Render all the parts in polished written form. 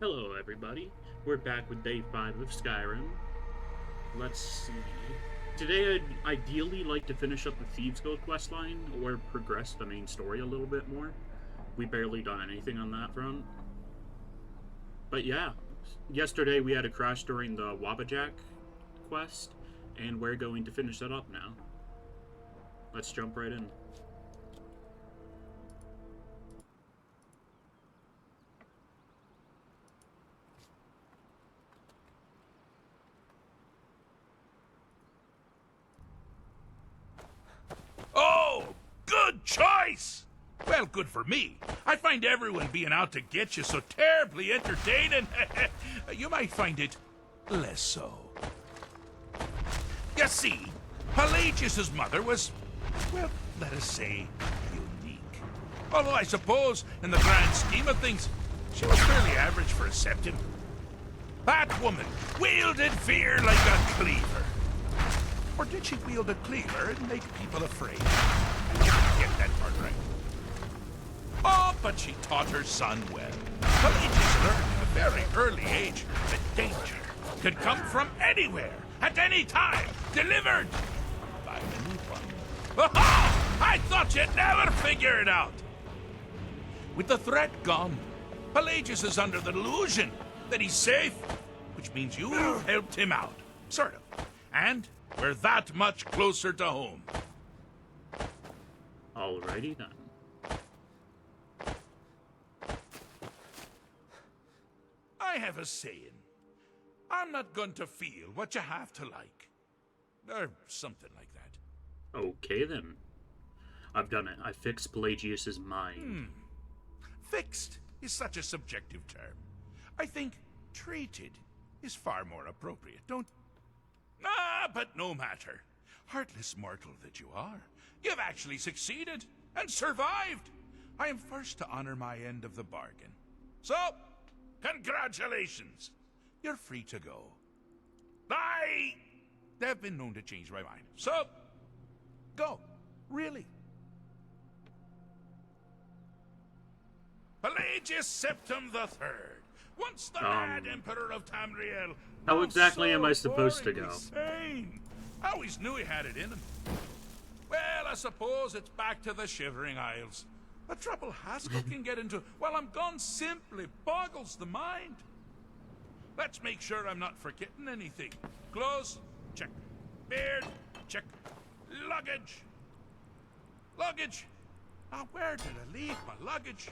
Hello, everybody. We're back with day 5 of Skyrim. Let's see. Today, I'd ideally like to finish up the Thieves Guild questline or progress the main story a little bit more. We barely done anything on that front. But yeah, yesterday we had a crash during the Wabbajack quest, and we're going to finish that up now. Let's jump right in. Oh, good choice! Well, good for me. I find everyone being out to get you so terribly entertaining. You might find it less so. You see, Pelagius's mother was, well, let us say, unique. Although I suppose, in the grand scheme of things, she was fairly average for a septim. That woman wielded fear like a cleaver. Or did she wield a cleaver and make people afraid? I didn't get that part right. Oh, but she taught her son well. Pelagius learned at a very early age that danger could come from anywhere, at any time, delivered by anyone. Oh, I thought you'd never figure it out. With the threat gone, Pelagius is under the delusion that he's safe, which means you helped him out, sort of. And we're that much closer to home. Alrighty then. I have a saying. I'm not going to feel what you have to like. Or something like that. Okay then. I've done it. I fixed Pelagius's mind. Fixed is such a subjective term. I think treated is far more appropriate, don't... Ah, but no matter. Heartless mortal that you are, you've actually succeeded and survived. I am first to honor my end of the bargain. So, congratulations. You're free to go. I have been known to change my mind. So, go. Really. Pelagius Septim the Third, once the Mad Emperor of Tamriel. How exactly am I supposed to go? Sane. I always knew he had it in him. Well, I suppose it's back to the Shivering Isles. The trouble Haskell can get into while I'm gone simply boggles the mind. Let's make sure I'm not forgetting anything. Clothes, check. Beard, check. Luggage. Luggage. Now, where did I leave my luggage?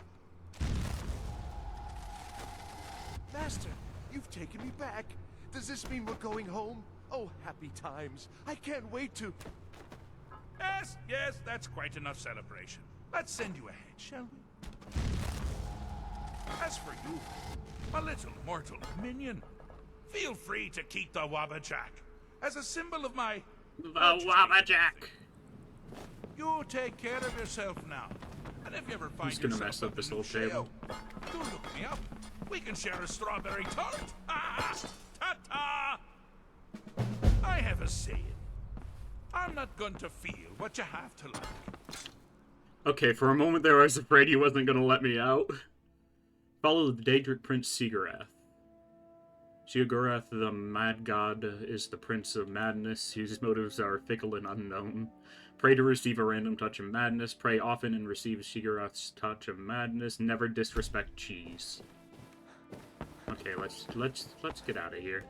Master, you've taken me back. Does this mean we're going home? Oh, happy times. I can't wait to... Yes, that's quite enough celebration. Let's send you ahead, shall we? As for you, my little mortal minion, feel free to keep the Wabbajack as a symbol of my... The Wabbajack! You take care of yourself now. And if you ever find Who's gonna yourself mess up in this New whole table? Shale, do look me up. We can share a strawberry tart. Ah, ta-ta! I have a saying. I'm not going to feel what you have to like. Okay, for a moment there I was afraid he wasn't gonna let me out. Follow the Daedric Prince Sigurath. Sigurath, the Mad God, is the Prince of Madness, whose motives are fickle and unknown. Pray to receive a random touch of madness. Pray often and receive Sigurath's touch of madness. Never disrespect cheese. Okay, let's get out of here.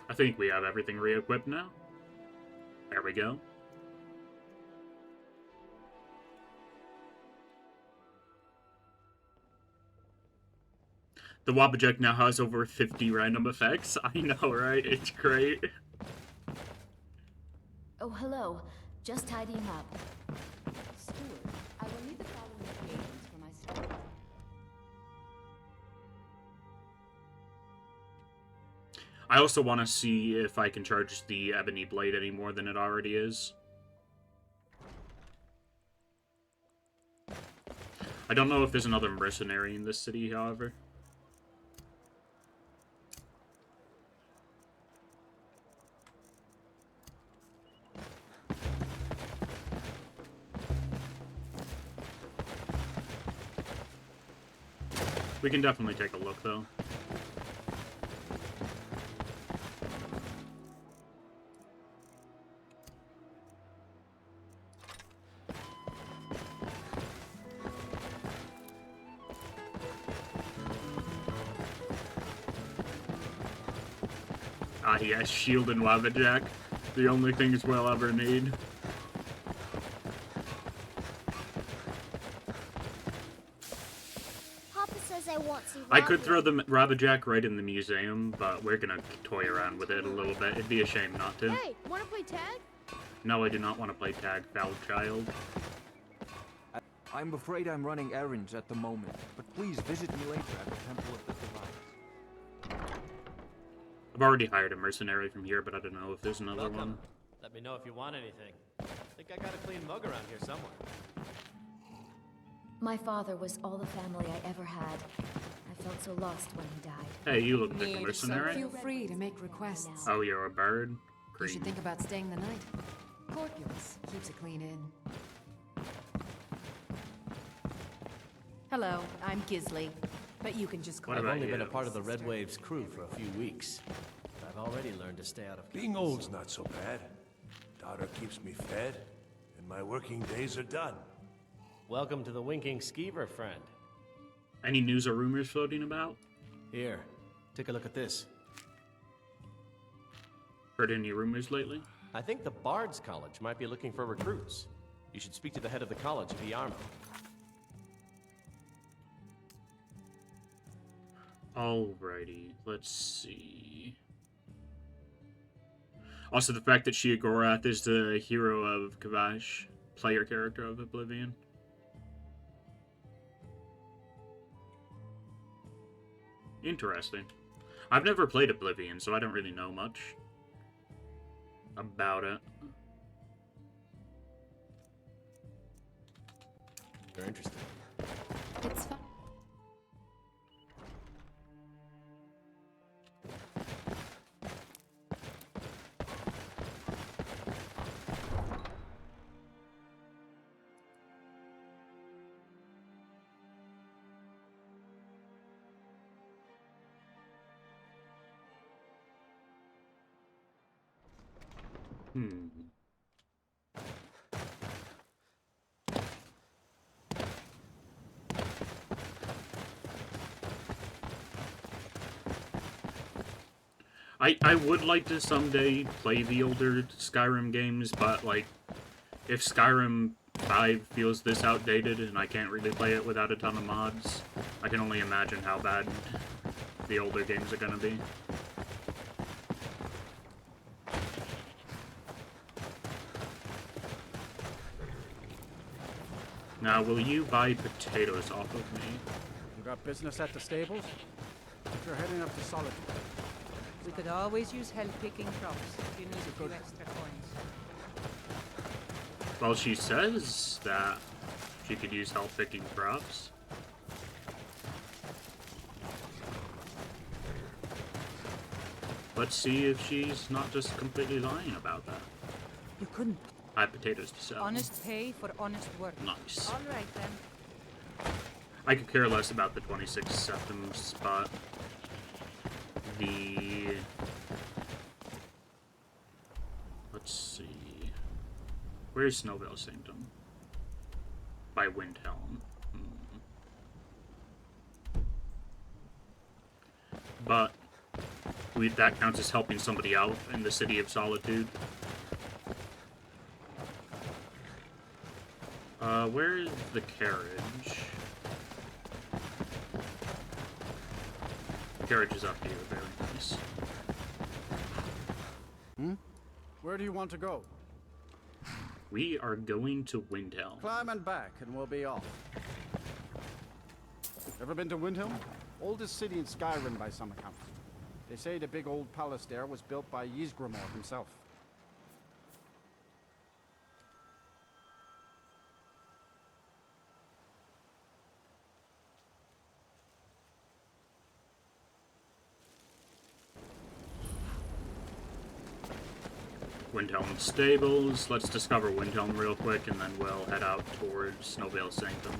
I think we have everything re-equipped now. There we go. The Wabbajack now has over 50 random effects. I know, right? It's great. Oh, hello. Just tidying up. Steward, I will need the following occasions for my story. I also want to see if I can charge the Ebony Blade any more than it already is. I don't know if there's another mercenary in this city, however. We can definitely take a look, though. Ah, yes, shield and lava jack. The only things we'll ever need. Papa says I want to. I could throw the Rabajack right in the museum, but we're gonna toy around with it a little bit. It'd be a shame not to. Hey, wanna play tag? No, I do not want to play tag, foul child. I'm afraid I'm running errands at the moment, but please visit me later at the Temple of the Divines. I've already hired a mercenary from here, but I don't know if there's another Welcome. one. Let me know if you want anything. I think I got a clean mug around here somewhere. My father was all the family I ever had. I felt so lost when he died. Hey, you look like a mercenary. Feel free to make requests. Oh, you're a bird? You Great. should think about staying the night. Corpulus keeps a clean inn. Hello, I'm Gisley, but you can just call What I've about only been a you? part of the Red Waves crew for a few weeks. But I've already learned to stay out of Being old's not so bad. Daughter keeps me fed, and my working days are done. Welcome to the Winking Skeever, friend. Any news or rumors floating about? Here, take a look at this. Heard any rumors lately? I think the Bard's College might be looking for recruits. You should speak to the head of the college, Viarmo. Alrighty, let's see. Also, the fact that Sheogorath is the hero of Kavash, player character of Oblivion. Interesting. I've never played Oblivion, so I don't really know much about it. You're interested. It's fun. Hmm. I would like to someday play the older Skyrim games, but, like, if Skyrim 5 feels this outdated and I can't really play it without a ton of mods, I can only imagine how bad the older games are gonna be. Now, will you buy potatoes off of me? You got business at the stables? If you're heading up to Solitude. We could always use help picking crops if you need a few extra coins. Well, she says that she could use help picking crops. Let's see if she's not just completely lying about that. You couldn't. I have potatoes to sell. Honest pay for honest work. Nice. All right then. I could care less about the 26 septims, but the... Let's see... Where's Snowvale Sanctum? By Windhelm. But that counts as helping somebody out in the City of Solitude. Where is the carriage? The carriage is up here, very nice. Where do you want to go? We are going to Windhelm. Climb and back, and we'll be off. Ever been to Windhelm? Oldest city in Skyrim by some accounts. They say the big old palace there was built by Ysgramor himself. Windhelm Stables. Let's discover Windhelm real quick, and then we'll head out towards Snowveil Sanctum.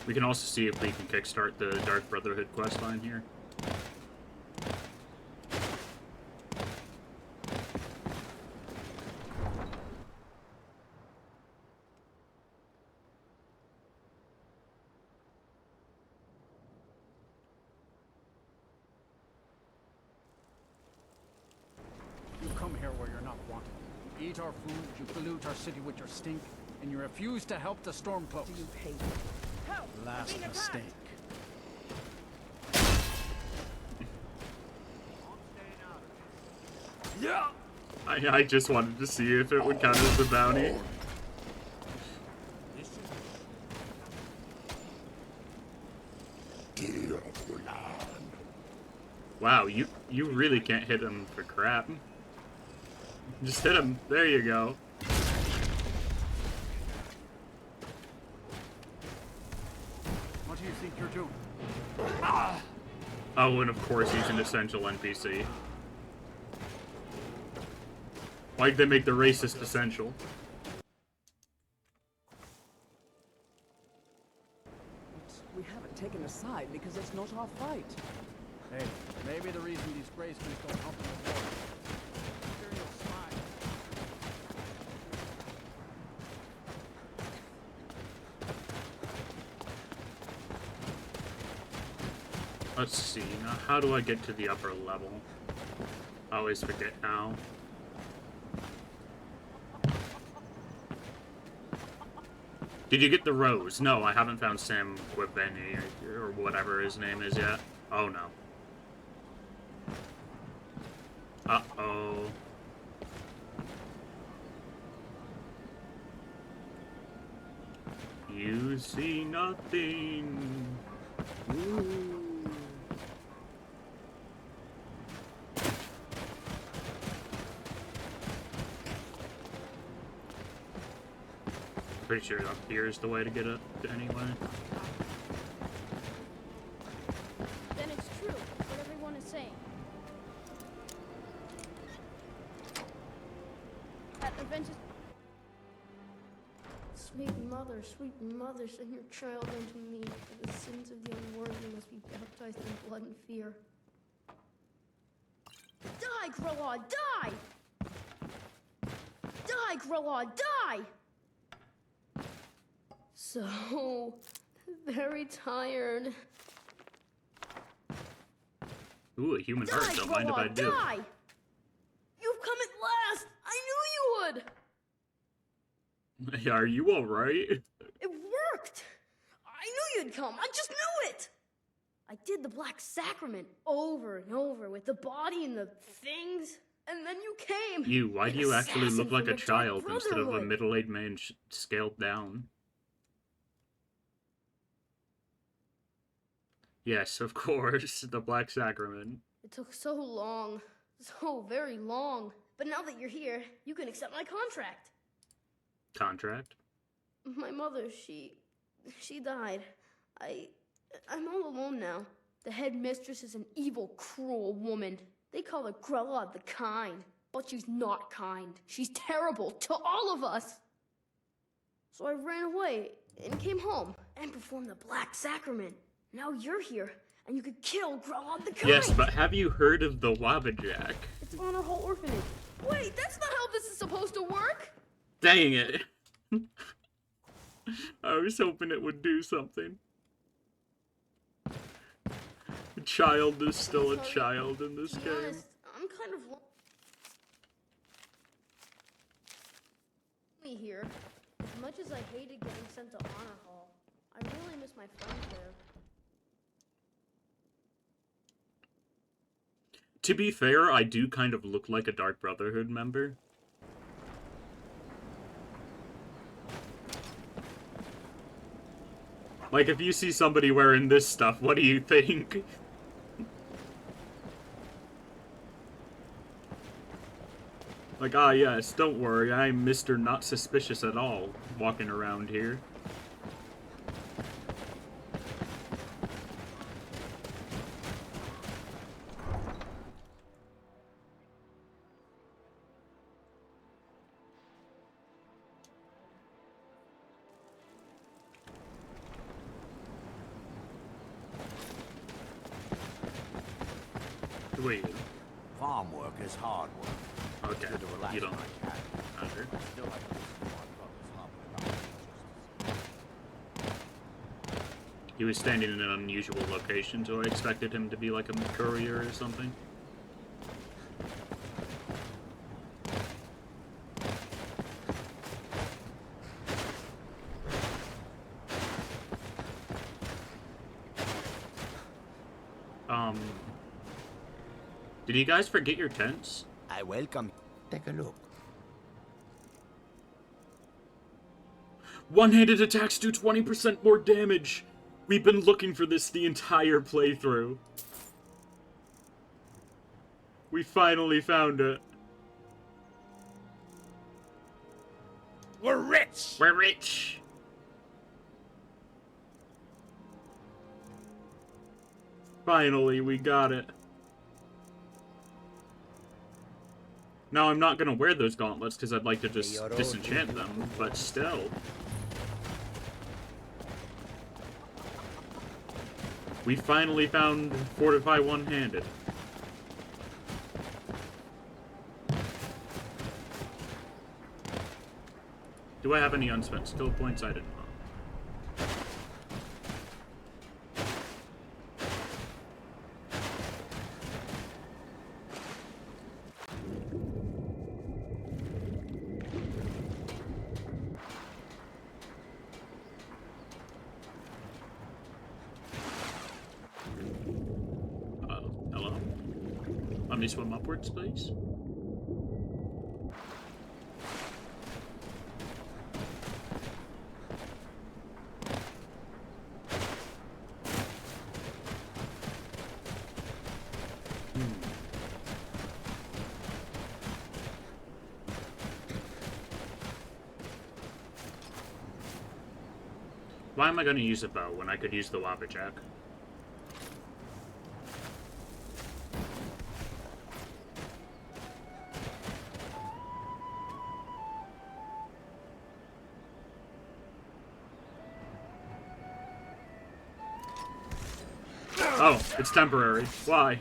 We can also see if we can kickstart the Dark Brotherhood questline here. You come here where you're not wanted. You eat our food, you pollute our city with your stink, and you refuse to help the Stormcloaks. Do you hate Last mistake. Yeah! I just wanted to see if it would count as a bounty. Wow, you really can't hit him for crap. Just hit him. There you go. What do you think you're doing? Oh, and of course he's an essential NPC. Why'd they make the racist essential? We haven't taken a side because it's not our fight. Hey, maybe the reason these Greyskins don't help in the war. Imperial spy. Let's see, now how do I get to the upper level? I always forget how. Did you get the rose? No, I haven't found Sam Quibeni or whatever his name is yet. Oh no. Uh-oh. You see nothing. Ooh. Pretty sure up here is the way to get up anyway. Then it's true, what everyone is saying. At Aventus... Sweet mother, send your child unto me. For the sins of the unworthy must be baptized in blood and fear. Die, Grelod, die! Die, Grelod, die! So very tired. Ooh, a human heart. Don't mind if I do. Die! You've come at last! I knew you would! Are you alright? It worked! I knew you'd come! I just knew it! I did the Black Sacrament over and over with the body and the things, and then you came! Why do you actually look like a child Dark instead of a Brotherhood. middle-aged man scaled down? Yes, of course, the Black Sacrament. It took so long. So very long. But now that you're here, you can accept my contract. Contract? My mother, she died. I'm all alone now. The head mistress is an evil, cruel woman. They call her Grelod the Kind. But she's not kind. She's terrible to all of us. So I ran away and came home and performed the Black Sacrament. Now you're here, and you could kill Grelod the Kind. Yes, but have you heard of the Wabbajack? It's on our whole orphanage. Wait, that's not how this is supposed to work. Dang it. I was hoping it would do something. A child is still a child in this To be game. honest, I'm kind of lonely here. As much as I hated getting sent to Honor Hall, I really miss my friends there. To be fair, I do kind of look like a Dark Brotherhood member. Like, if you see somebody wearing this stuff, what do you think? Like, ah yes, don't worry, I'm Mr. Not Suspicious at all, walking around here. Wait. Farm work is hard work. Okay. Good to relax You don't. when I can. Okay. I still like to listen to my brothers harping about injustice. He was standing in an unusual location, so I expected him to be like a courier or something. Did you guys forget your tents? I welcome. Take a look. One-handed attacks do 20% more damage! We've been looking for this the entire playthrough. We finally found it. We're rich! We're rich! Finally, we got it. Now, I'm not gonna wear those gauntlets because I'd like to just disenchant them, but still. We finally found Fortify One-Handed. Do I have any unspent skill points? I did not. Hello? Let me swim upwards, please. Why am I going to use a bow when I could use the Wabbajack? Oh, it's temporary. Why?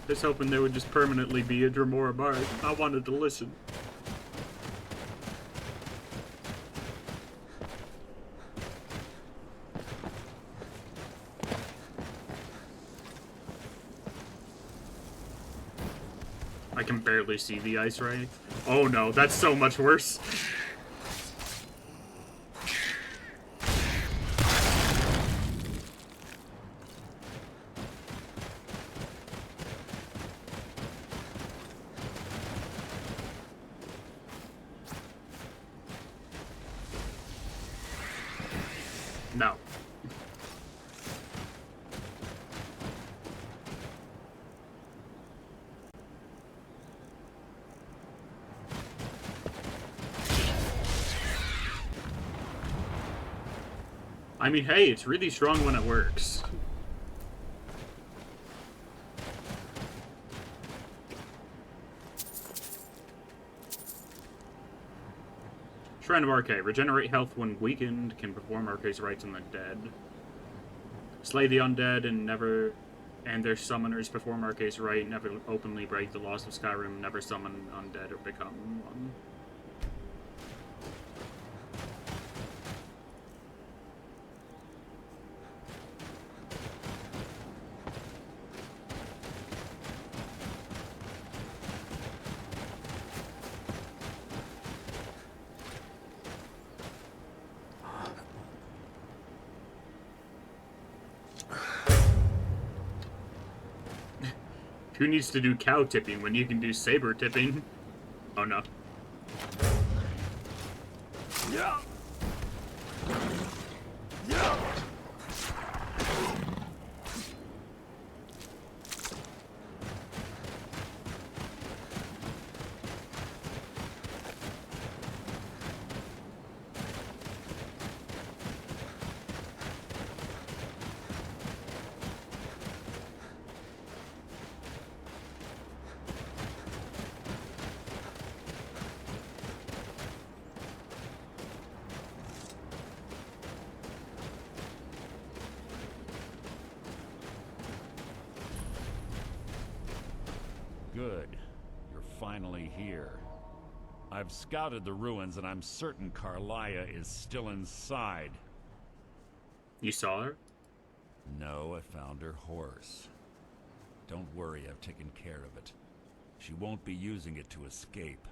Just hoping there would just permanently be a Dremora Bard. I wanted to listen. I can barely see the ice ray. Oh no, that's so much worse. No. I mean, hey, it's really strong when it works. Shrine of Arche. Regenerate health when weakened. Can perform Arche's rites on the dead. Slay the undead and their summoners perform Arche's rite. Never openly break the laws of Skyrim. Never summon undead or become one. Who needs to do cow tipping when you can do saber tipping? Oh no. Yeah. Good. You're finally here. I've scouted the ruins and I'm certain Carlia is still inside. You saw her? No, I found her horse. Don't worry, I've taken care of it. She won't be using it to escape.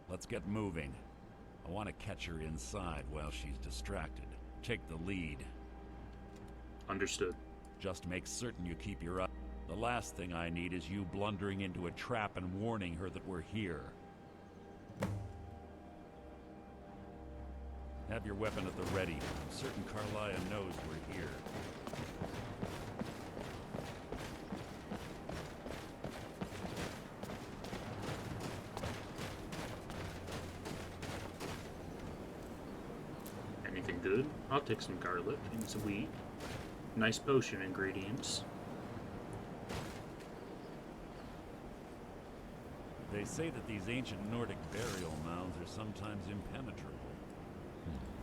Let's get moving. I want to catch her inside while she's distracted. Take the lead. Understood. Just make certain you keep your eye. The last thing I need is you blundering into a trap and warning her that we're here. Have your weapon at the ready. I'm certain Carlia knows we're here. Anything good? I'll take some garlic and some wheat. Nice potion ingredients. They say that these ancient Nordic burial mounds are sometimes impenetrable.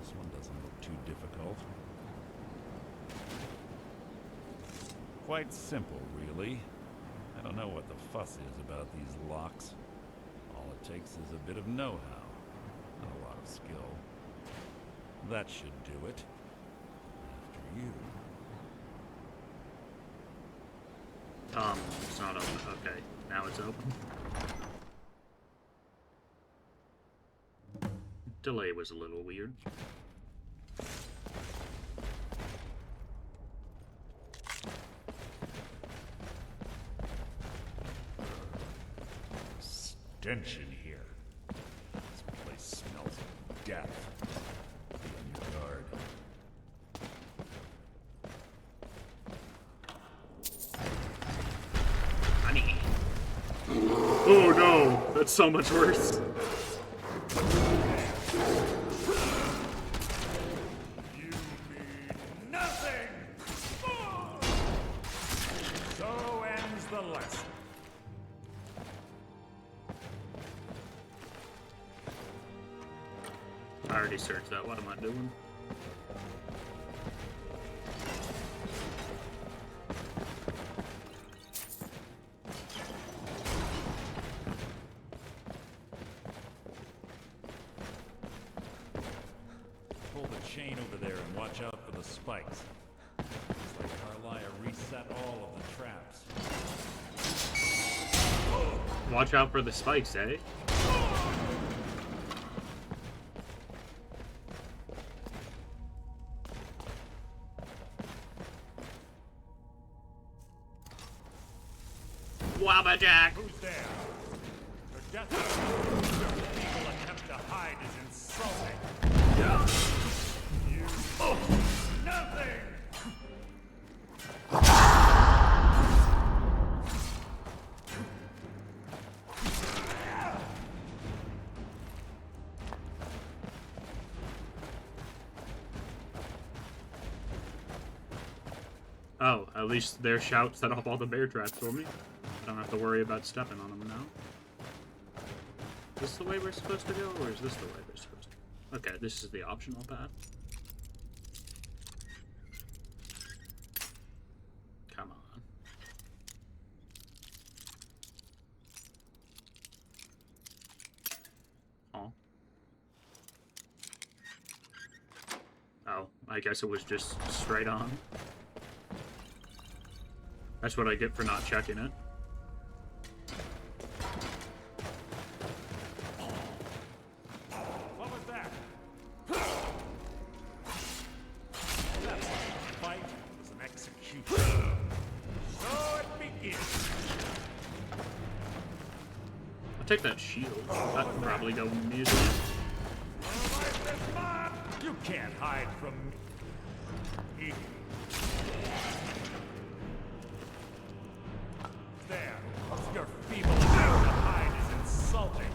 This one doesn't look too difficult. Quite simple, really. I don't know what the fuss is about these locks. All it takes is a bit of know-how, not a lot of skill. That should do it. After you. It's not open. Okay, now it's open. Delay was a little weird. Stench in here. This place smells of death. Be on your guard. Honey. Oh no, that's so much worse. You mean nothing! So ends the lesson. I already searched that. What am I doing? Pull the chain over there and watch out for the spikes. Looks like Carlia reset all of the traps. Watch out for the spikes, eh? Wabbajack! Who's there? Your death your feeble attempt to hide is insulting. You nothing! Oh, at least their shout set off all the bear traps for me. I don't have to worry about stepping on them now. Is this the way we're supposed to go, or is this the way we're supposed to go? Okay, this is the optional path. Come on. Oh. Oh, I guess it was just straight on. That's what I get for not checking it. What was that? That's not a fight, it was an execution. So it begins. I'll take that shield. That can probably go in the museum. You can't hide from me. There. Your feeble attempt to hide is insulting.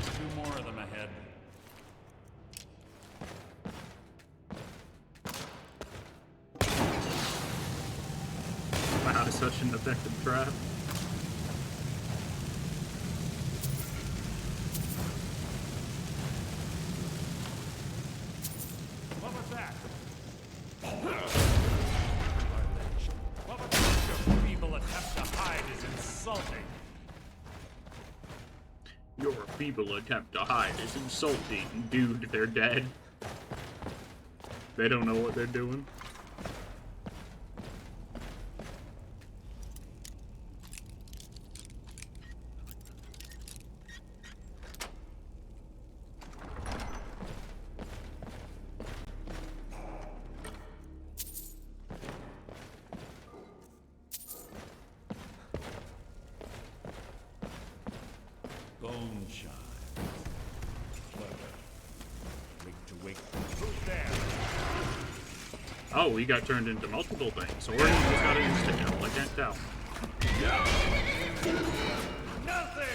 Two more of them ahead. Wow, it's such an effective trap. Your feeble attempt to hide is insulting. Dude, they're dead. They don't know what they're doing. Bone chimes. Clever. Wake to wake. Who's there? Oh, he got turned into multiple things. Or he just got an insta-kill. I can't tell. Nothing!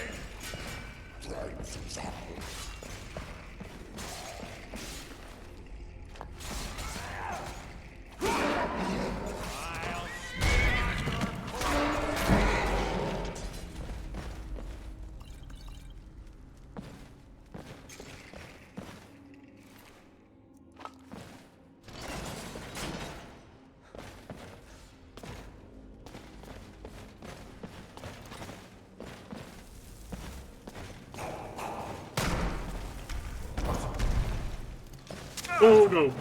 Oh no!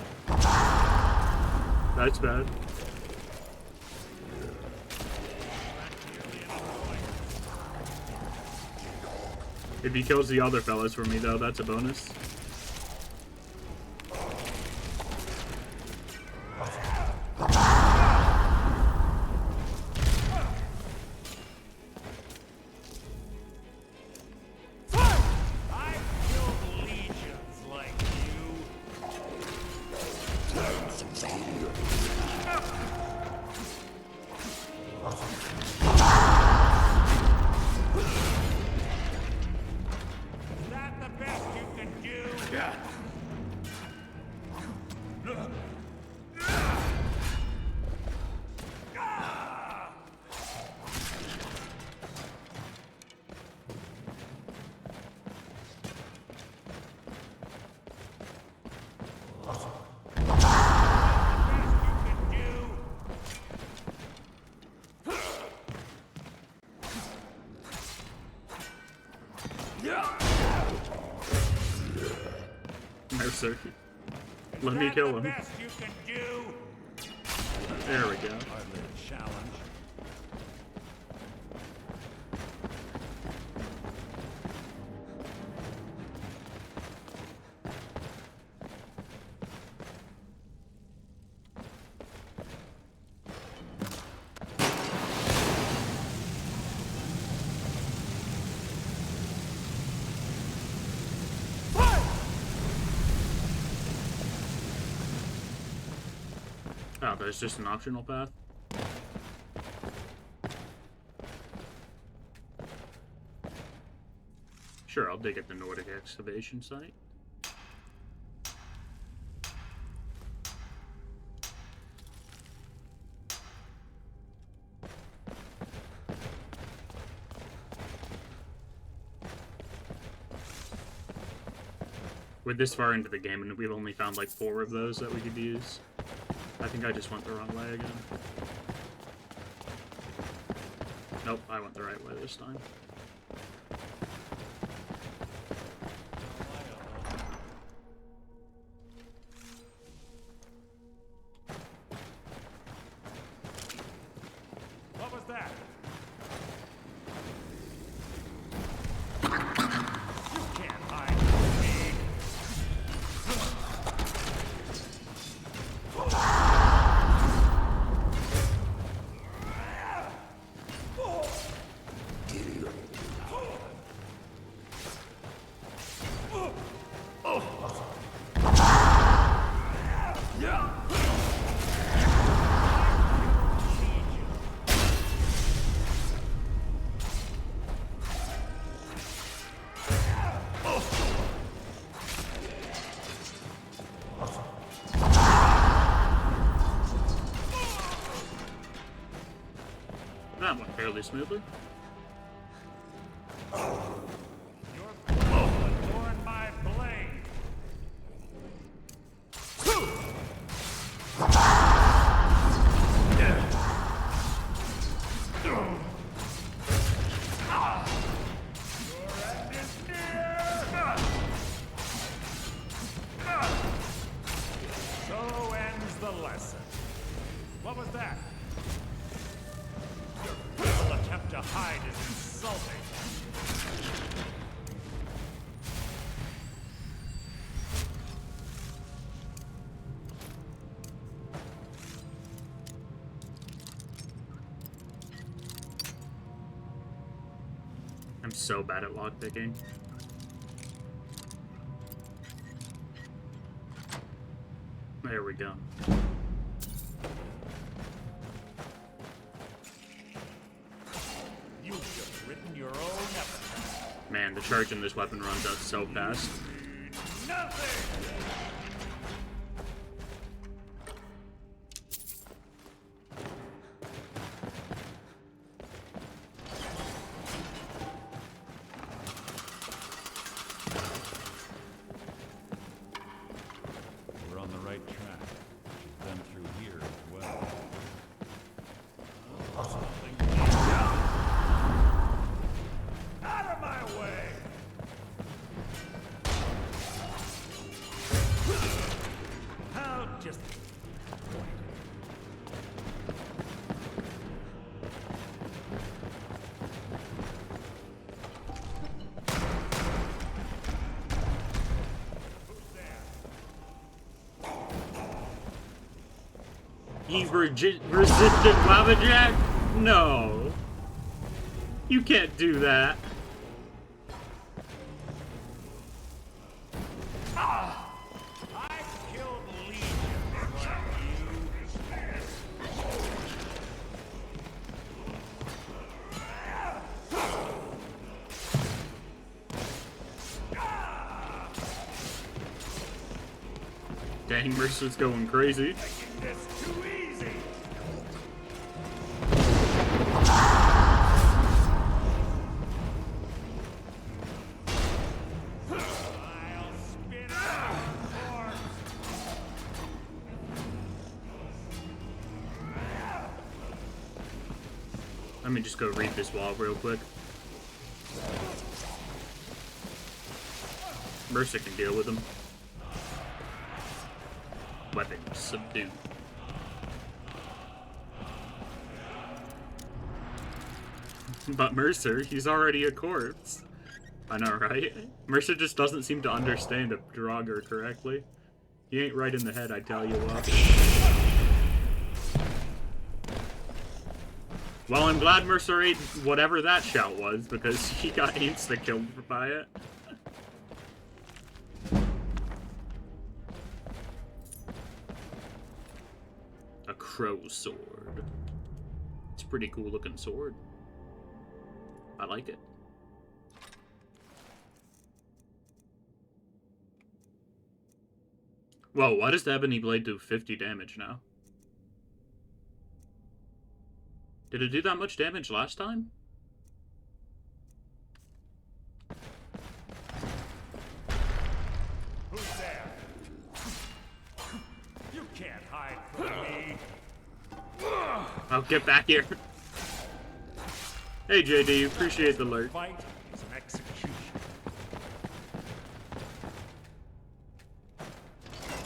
That's bad. If he kills the other fellas for me though, that's a bonus. Mercer. Let me kill him. There we go. Challenge. Oh, there's just an optional path? Sure, I'll dig at the Nordic excavation site. We're this far into the game and we've only found like 4 of those that we could use. I think I just went the wrong way again. Nope, I went the right way this time. What was that? You can't hide from me. That went fairly smoothly. Your blood adorn my blade. Your end is near. I'm so bad at lockpicking. There we go. You've just written your own episode. Man, the charge in this weapon runs out so fast. Nothing! We're on the right track. She's been through here as well. Out of my way! How just... He resisted Lava Jack? No. You can't do that. I killed legions like Dang, Mercer's going crazy. That's too easy. I'll spin out your corpse. Let me just go read this wall real quick. Mercer can deal with him. Weapon subdued. But Mercer, he's already a corpse. I know, right? Mercer just doesn't seem to understand a Draugr correctly. He ain't right in the head, I tell you what. Well, I'm glad Mercer ate whatever that shout was, because he got insta-killed by it. A crow sword. It's a pretty cool looking sword. I like it. Whoa, why does the Ebony Blade do 50 damage now? Did it do that much damage last time? Who's there? You can't hide from me. I'll get back here. Hey JD, appreciate the alert. Fight is an execution.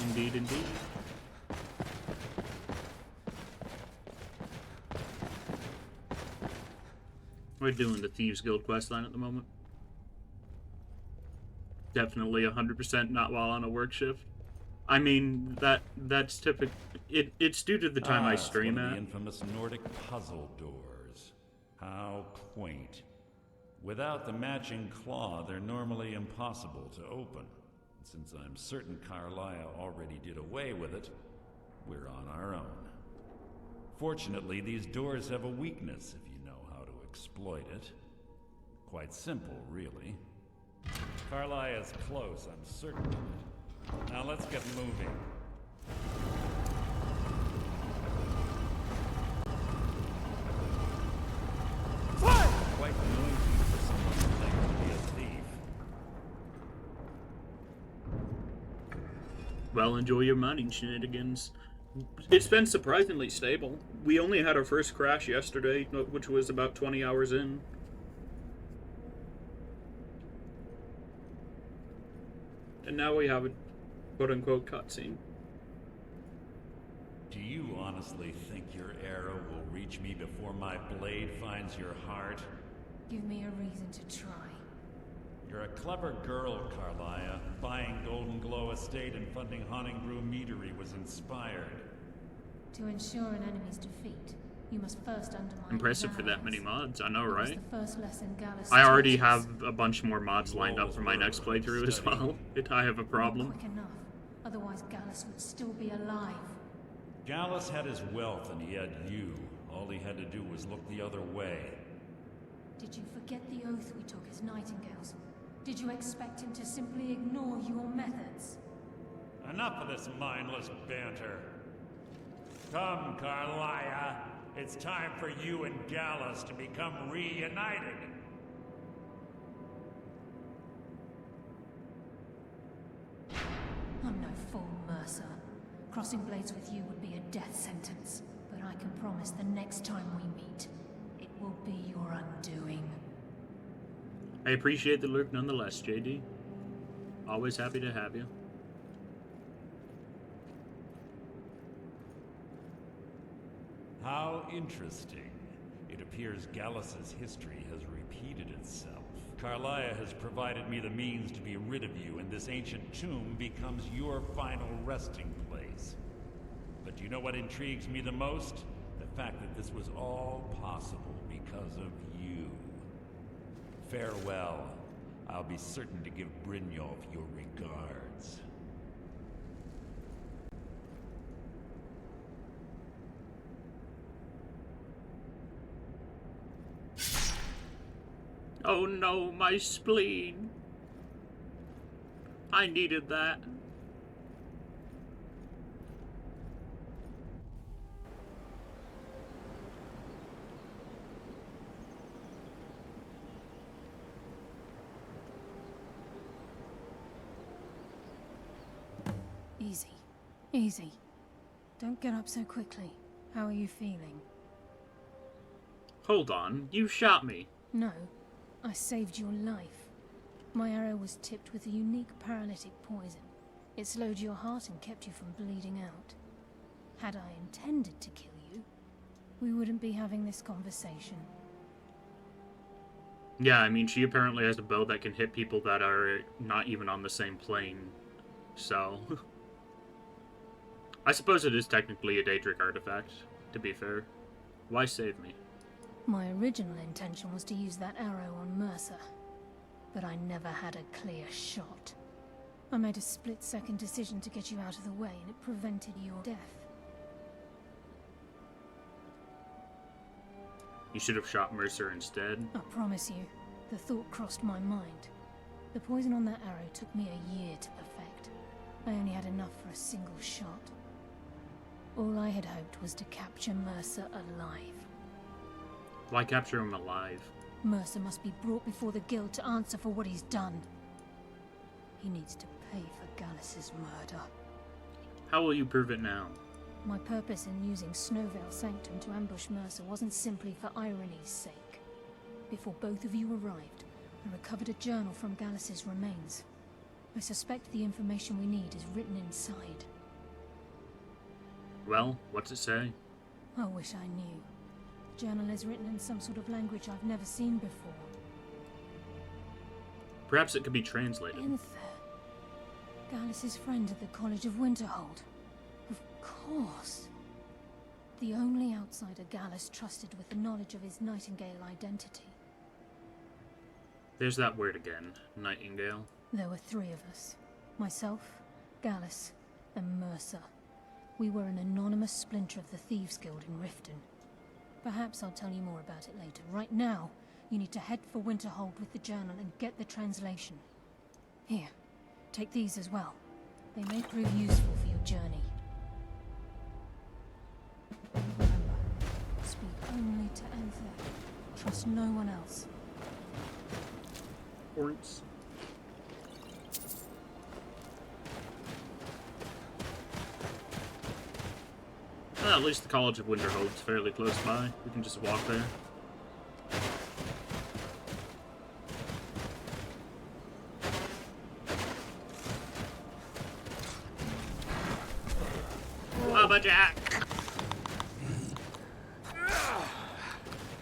Indeed, indeed. We're doing the Thieves Guild questline at the moment. Definitely 100% not while on a work shift. I mean, that's typical. It's due to the time I stream one of at. the infamous Nordic puzzle doors. How quaint. Without the matching claw, they're normally impossible to open. Since I'm certain Carlia already did away with it, we're on our own. Fortunately, these doors have a weakness if you know how to exploit it. Quite simple, really. Carlia is close, I'm certain of it. Now let's get moving. Quite noisy for someone who claims to be a thief. Well, enjoy your mining shenanigans. It's been surprisingly stable. We only had our first crash yesterday, which was about 20 hours in. And now we have a quote-unquote cutscene. Do you honestly think your arrow will reach me before my blade finds your heart? Give me a reason to try. You're a clever girl, Carlia. Buying Golden Glow Estate and funding Haunting Brew Meadery was inspired. To ensure an enemy's defeat. You must first undermine Impressive his for that many allies. mods, I know, It was right? the first lesson Gallus I already taught us. have a bunch more mods lined up for my next playthrough as well. I have a problem. Not quick enough. Otherwise, Gallus would still be alive. Gallus had his wealth and he had you. All he had to do was look the other way. Did you forget the oath we took as Nightingales? Did you expect him to simply ignore your methods? Enough of this mindless banter. Come, Carlia. It's time for you and Gallus to become reunited. I'm no fool, Mercer. Crossing blades with you would be a death sentence. But I can promise the next time we meet, it will be your undoing. I appreciate the lurk nonetheless, JD. Always happy to have you. How interesting. It appears Gallus's history has repeated itself. Carlia has provided me the means to be rid of you, and this ancient tomb becomes your final resting place. But you know what intrigues me the most? The fact that this was all possible because of you. Farewell. I'll be certain to give Brynjolf your regards. Oh no, my spleen. I needed that. Easy. Easy. Don't get up so quickly. How are you feeling? Hold on, you shot me. No. I saved your life. My arrow was tipped with a unique paralytic poison. It slowed your heart and kept you from bleeding out. Had I intended to kill you, we wouldn't be having this conversation. Yeah, I mean, she apparently has a bow that can hit people that are not even on the same plane. So... I suppose it is technically a Daedric artifact, to be fair. Why save me? My original intention was to use that arrow on Mercer, but I never had a clear shot. I made a split-second decision to get you out of the way, and it prevented your death. You should have shot Mercer instead. I promise you, the thought crossed my mind. The poison on that arrow took me a year to perfect. I only had enough for a single shot. All I had hoped was to capture Mercer alive. Why capture him alive? Mercer must be brought before the Guild to answer for what he's done. He needs to pay for Gallus's murder. How will you prove it now? My purpose in using Snowvale Sanctum to ambush Mercer wasn't simply for irony's sake. Before both of you arrived, I recovered a journal from Gallus's remains. I suspect the information we need is written inside. Well, what's it say? I wish I knew. The journal is written in some sort of language I've never seen before. Perhaps it could be translated. Enther. Gallus's friend at the College of Winterhold. Of course. The only outsider Gallus trusted with the knowledge of his Nightingale identity. There's that word again. Nightingale. There were three of us. Myself, Gallus, and Mercer. We were an anonymous splinter of the Thieves Guild in Riften. Perhaps I'll tell you more about it later. Right now, you need to head for Winterhold with the journal and get the translation. Here, take these as well. They may prove useful for your journey. Remember, speak only to Enther. Trust no one else. Points. Well, at least the College of Winterhold's fairly close by. We can just walk there. Jack!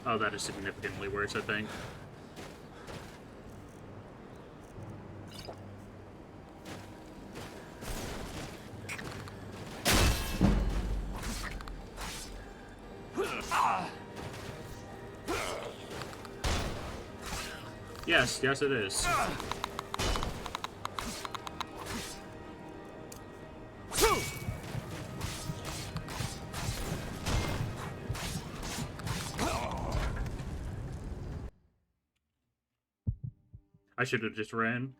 Oh, that is significantly worse, I think. Yes, yes it is. I should have just ran.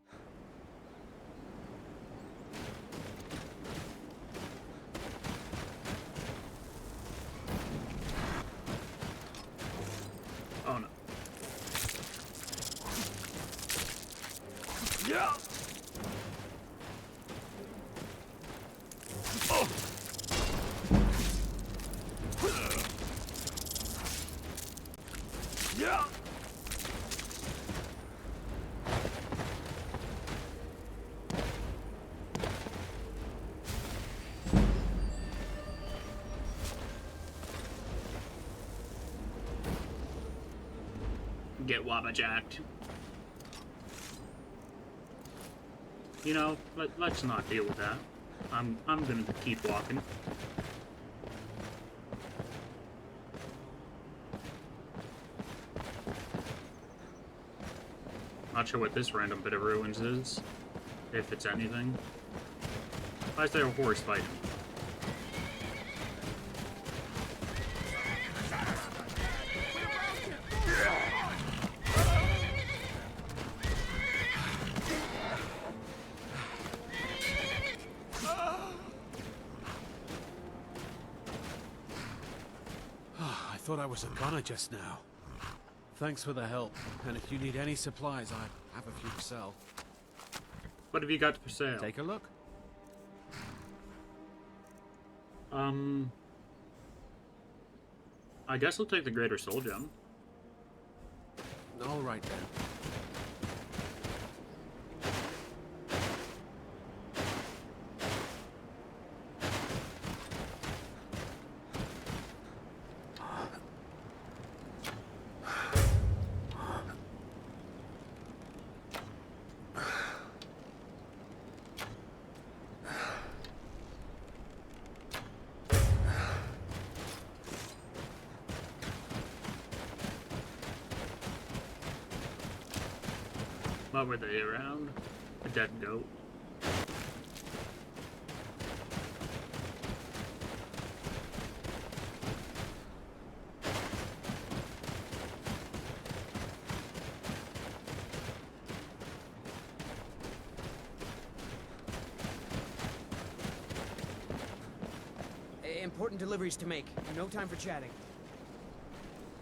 Oh no. Yeah. Oh. Yeah. Get wabba-jacked. You know, let's not deal with that. I'm gonna keep walking. Not sure what this random bit of ruins is, if it's anything. Why is there a horse fighting? I thought I was a gunner just now. Thanks for the help, and if you need any supplies, I have a few to sell. What have you got for sale? Take a look. I guess I'll take the Greater Soul Gem. All right then. What were they around? A dead goat. Important deliveries to make. No time for chatting.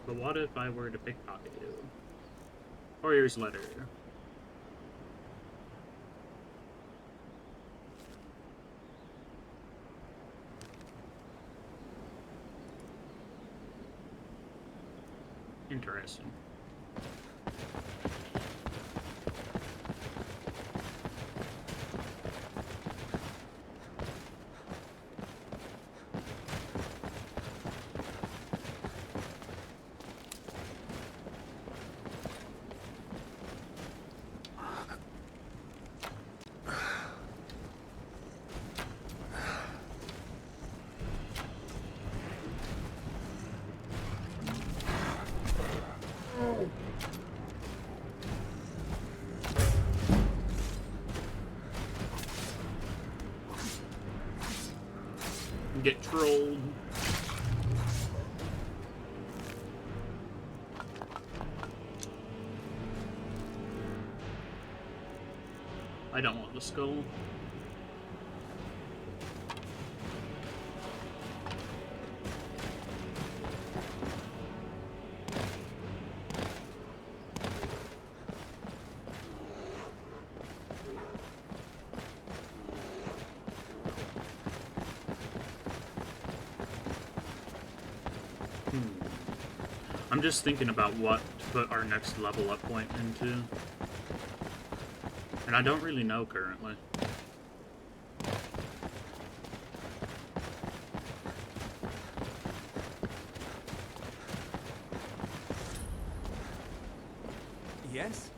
But what if I were to pickpocket you? Warrior's letter. Interesting. Get trolled. I don't want the skull. I'm just thinking about what to put our next level up point into. And I don't really know currently. Yes?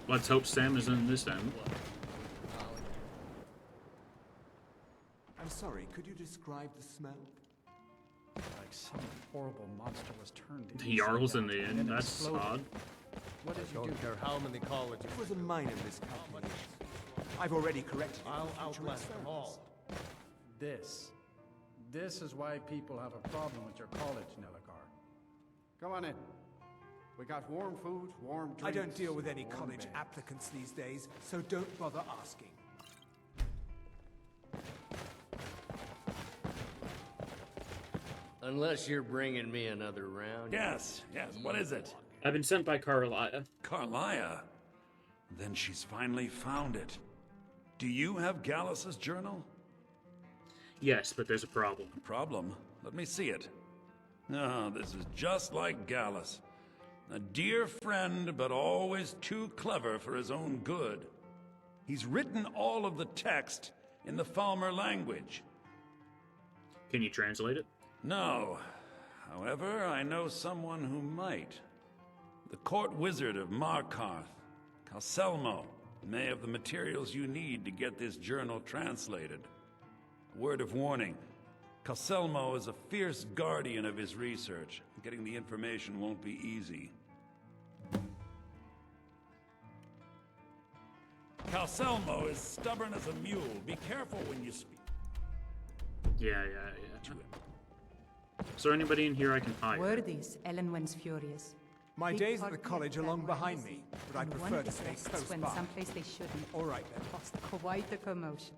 Let's hope Sam is in this end. I'm sorry, could you describe the smell? Like some horrible monster was turned into. The Jarl's in the and end, then that's exploded. odd. What did I you do? don't care how many colleges. It was a minor miscalculation. I've already corrected it. I'll outlast them all. This is why people have a problem with your college, Nelagar. Come on in. We got warm food, warm drinks. I don't deal with any warm college bed. applicants these days, so don't bother asking. Unless you're bringing me another round. Yes, what is it? I've been sent by Carlia. Carlia? Then she's finally found it. Do you have Gallus's journal? Yes, but there's a problem. Problem? Let me see it. No, this is just like Gallus. A dear friend, but always too clever for his own good. He's written all of the text in the Falmer language. Can you translate it? No. However, I know someone who might. The court wizard of Markarth, Calselmo, may have the materials you need to get this journal translated. Word of warning, Calselmo is a fierce guardian of his research. Getting the information won't be easy. Calselmo is stubborn as a mule. Be careful when you speak Yeah. to him. Is there anybody in here I can hire? Worthies, Ellenwen's furious. My Big days at the party college are long that behind one me, but I and one prefer of to his stay guests close went by. someplace they shouldn't. All right then. Caused quite a commotion.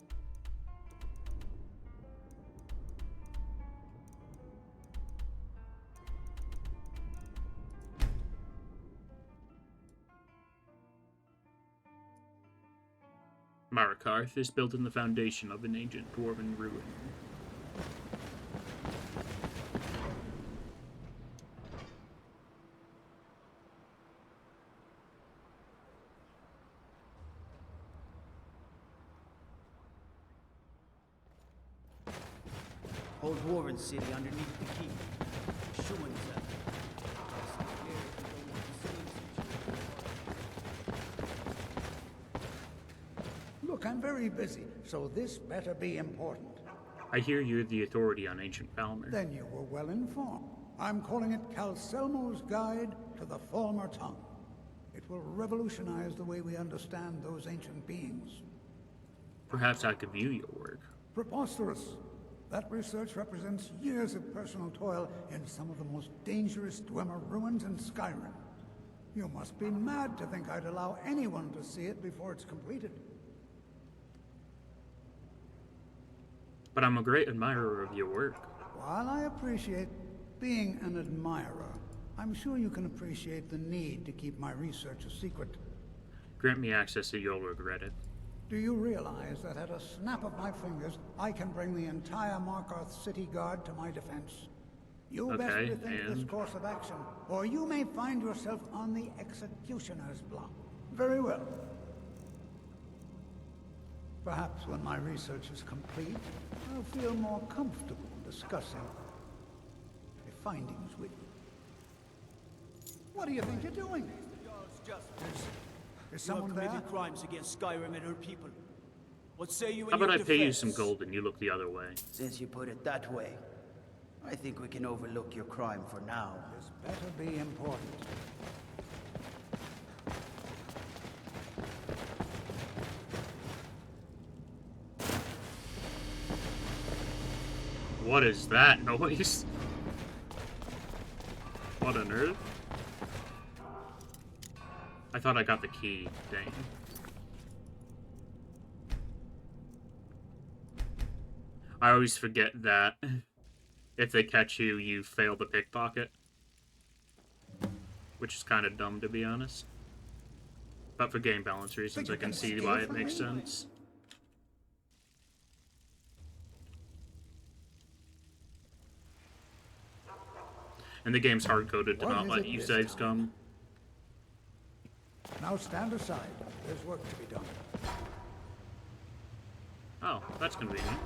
Markarth is built in the foundation of an ancient dwarven ruin. Old Dwarven city underneath the keep. Schuenza. Look, I'm very busy, so this better be important. I hear you're the authority on ancient Falmer. Then you were well informed. I'm calling it Calselmo's Guide to the Falmer Tongue. It will revolutionize the way we understand those ancient beings. Perhaps I could view your work. Preposterous. That research represents years of personal toil in some of the most dangerous Dwemer ruins in Skyrim. You must be mad to think I'd allow anyone to see it before it's completed. But I'm a great admirer of your work. While I appreciate being an admirer, I'm sure you can appreciate the need to keep my research a secret. Grant me access or you'll regret it. Do you realize that at a snap of my fingers, I can bring the entire Markarth City Guard to my defense? You best Okay, rethink this and? course of action, or you may find yourself on the executioner's block. Very well. Perhaps when my research is complete, I'll feel more comfortable discussing my findings with you. What do you think you're doing? Is someone there? committed crimes against Skyrim and her people. What say you in How about I your pay you defense? some gold and you look the other way? Since you put it that way, I think we can overlook your crime for now. This better be important. What is that noise? What on earth? I thought I got the key. Dang. I always forget that if they catch you, you fail the pickpocket. Which is kind of dumb, to be honest. But for game balance reasons, I can see why it makes sense. And the game's hard-coded to What not is let it you this saves time? come. Now stand aside. There's work to be done. Oh, that's convenient.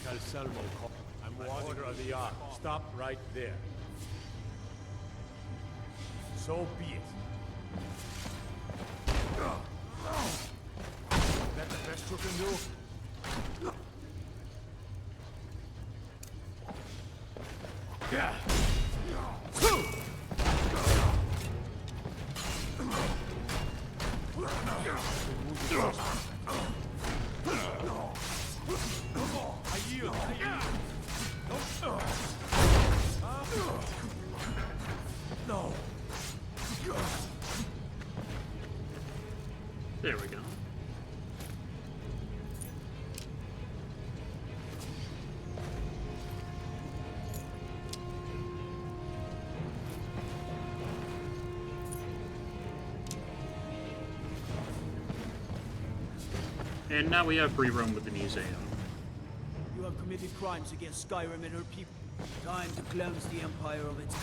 Calselmo. I'm Order of the Ark. Stop right there. So be it. Is that the best you can do? Yeah. No. There we go. And now we have free roam with the museum. You have committed crimes against Skyrim and her people. Time to cleanse the Empire of its...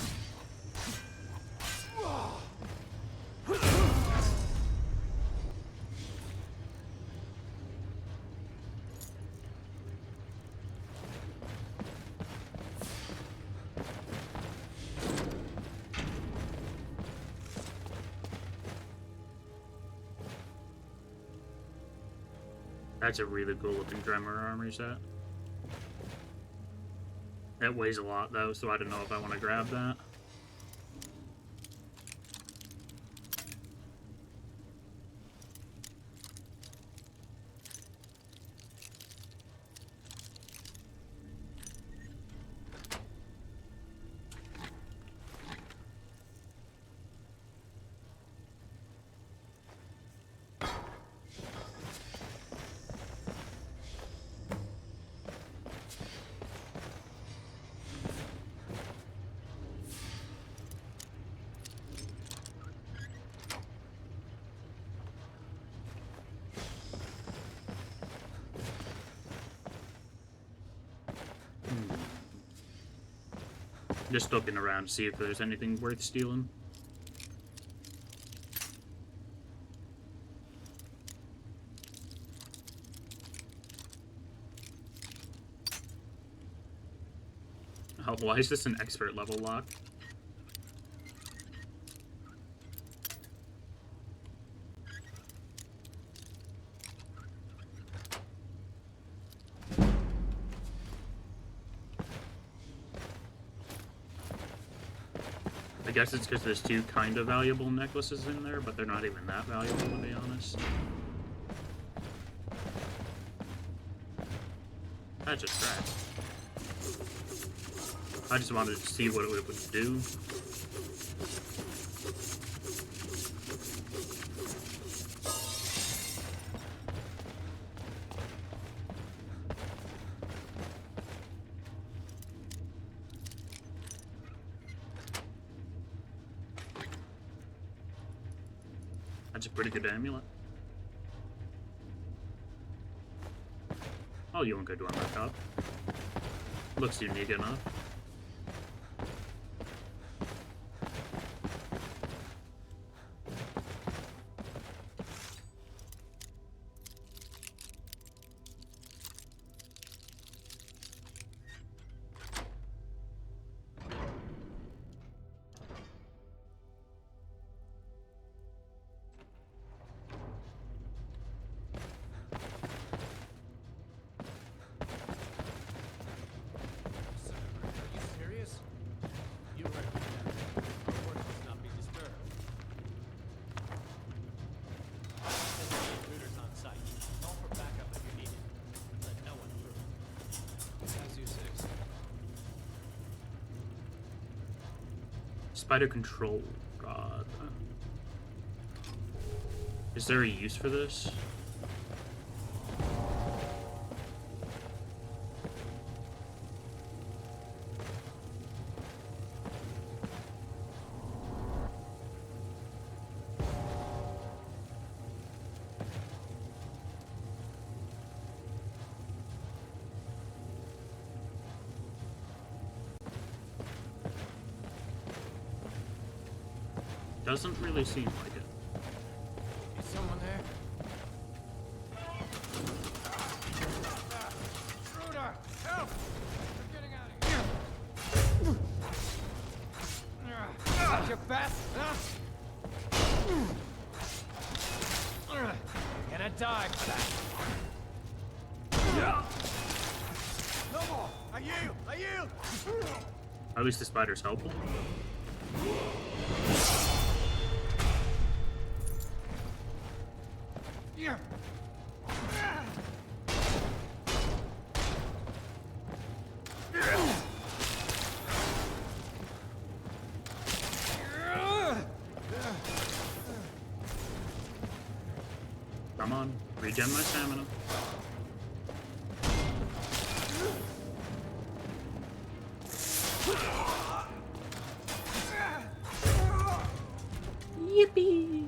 That's a really cool looking Dremor armor set. It weighs a lot though, so I don't know if I want to grab that. Just looking around to see if there's anything worth stealing. Oh, why is this an expert level lock? I guess it's because there's two kind of valuable necklaces in there, but they're not even that valuable, to be honest. That's just trash. I just wanted to see what it would do. That's a pretty good amulet. Oh, you want good one back up. Looks unique enough. Spider control rod. Is there a use for this? Doesn't really seem like it. Is someone there? Intruder! Help! I'm getting out of here. Got your best, huh? You're gonna die for that. No more! I yield! I yield! At least the spider's helpful. Yeah. Come on, regen my stamina. Yippee!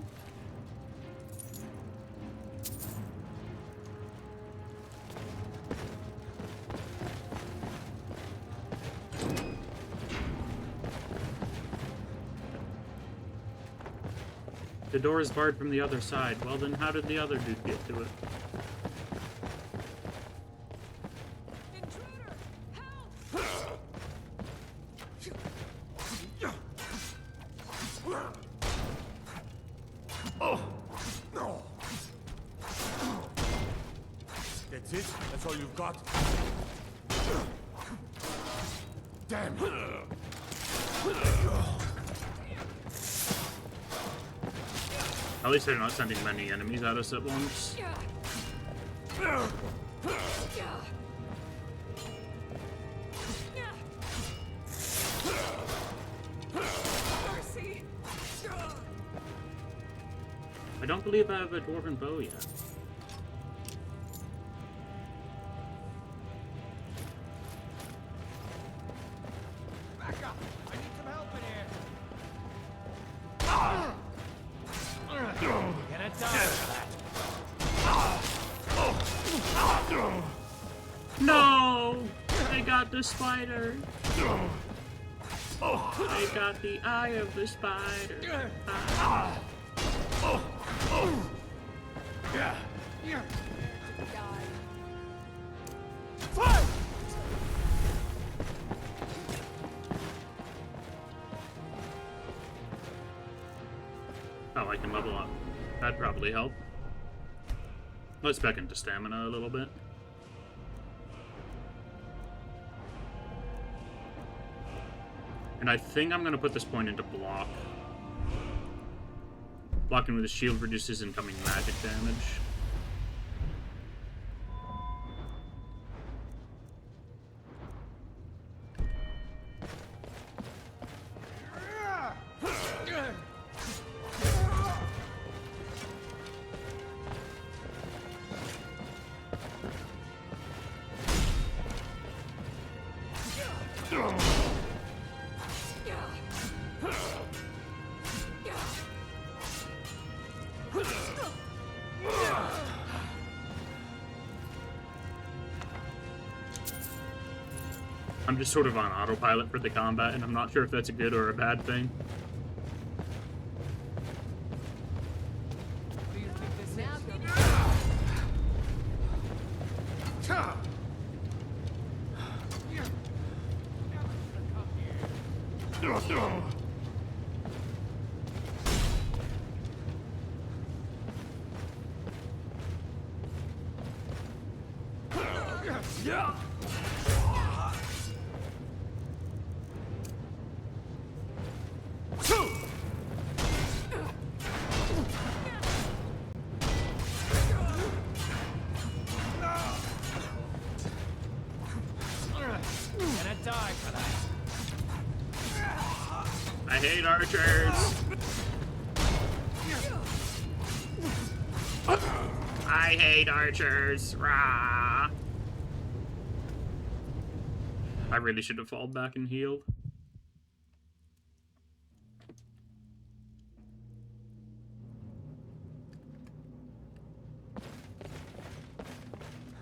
The door is barred from the other side. Well, then how did the other dude get to it? Oh no! That's it? That's all you've got? Damn! At least they're not sending many enemies at us at once. I don't believe I have a dwarven bow yet. Back up! I need some help in here! You're gonna die for that! No! They got the spider! They got the eye of the spider. Oh, I can level up. That'd probably help. Let's back into stamina a little bit. And I think I'm gonna put this point into block. Blocking with a shield reduces incoming magic damage. I'm just sort of on autopilot for the combat, and I'm not sure if that's a good or a bad thing. I hate archers. I hate archers. Rah. I really should have fallen back and healed.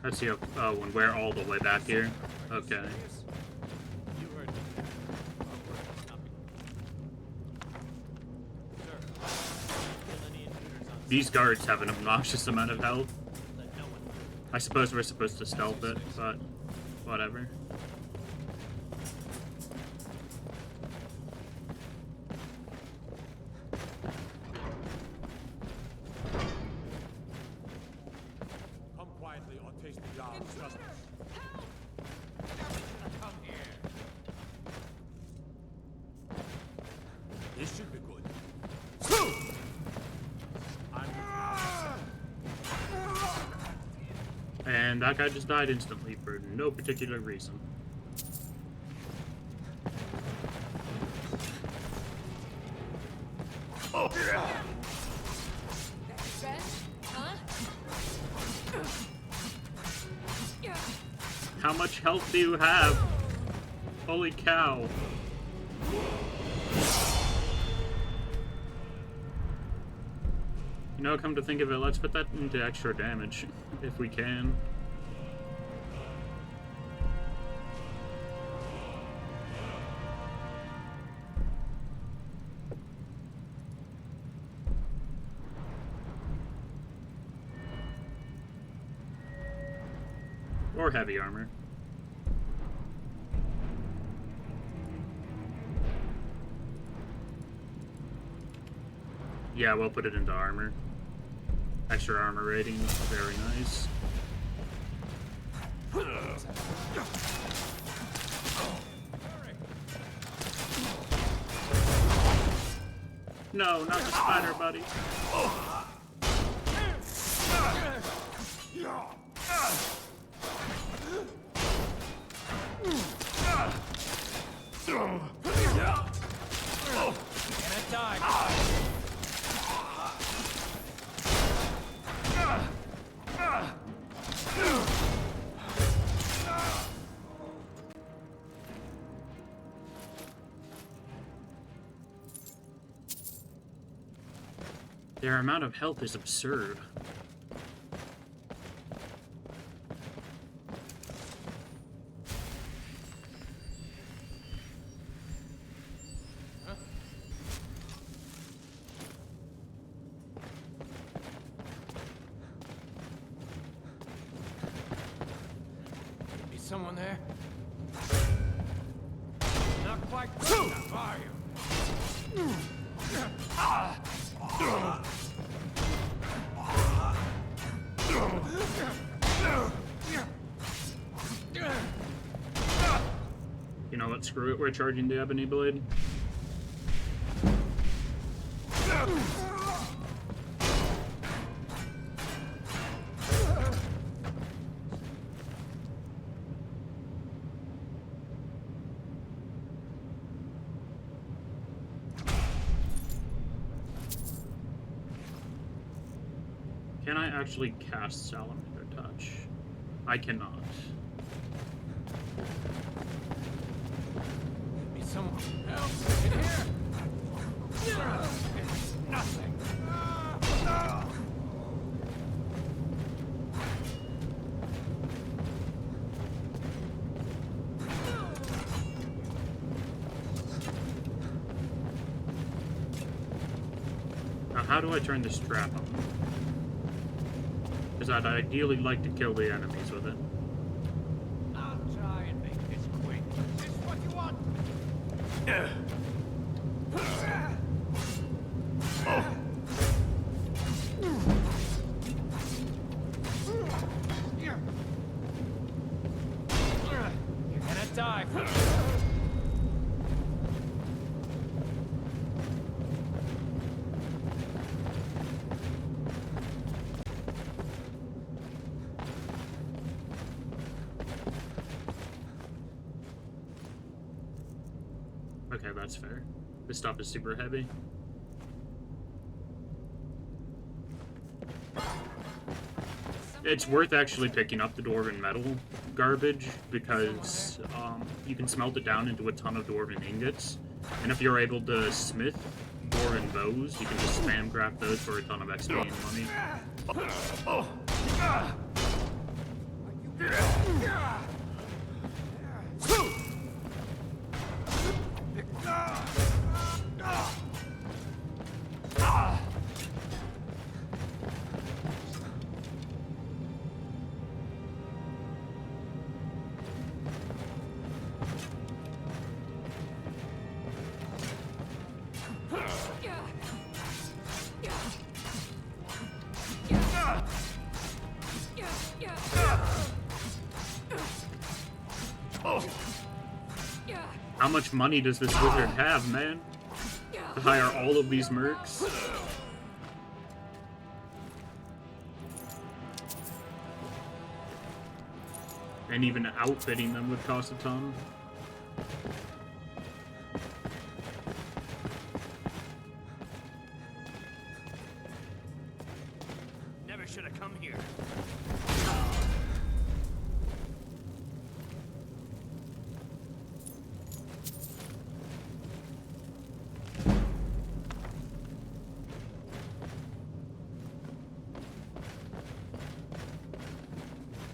Let's see. Oh, and we're all the way back here. Okay. These guards have an obnoxious amount of health. I suppose we're supposed to stealth it, but Whatever. Come quietly or taste the jar of justice. Come here. This should be good. And that guy just died instantly for no particular reason. Oh. How much health do you have? Holy cow. You know, come to think of it, let's put that into extra damage, if we can. Or heavy armor. Yeah, we'll put it into armor. Extra armor rating, very nice. No, not the spider, buddy. Gonna die. Their amount of health is absurd. Is someone there? Not quite good enough, are you? You know what, screw it, we're charging the Ebony Blade. Can I actually cast Salamander Touch? I cannot. Be someone else in here. It's nothing. Now, how do I turn this trap on? Because I'd ideally like to kill the enemies with it. I'll try and make this quick. Is this what you want? You're gonna die. Okay, that's fair. This stuff is super heavy. It's worth actually picking up the Dwarven metal garbage because you can smelt it down into a ton of Dwarven ingots. And if you're able to smith Dwarven bows, you can just spam craft those for a ton of XP and money. How much money does this wizard have, man? To hire all of these mercs? And even outfitting them would cost a ton. Never should have come here.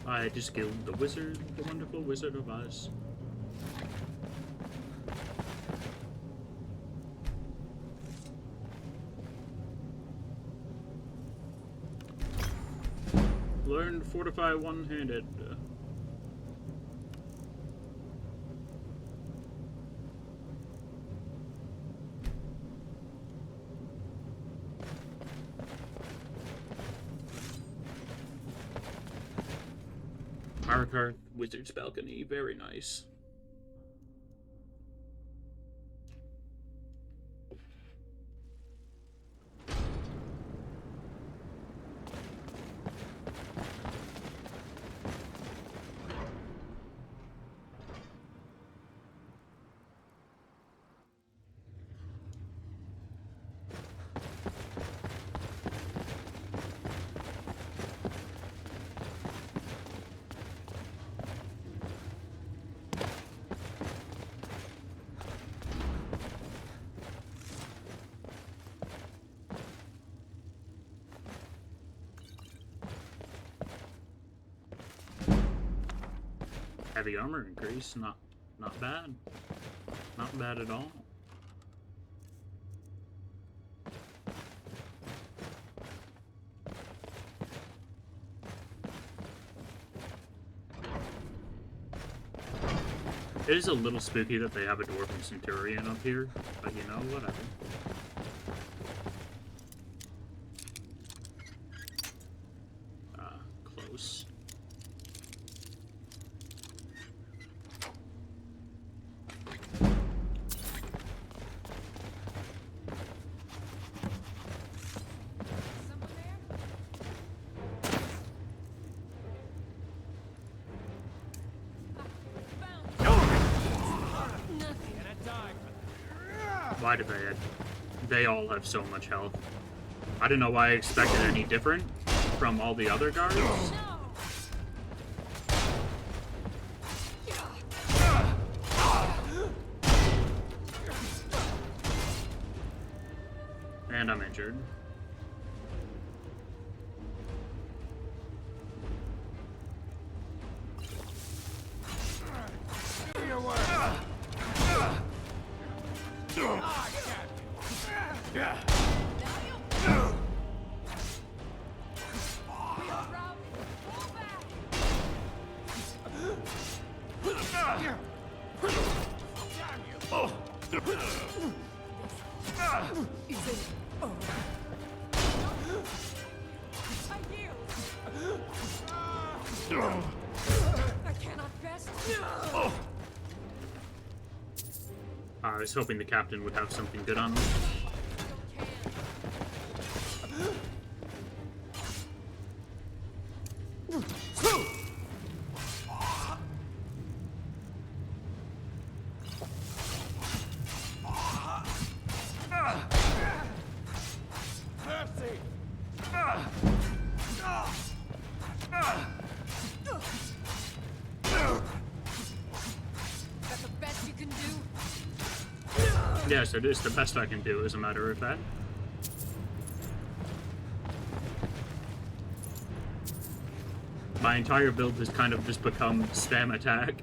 I just killed the wizard, the wonderful Wizard of Oz. Learn to fortify one-handed. Markarth Wizard's Balcony, very nice. Heavy armor increase, not bad. Not bad at all. It is a little spooky that they have a Dwarven Centurion up here, but you know, whatever. Close. Why do they all have so much health? I don't know why I expected any different from all the other guards. And I'm injured. I was hoping the captain would have something good on him. Yes, it is the best I can do, as a matter of fact. My entire build has kind of just become spam attack.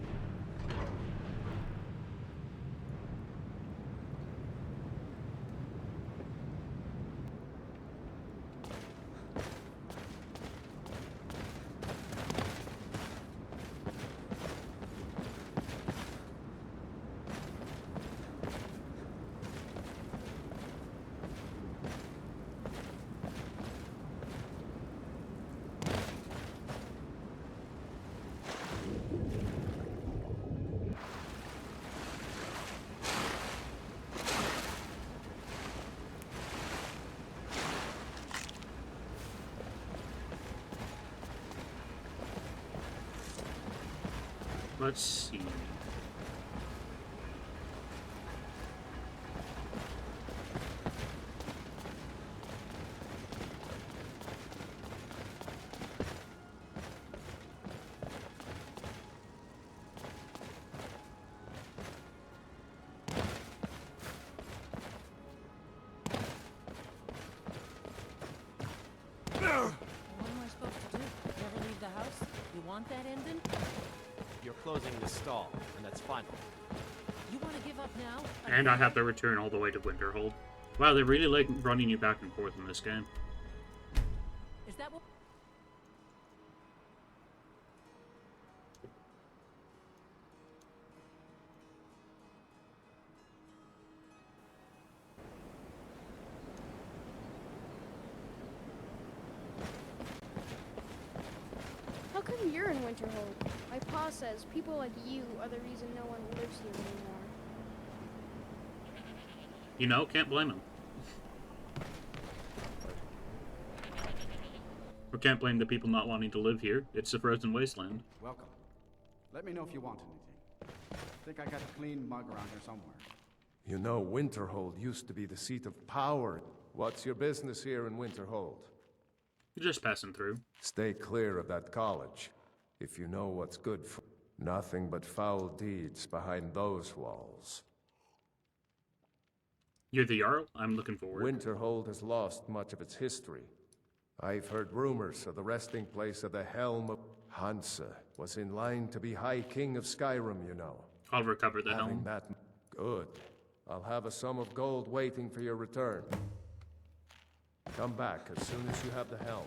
Let's see. What am I supposed to do? Never leave the house? You want that ending? You're closing the stall, and that's final. You want to give up now? And I have to return all the way to Winterhold. Wow, they really like running you back and forth in this game. Is that what? How come you're in Winterhold? My pa says people like you are the reason no one lives here anymore. You know, can't blame them. Or can't blame the people not wanting to live here. It's a frozen wasteland. Welcome. Let me know if you want anything. Think I got a clean mug around here somewhere. You know, Winterhold used to be the seat of power. What's your business here in Winterhold? Just passing through. Stay clear of that college. If you know what's good for... Nothing but foul deeds behind those walls. You're the Jarl? I'm looking forward. Winterhold has lost much of its history. I've heard rumors of the resting place of the Helm of... Hansa was in line to be High King of Skyrim, you know. I'll recover the Having helm. that... Good. I'll have a sum of gold waiting for your return. Come back as soon as you have the helm.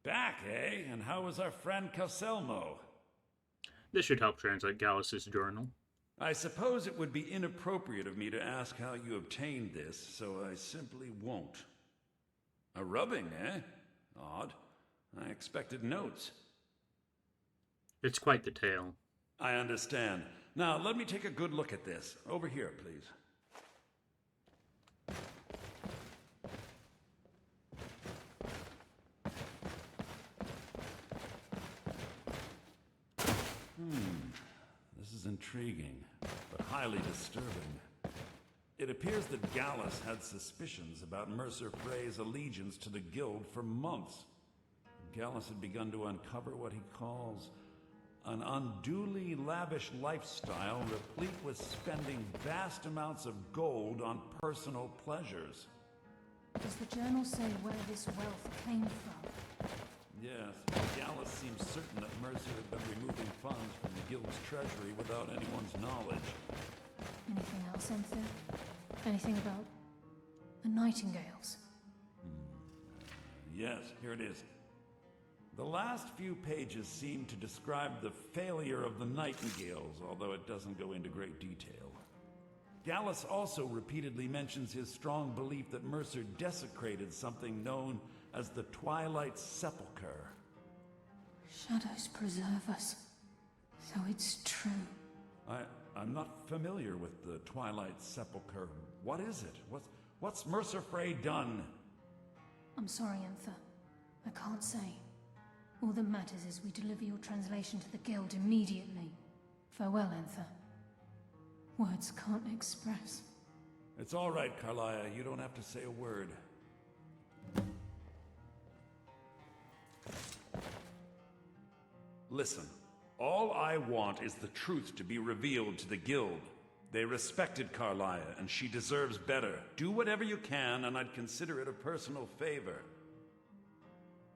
Back, eh? And how was our friend Calselmo? This should help translate Gallus's journal. I suppose it would be inappropriate of me to ask how you obtained this, so I simply won't. A rubbing, eh? Odd. I expected notes. It's quite the tale. I understand. Now, let me take a good look at this. Over here, please. This is intriguing, but highly disturbing. It appears that Gallus had suspicions about Mercer Frey's allegiance to the Guild for months. Gallus had begun to uncover what he calls an unduly lavish lifestyle replete with spending vast amounts of gold on personal pleasures. Does the journal say where this wealth came from? Yes, Gallus seems certain that Mercer had been removing funds from the Guild's treasury without anyone's knowledge. Anything else, Enthir? Anything about the Nightingales? Yes, here it is. The last few pages seem to describe the failure of the Nightingales, although it doesn't go into great detail. Gallus also repeatedly mentions his strong belief that Mercer desecrated something known as the Twilight Sepulchre. Shadows preserve us. So it's true. I'm not familiar with the Twilight Sepulchre. What is it? What's Mercer Frey done? I'm sorry, Enthir. I can't say. All that matters is we deliver your translation to the Guild immediately. Farewell, Enthir. Words can't express. It's all right, Karliah. You don't have to say a word. Listen, all I want is the truth to be revealed to the Guild. They respected Karliah, and she deserves better. Do whatever you can, and I'd consider it a personal favor.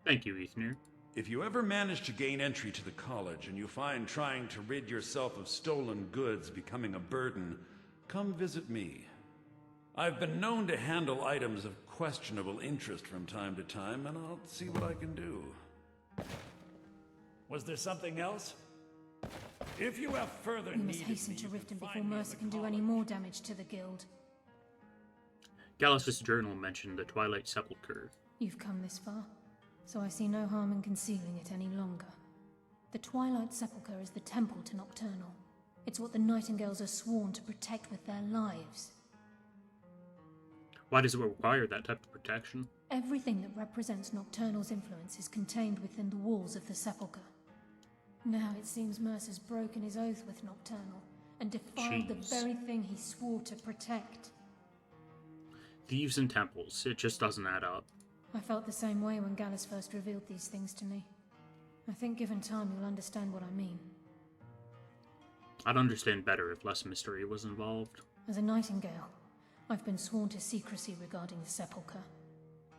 Thank you, Ethnir. If you ever manage to gain entry to the college, and you find trying to rid yourself of stolen goods becoming a burden, come visit me. I've been known to handle items of questionable interest from time to time, and I'll see what I can do. Was there something else? If you have further We must need of hasten me, to you can Riften before find me in Mercer the can do college. any more damage to the Guild. Gallus's journal mentioned the Twilight Sepulchre. You've come this far, so I see no harm in concealing it any longer. The Twilight Sepulchre is the temple to Nocturnal. It's what the Nightingales are sworn to protect with their lives. Why does it require that type of protection? Everything that represents Nocturnal's influence is contained within the walls of the Sepulchre. Now it seems Mercer's broken his oath with Nocturnal and defiled the very thing he swore to protect. Thieves and temples, it just doesn't add up. I felt the same way when Gallus first revealed these things to me. I think given time you'll understand what I mean. I'd understand better if less mystery was involved. As a Nightingale, I've been sworn to secrecy regarding the Sepulchre.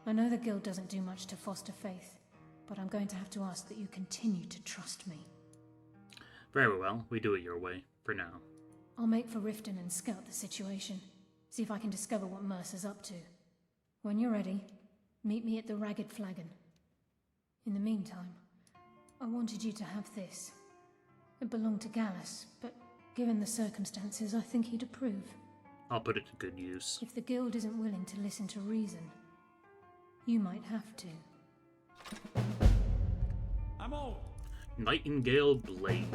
I know the Guild doesn't do much to foster faith, but I'm going to have to ask that you continue to trust me. Very well, we do it your way, for now. I'll make for Riften and scout the situation. See if I can discover what Mercer's up to. When you're ready, meet me at the Ragged Flagon. In the meantime, I wanted you to have this. It belonged to Gallus, but given the circumstances, I think he'd approve. I'll put it to good use. If the Guild isn't willing to listen to reason, you might have to. I'm all... Nightingale Blade.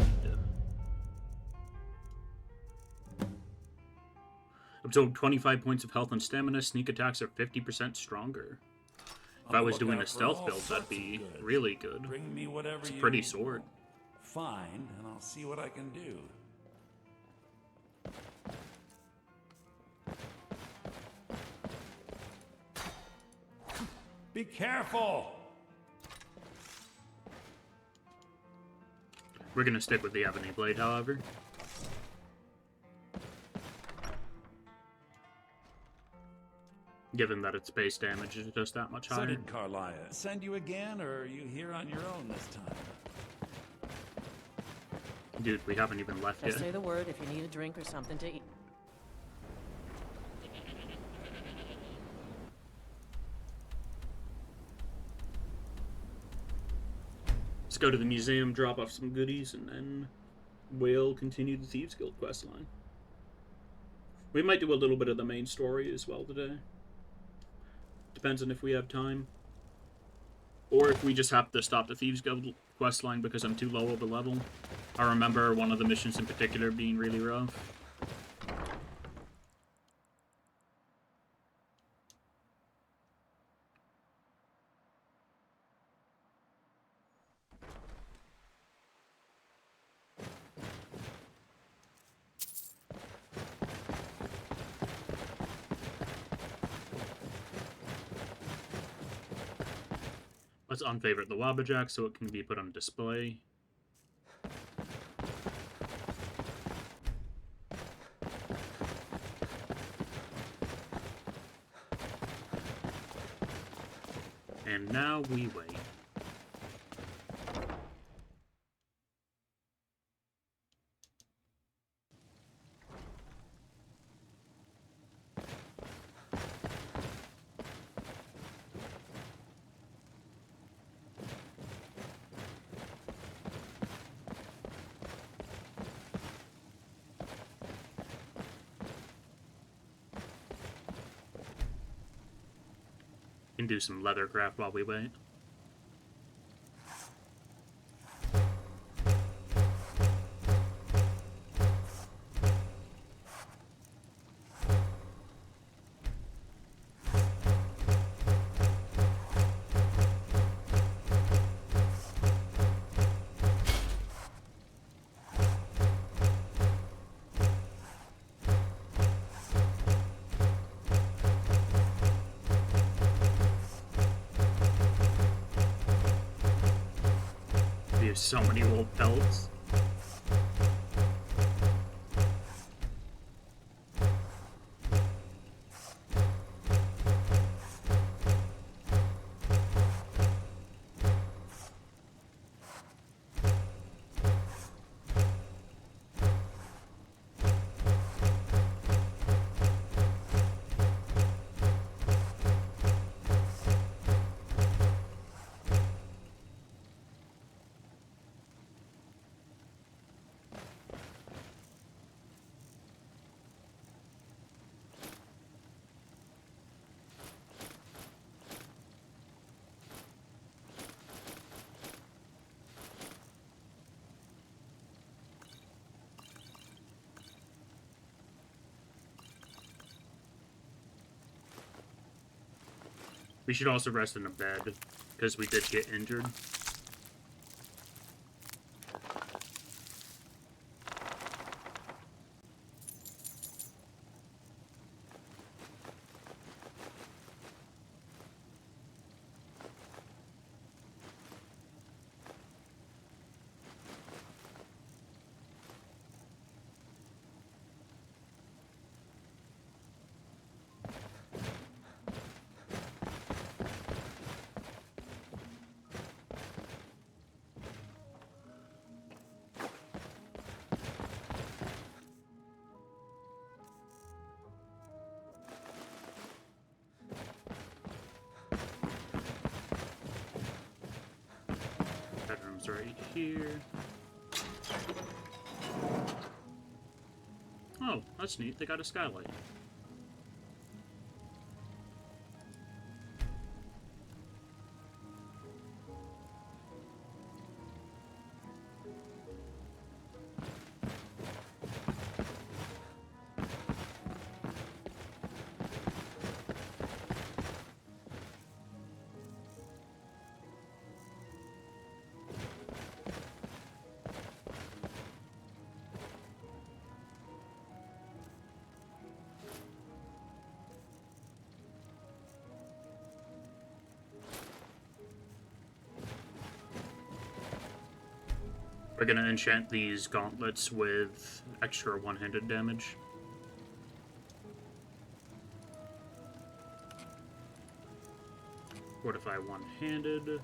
Absorb 25 points of health and stamina. Sneak attacks are 50% stronger. If I was doing a stealth build, that'd be really good. Bring me whatever it's a pretty sword. Fine, and I'll see what I can do. Be careful! We're gonna stick with the Ebony Blade, however. Given that its base damage is just that much higher. So did Carlia send you again, or are you here on your own this time? Dude, we haven't even left Just yet. say the word if you need a drink or something to eat. Let's go to the museum, drop off some goodies, and then we'll continue the Thieves Guild questline. We might do a little bit of the main story as well today. Depends on if we have time. Or if we just have to stop the Thieves Guild questline because I'm too low of a level. I remember one of the missions in particular being really rough. Let's unfavorite the Wabbajack so it can be put on display. And now we wait. Can do some leather craft while we wait. We have so many old pelts. We should also rest in a bed, because we did get injured. Bedroom's right here. Oh, that's neat. They got a skylight. We're gonna enchant these gauntlets with extra one-handed damage. Fortify one-handed.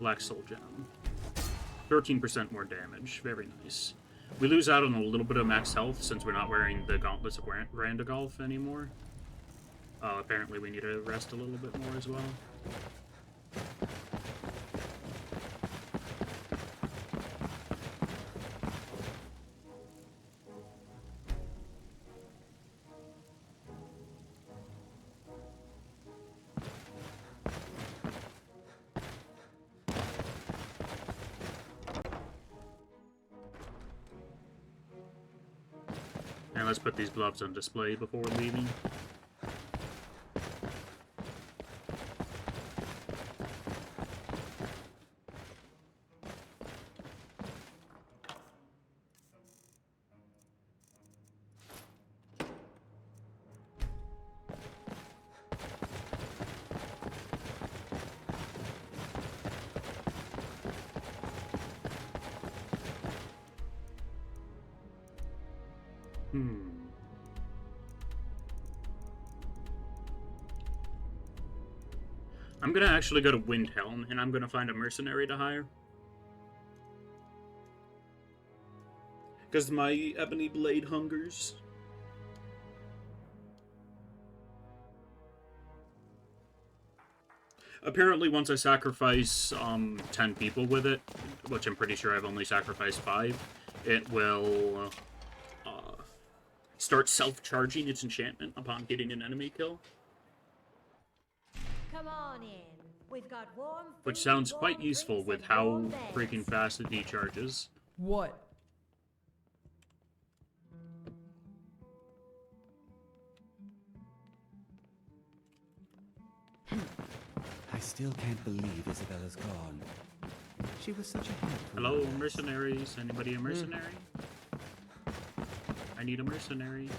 Black Soul Gem. 13% more damage. Very nice. We lose out on a little bit of max health since we're not wearing the Gauntlets of Randagolf anymore. Apparently we need to rest a little bit more as well. And let's put these gloves on display before leaving. I'm gonna actually go to Windhelm, and I'm gonna find a mercenary to hire. Because my Ebony Blade hungers. Apparently, once I sacrifice 10 people with it, which I'm pretty sure I've only sacrificed 5, it will start self-charging its enchantment upon getting an enemy kill. Come on in. We've got warm food, Which sounds quite warm useful drinks, with and how warm beds. freaking fast it decharges. What? I still can't believe Isabella's gone. She was such a help. Hello, mercenaries. Anybody a mercenary? I need a mercenary.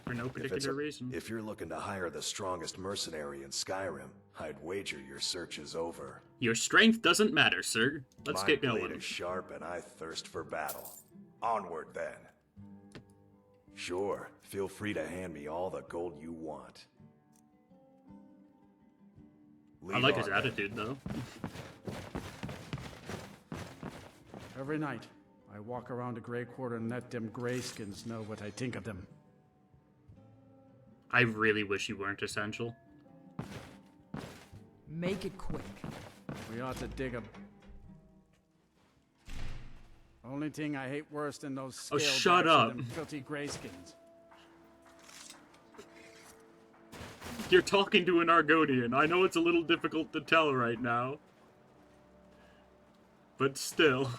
For no particular reason. If you're looking to hire the strongest mercenary in Skyrim, I'd wager your search is over. Your strength doesn't matter, sir. Let's My get blade going. is sharp and I thirst for battle. Onward then. Sure, feel free to hand me all the gold you want. I like his attitude, though. Every night, I walk around the Grey Quarter and let them Greyskins know what I think of them. I really wish you weren't essential. Make it quick. We ought to dig them. Only thing I hate worse than those scale shut backs are up. them filthy Greyskins. You're talking to an Argonian. I know it's a little difficult to tell right now. But still.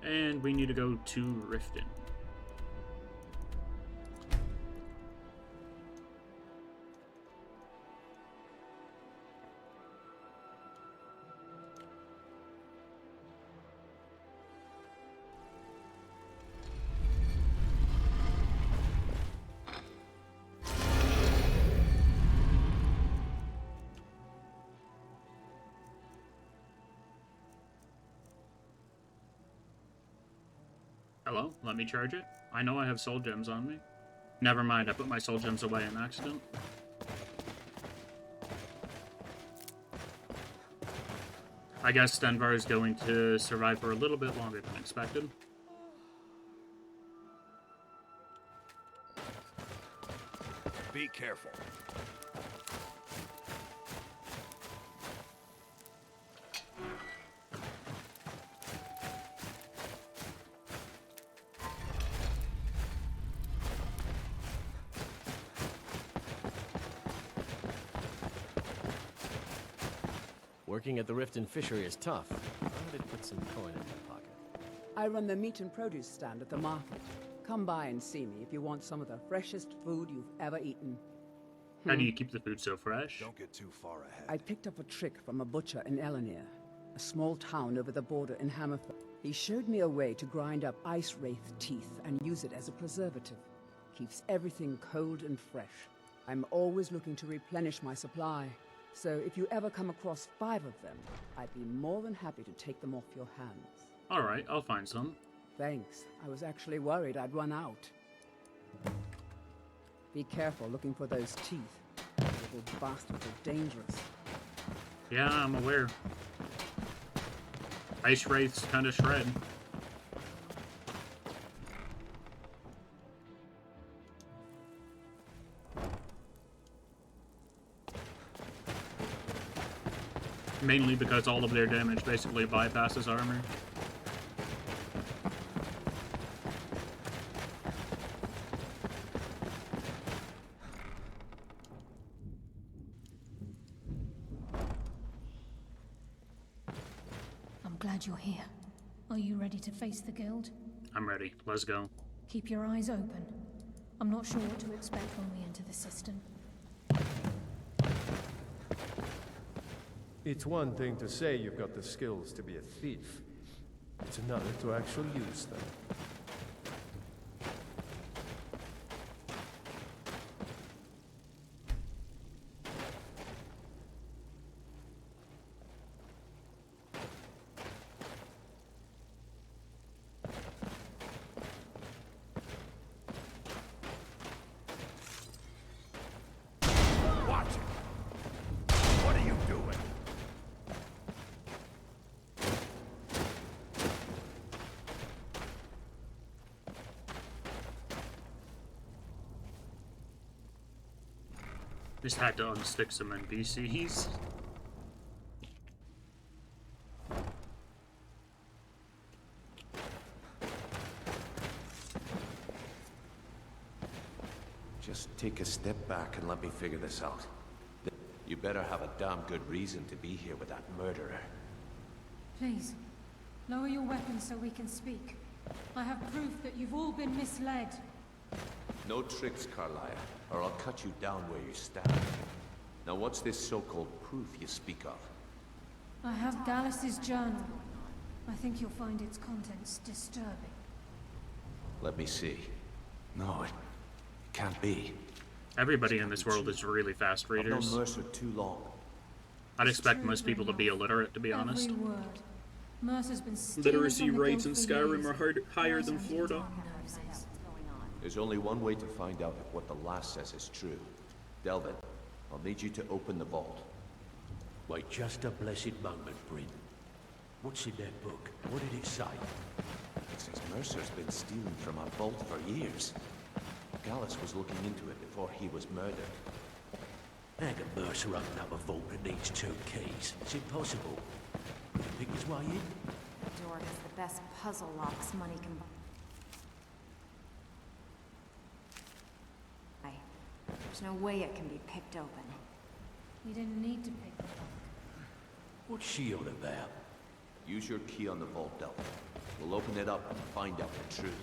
And we need to go to Riften. Hello? Let me charge it? I know I have soul gems on me. Never mind, I put my soul gems away in accident. I guess Stenvar is going to survive for a little bit longer than expected. Be careful. Working at the Riften fishery is tough. I would put some coin in my pocket. I run the meat and produce stand at the market. Come by and see me if you want some of the freshest food you've ever eaten. How do you keep the food so fresh? Don't get too far ahead. I picked up a trick from a butcher in Elenir, a small town over the border in Hammerfell. He showed me a way to grind up ice wraith teeth and use it as a preservative. Keeps everything cold and fresh. I'm always looking to replenish my supply. So if you ever come across 5 of them, I'd be more than happy to take them off your hands. Alright, I'll find some. Thanks. I was actually worried I'd run out. Be careful looking for those teeth. Those little bastards are dangerous. Yeah, I'm aware. Ice wraiths kind of shred. Mainly because all of their damage basically bypasses armor. I'm glad you're here. Are you ready to face the guild? I'm ready. Let's go. Keep your eyes open. I'm not sure what to expect when we enter the system. It's one thing to say you've got the skills to be a thief. It's another to actually use them. What? What are you doing? Just had to unstick some NPCs. Just take a step back and let me figure this out. You better have a damn good reason to be here with that murderer. Please, lower your weapons so we can speak. I have proof that you've all been misled. No tricks, Carlia, or I'll cut you down where you stand. Now what's this so-called proof you speak of? I have Gallus' journal. I think you'll find its contents disturbing. Let me see. No, it can't be. Everybody in this world is really fast readers. I've known Mercer too long. I'd expect most people to be illiterate, to be honest. Every word. Mercer's been stealing Literacy from the rates in guild for Skyrim years. are higher than Florida. There's only one way to find out if what the lass says is true. Delvin, I'll need you to open the vault. Wait just a blessed moment, Bryn. What's in that book? What did it say? It says Mercer's been stealing from our vault for years. Gallus was looking into it before he was murdered. How can Mercer open up a vault that needs 2 keys? It's impossible. Can he pick his way in? The door has the best puzzle locks money can buy. There's no way it can be picked open. We didn't need to pick the lock. What's she on about? Use your key on the vault, Delvin. We'll open it up and find out the truth.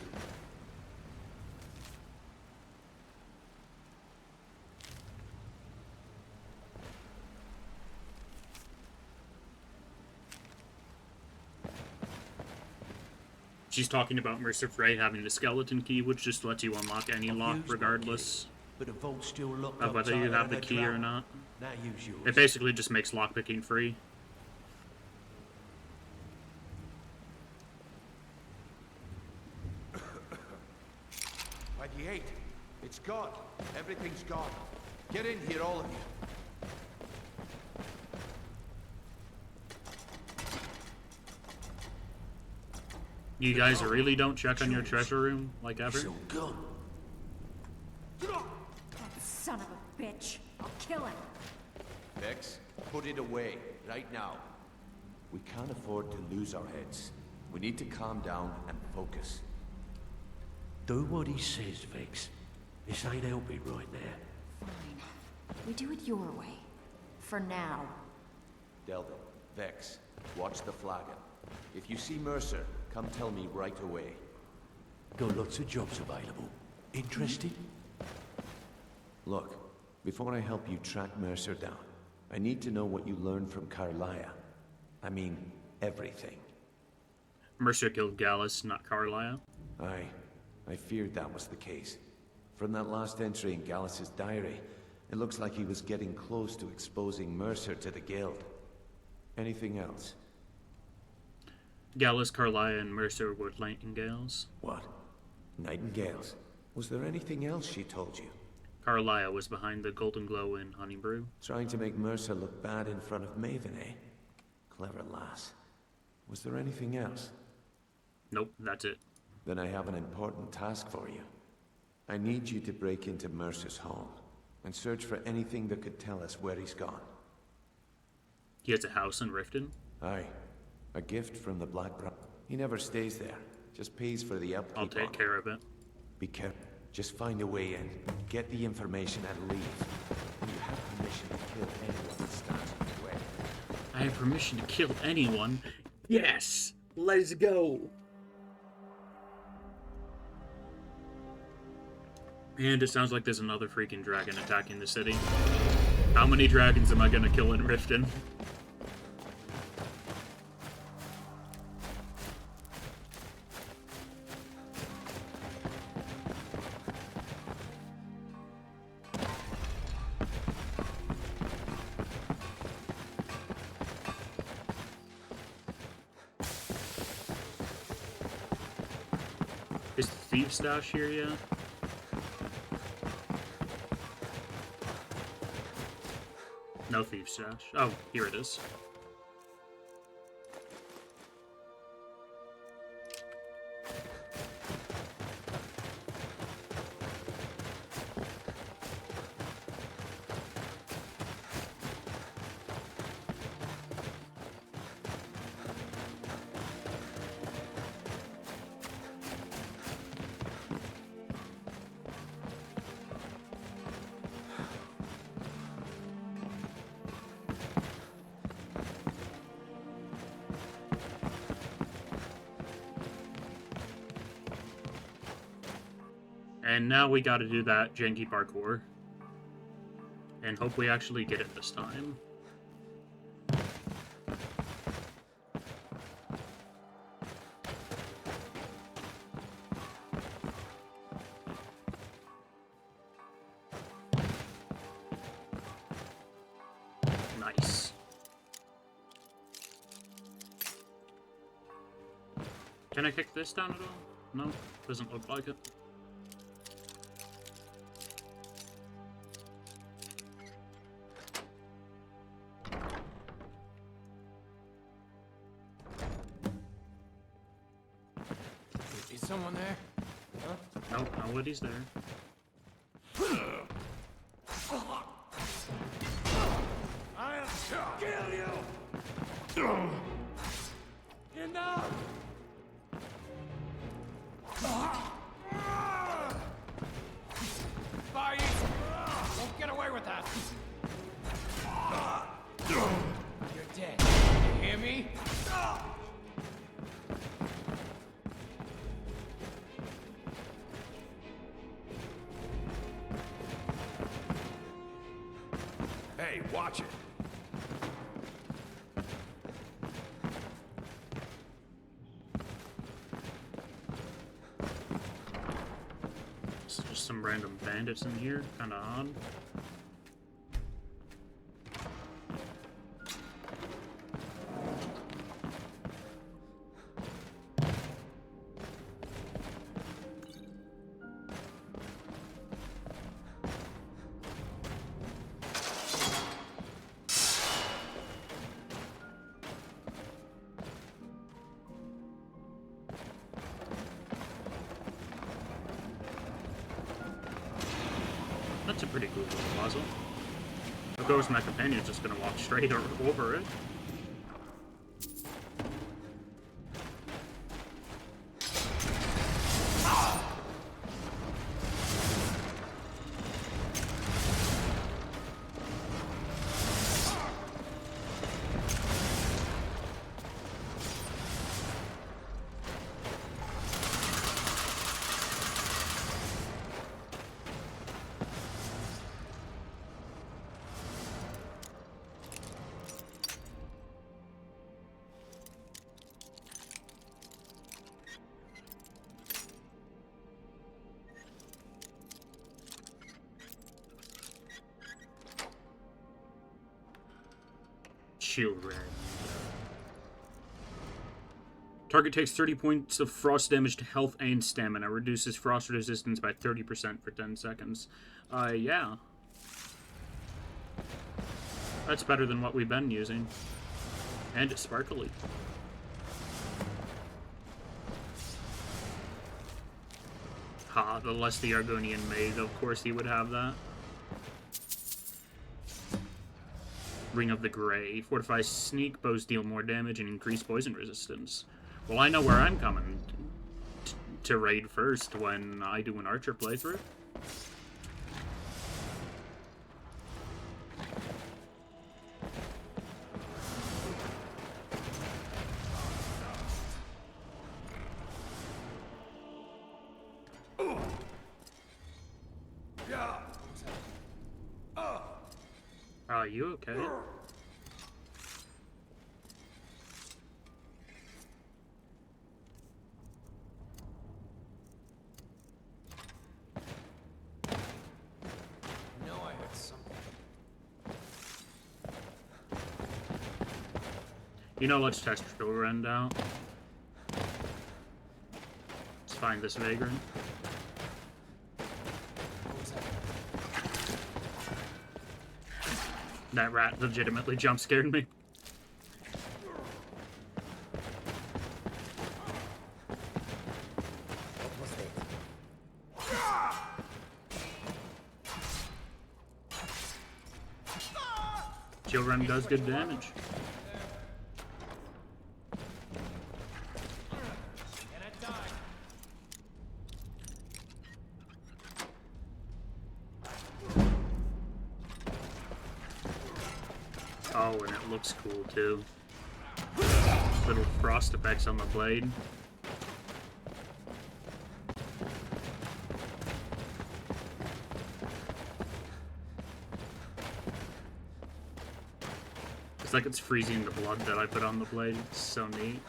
She's talking about Mercer Frey having the skeleton key, which just lets you unlock any lock regardless But the vault's still locked of up whether you tighter have than the a key or drum. not. Now use yours. It basically just makes lockpicking free. By the 8, it's gone. Everything's gone. Get in here, all of you. You guys really don't check on your treasure room like ever? That son of a bitch. I'll kill him. Vex, put it away, right now. We can't afford to lose our heads. We need to calm down and focus. Do what he says, Vex. This ain't helping right now. Fine. We do it your way. For now. Delvin, Vex, watch the flagon. If you see Mercer, come tell me right away. Got lots of jobs available. Interested? Look, before I help you track Mercer down, I need to know what you learned from Carlia. I mean, everything. Mercer killed Gallus, not Carlisle. I feared that was the case. From that last entry in Gallus's diary, it looks like he was getting close to exposing Mercer to the Guild. Anything else? Gallus, Carlisle, and Mercer were nightingales. What? Nightingales? Was there anything else she told you? Carlisle was behind the Golden Glow in Honeybrew. Trying to make Mercer look bad in front of Maven, eh? Clever lass. Was there anything else? Nope, that's it. Then I have an important task for you. I need you to break into Mercer's home and search for anything that could tell us where he's gone. He has a house in Riften? Aye. A gift from the Black Bro. He never stays there. Just pays for the upkeep. I'll take care of it. Be careful. Just find a way in. Get the information and leave. And you have permission to kill anyone that stands in your way. I have permission to kill anyone? Yes! Let's go! And it sounds like there's another freaking dragon attacking the city. How many dragons am I gonna kill in Riften? Is the thief stash here yet? No thief stash. Oh, here it is. And now we gotta do that janky parkour. And hope we actually get it this time. Nice. Can I kick this down at all? No, doesn't look like it. Is someone there? Huh? Nope, nobody's there. I'll kill you! Enough! Fire! Won't get away with that! You're dead. You hear me? Hey, watch it. There's just some random bandits in here, kinda odd. That's a pretty cool little puzzle. Of course, my companion's just gonna walk straight over it. Shield Rag. Target takes 30 points of frost damage to health and stamina. Reduces frost resistance by 30% for 10 seconds. Yeah. That's better than what we've been using. And it's sparkly. Ha, the less the Argonian made, of course he would have that. Ring of the Grey. Fortifies sneak, bows deal more damage, and increase poison resistance. Well, I know where I'm coming to raid first when I do an archer playthrough. Are you okay? No, I heard something. You know, let's test Shorend out. Let's find this vagrant. That rat legitimately jump scared me. Children does good damage. Oh, and it looks cool too. Little frost effects on the blade. It's like it's freezing the blood that I put on the blade. It's so neat.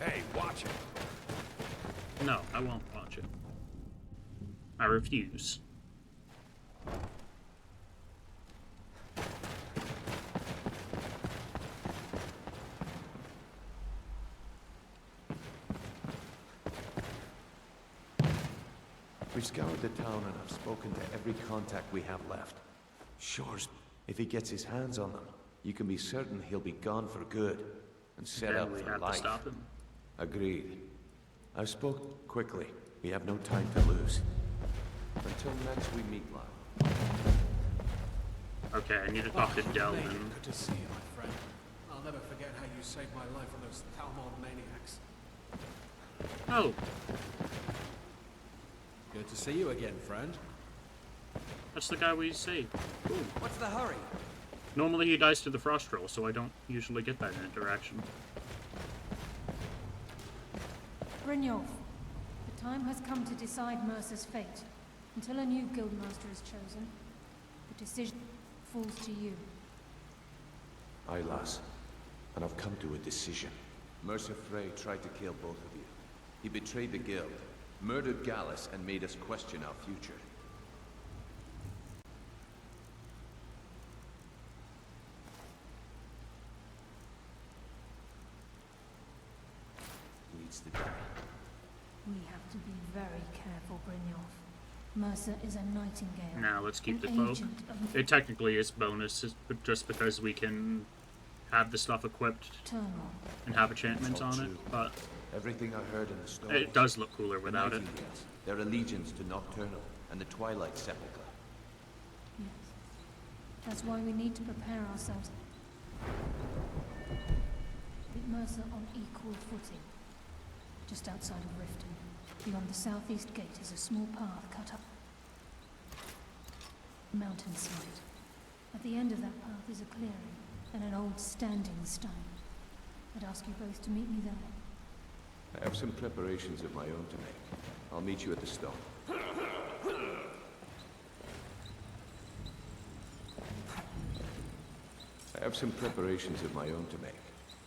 Hey, watch it. No, I won't watch it. I refuse. We've scoured the town and I've spoken to every contact we have left. Shore's, if he gets his hands on them, you can be certain he'll be gone for good and set Then up we for have life. to stop him. Agreed. I've spoke quickly. We have no time to lose. Until next we meet, lad. Okay, I need to talk to Delvin. Good to see you, my friend. I'll never forget how you saved my life from those Talmud maniacs. Oh. Good to see you again, friend. That's the guy we saved. Cool. What's the hurry? Normally he dies to the frost troll, so I don't usually get that interaction. Brynjolf, the time has come to decide Mercer's fate. Until a new guildmaster is chosen, the decision falls to you. Aye, lass. And I've come to a decision. Mercer Frey tried to kill both of you. He betrayed the guild, murdered Gallus, and made us question our future. He needs to die. We have to be very careful, Brynjolf. Mercer is a nightingale. Now let's keep the an cloak. agent of It technically is bonus, just because we can have the stuff equipped Eternal. and have enchantments on it, but everything I heard in the story. it does look cooler without it. Their allegiance to Nocturnal and the Twilight Sepulchre. Yes. That's why we need to prepare ourselves. With Mercer on equal footing. Just outside of Riften, beyond the southeast gate, is a small path cut up mountainside. At the end of that path is a clearing and an old standing stone. I'd ask you both to meet me there. I have some preparations of my own to make. I'll meet you at the stone. I have some preparations of my own to make.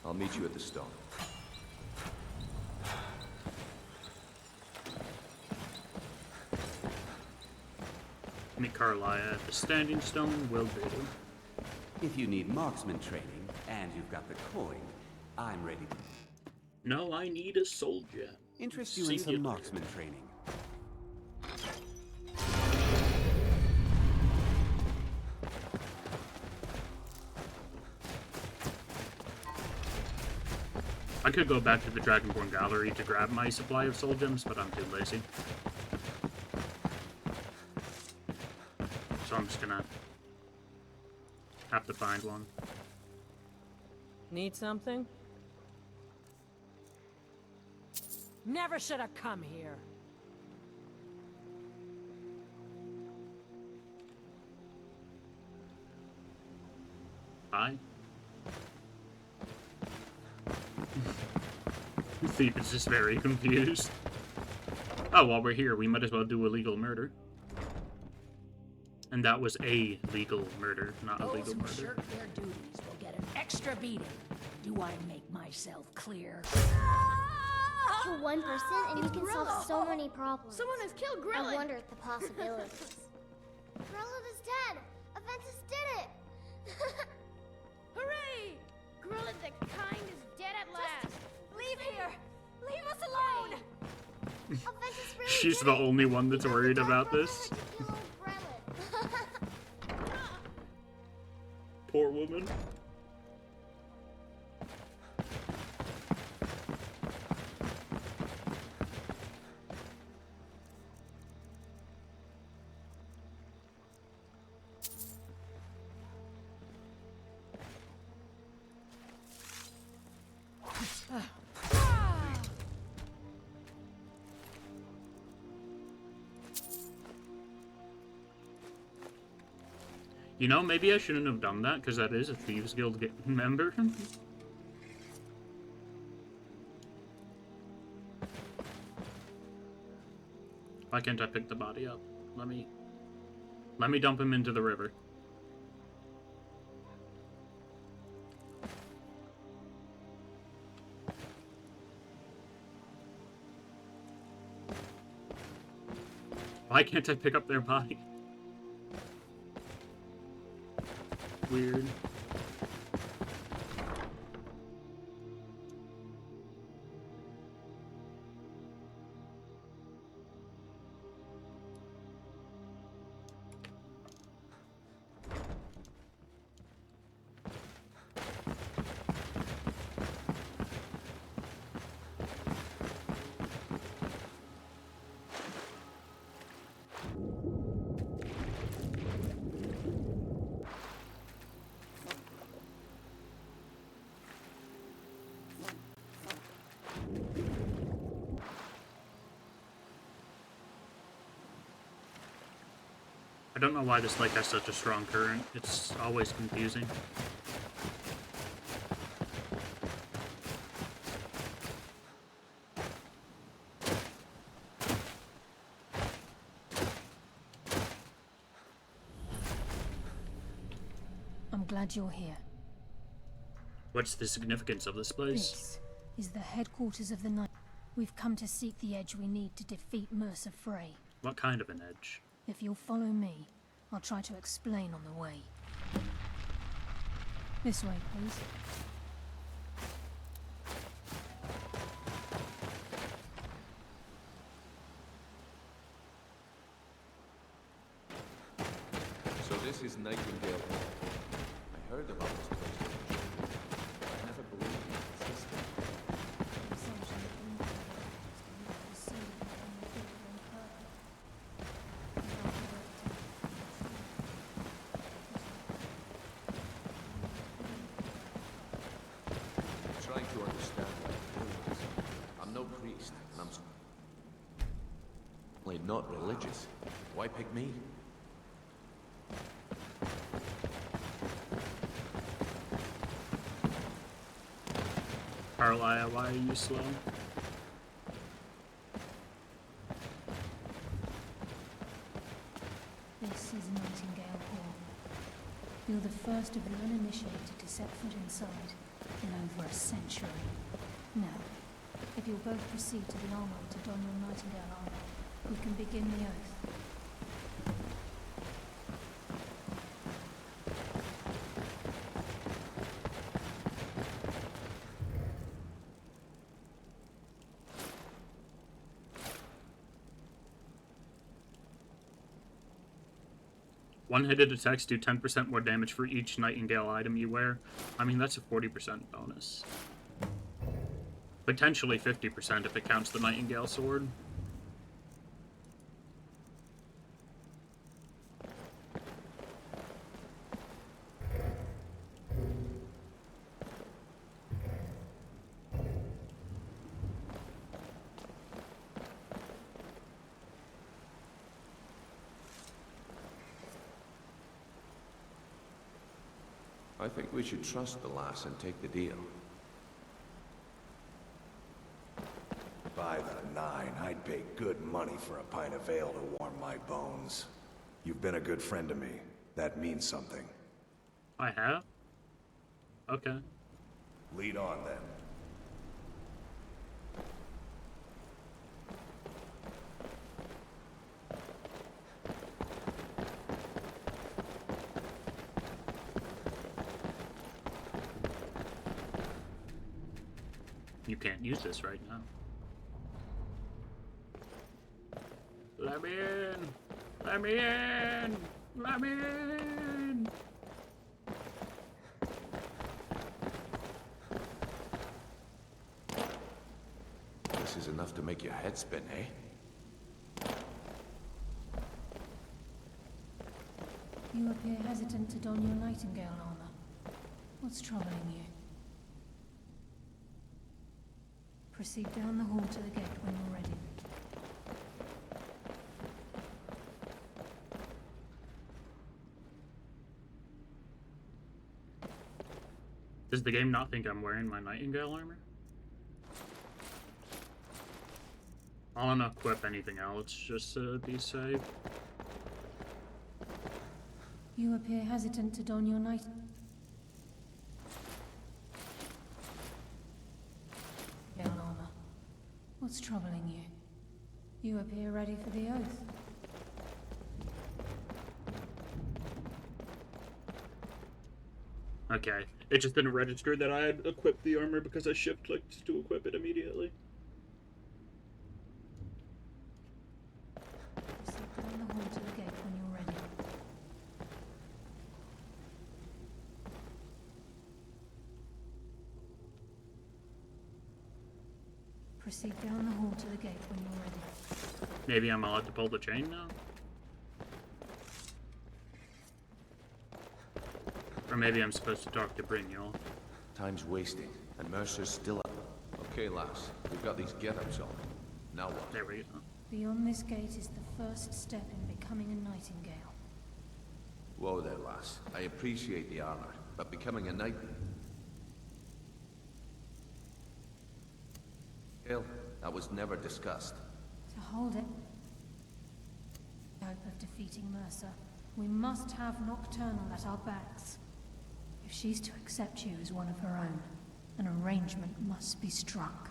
I'll meet you at the stone. Meet Carlia at the standing stone will do. If you need marksman training, and you've got the coin, I'm ready. No, I need a soldier. Interest you in some marksman training. I could go back to the Dragonborn Gallery to grab my supply of soul gems, but I'm too lazy. So I'm just gonna have to find one. Need something? Never should have come here. Hi. Thief is just very confused. Oh, while we're here, we might as well do illegal murder. And that was a legal murder, not a legal Those who murder. shirk their duties will get an extra beating. Do I make myself clear? For one person, and you can solve so many problems. Someone has killed Grillin! I wonder at the possibilities. Grillin is dead! Aventus did it! Hooray! Grillin the Kind is dead at last! Leave here! Leave us alone! Aventus really She's did the it. only one that's worried about this. Poor woman. You know, maybe I shouldn't have done that, because that is a Thieves Guild member. Why can't I pick the body up? Let me dump him into the river. Why can't I pick up their body? Weird. don't know why this lake has such a strong current. It's always confusing. I'm glad you're here. What's the significance of this place? This is the headquarters of the Night. We've come to seek the edge we need to defeat Mercer Frey. What kind of an edge? If you'll follow me, I'll try to explain on the way. This way, please. So this is Nightingale Hall. I heard about this place. I never believed it existed. I'm trying to understand what I'm doing. I'm no priest, and I'm certainly not religious. Why pick me? Carlisle, why are you slow? This is Nightingale Hall. You're the first of the uninitiated to set foot inside in over a century. Now, if you'll both proceed to the armory to don your Nightingale armor, we can begin the oath. One-handed attacks do 10% more damage for each Nightingale item you wear. I mean, that's a 40% bonus. Potentially 50% if it counts the Nightingale sword. I think we should trust the lass and take the deal. By the 9, I'd pay good money for a pint of ale to warm my bones. You've been a good friend to me. That means something. I have? Okay. Lead on, then. You can't use this right now. Let me in! Let me in! Let me in! This is enough to make your head spin, eh? You appear hesitant to don your Nightingale armor. What's troubling you? Proceed down the hall to the gate when you're ready. Does the game not think I'm wearing my Nightingale armor? I'll not equip anything else, just to be safe. You appear hesitant to don your Nightingale armor. What's troubling you? You appear ready for the oath. Okay. It just didn't register that I had equipped the armor because I shift-clicked to equip it immediately. Proceed down the hall to the gate when you're ready. Proceed down the hall to the gate when you're ready. Maybe I'm allowed to pull the chain now? Or maybe I'm supposed to talk to Brynjol. Time's wasting, and Mercer's still up. Okay, lass, we've got these get-ups on. Now what? There we go. Beyond this gate is the first step in becoming a Nightingale. Whoa there, lass. I appreciate the armor, but becoming a knight... Hill, that was never discussed. To hold it, hope of defeating Mercer, we must have Nocturnal at our backs. If she's to accept you as one of her own, an arrangement must be struck.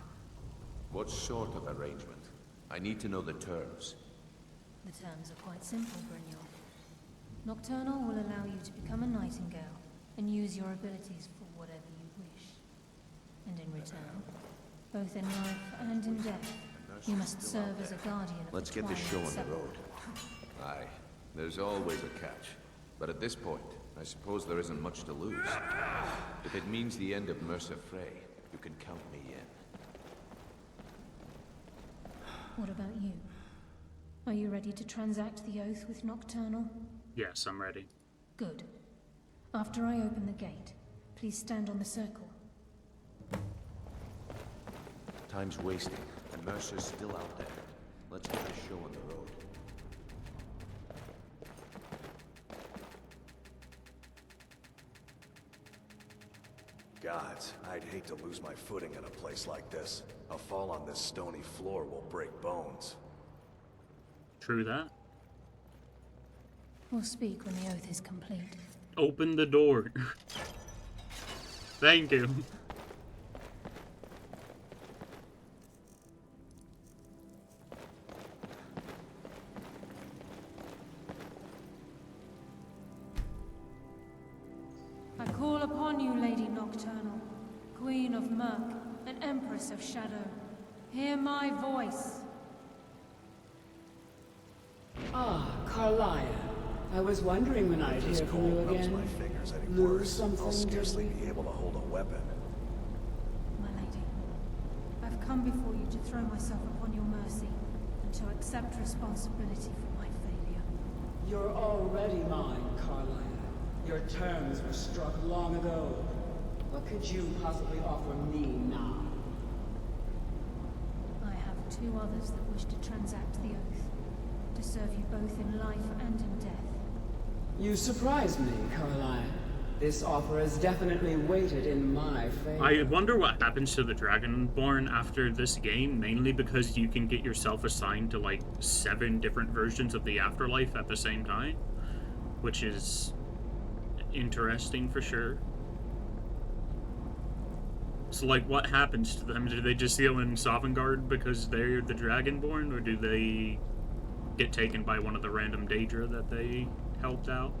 What sort of arrangement? I need to know the terms. The terms are quite simple, Brynjolf. Nocturnal will allow you to become a nightingale and use your abilities for whatever you wish. And in return, both in life and in death, you must serve as a guardian of Let's the get this show on the Twilight road. Aye, there's always a catch. But at this point, I suppose there isn't much to lose. If it means the end of Mercer Frey, you can count me in. What about you? Are you ready to transact the oath with Nocturnal? Yes, I'm ready. Good. After I open the gate, please stand on the circle. Time's wasting, and Mercer's still out there. Let's get the show on the road. Gods, I'd hate to lose my footing in a place like this. A fall on this stony floor will break bones. True that. We'll speak when the oath is complete. Open the door. Thank you. I call upon you, Lady Nocturnal, Queen of Murk and Empress of Shadow. Hear my voice. Ah, Carlia. I was wondering when I'd hear from you again. My fingers anymore. Lose something, I'll scarcely did we? be able to hold a weapon. My lady, I've come before you to throw myself upon your mercy and to accept responsibility for my failure. You're already mine, Carlia. Your terms were struck long ago. What could you possibly offer me now? I have two others that wish to transact the oath, to serve you both in life and in death. You surprise me, Carlia. This offer is definitely weighted in my favor. I wonder what happens to the Dragonborn after this game, mainly because you can get yourself assigned to like 7 different versions of the afterlife at the same time, which is interesting for sure. So like, what happens to them? Do they just seal in Sovngarde because they're the Dragonborn, or do they get taken by one of the random Daedra that they helped out?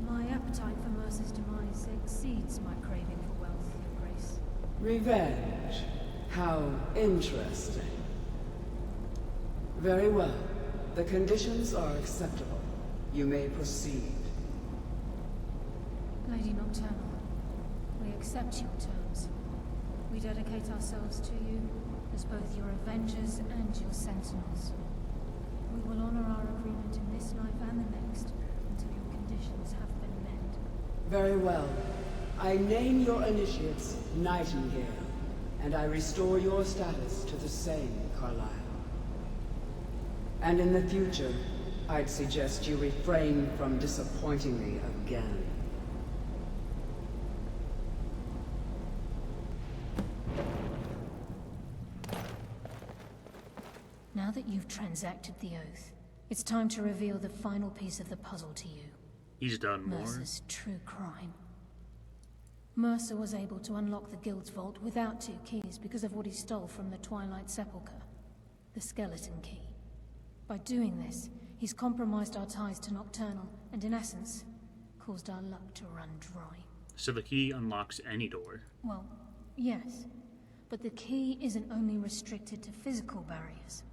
My appetite for Mercer's demise exceeds my craving for wealth, Your Grace. Revenge. How interesting. Very well. The conditions are acceptable. You may proceed. Lady Nocturnal, we accept your terms. We dedicate ourselves to you as both your avengers and your sentinels. We will honor our agreement in this life and the next until your conditions have been met. Very well. I name your initiates Nightingale, and I restore your status to the same, Carlisle. And in the future, I'd suggest you refrain from disappointing me again. Now that you've transacted the oath, it's time to reveal the final piece of the puzzle to you. He's done more. Mercer's true crime. Mercer was able to unlock the Guild's vault without 2 keys because of what he stole from the Twilight Sepulchre. The skeleton key. By doing this, he's compromised our ties to Nocturnal, and in essence, caused our luck to run dry. So the key unlocks any door. Well, yes. But the key isn't only restricted to physical barriers.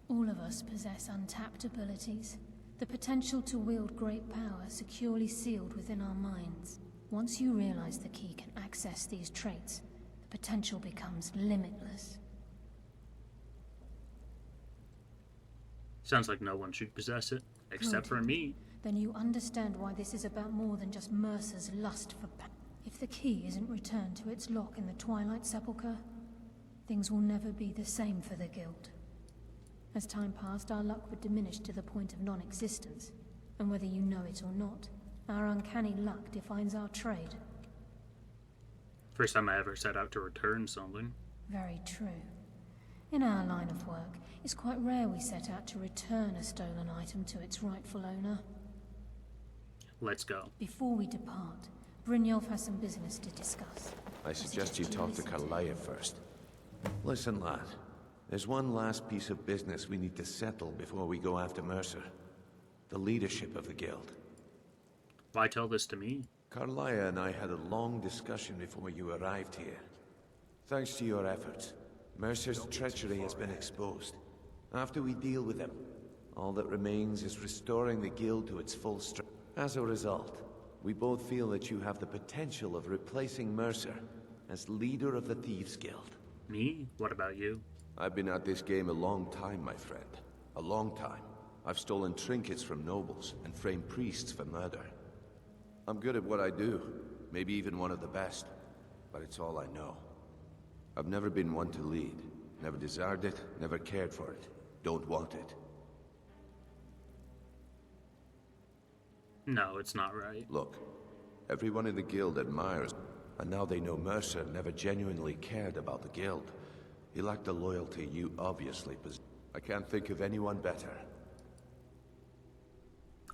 All of us possess untapped abilities, the potential to wield great power securely sealed within our minds. Once you realize the key can access these traits, the potential becomes limitless. Sounds like no one should possess it, except for me. Then you understand why this is about more than just Mercer's lust for power. If the key isn't returned to its lock in the Twilight Sepulchre, things will never be the same for the Guild. As time passed, our luck would diminish to the point of non-existence. And whether you know it or not, our uncanny luck defines our trade. First time I ever set out to return something. Very true. In our line of work, it's quite rare we set out to return a stolen item to its rightful owner. Let's go. Before we depart, Brynjolf has some business to discuss. I suggest you talk to Karlaya first. Listen, lad. There's one last piece of business we need to settle before we go after Mercer. The leadership of the guild. Why tell this to me? Karlaya and I had a long discussion before you arrived here. Thanks to your efforts, Mercer's treachery has been exposed. After we deal with him, all that remains is restoring the guild to its full strength. As a result, we both feel that you have the potential of replacing Mercer as leader of the Thieves Guild. Me? What about you? I've been at this game a long time, my friend. A long time. I've stolen trinkets from nobles and framed priests for murder. I'm good at what I do, maybe even one of the best, but it's all I know. I've never been one to lead. Never desired it, never cared for it. Don't want it. No, it's not right. Look, everyone in the guild admires, and now they know Mercer never genuinely cared about the guild. He lacked the loyalty you obviously possess. I can't think of anyone better.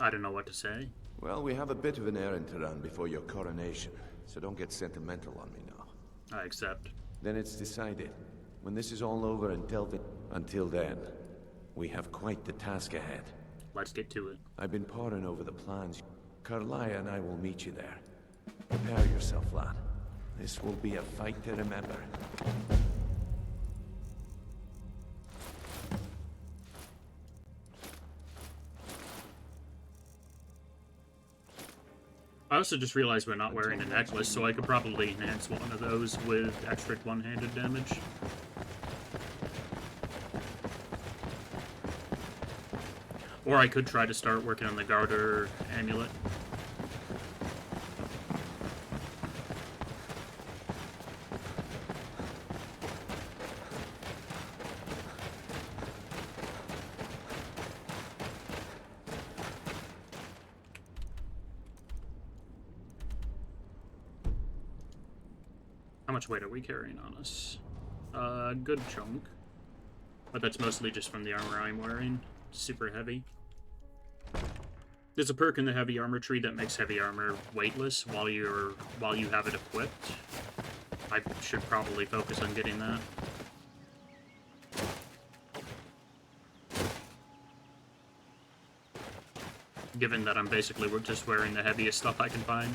I don't know what to say. Well, we have a bit of an errand to run before your coronation, so don't get sentimental on me now. I accept. Then it's decided. When this is all over until then, we have quite the task ahead. Let's get to it. I've been poring over the plans. Karlaya and I will meet you there. Prepare yourself, lad. This will be a fight to remember. I also just realized we're not wearing a necklace, so I could probably enhance one of those with extra one-handed damage. Or I could try to start working on the Garter amulet. How much weight are we carrying on us? Good chunk. But that's mostly just from the armor I'm wearing. Super heavy. There's a perk in the heavy armor tree that makes heavy armor weightless while you have it equipped. I should probably focus on getting that. Given that I'm basically just wearing the heaviest stuff I can find.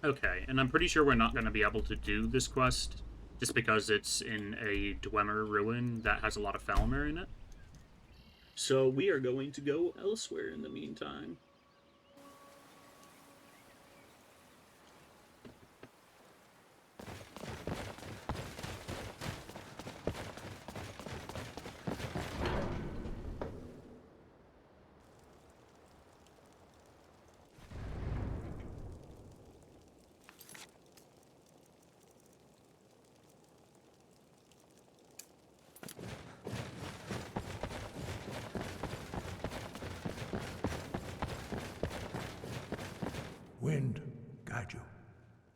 Okay, and I'm pretty sure we're not going to be able to do this quest just because it's in a Dwemer ruin that has a lot of Falmer in it. So we are going to go elsewhere in the meantime. Wind, guide you.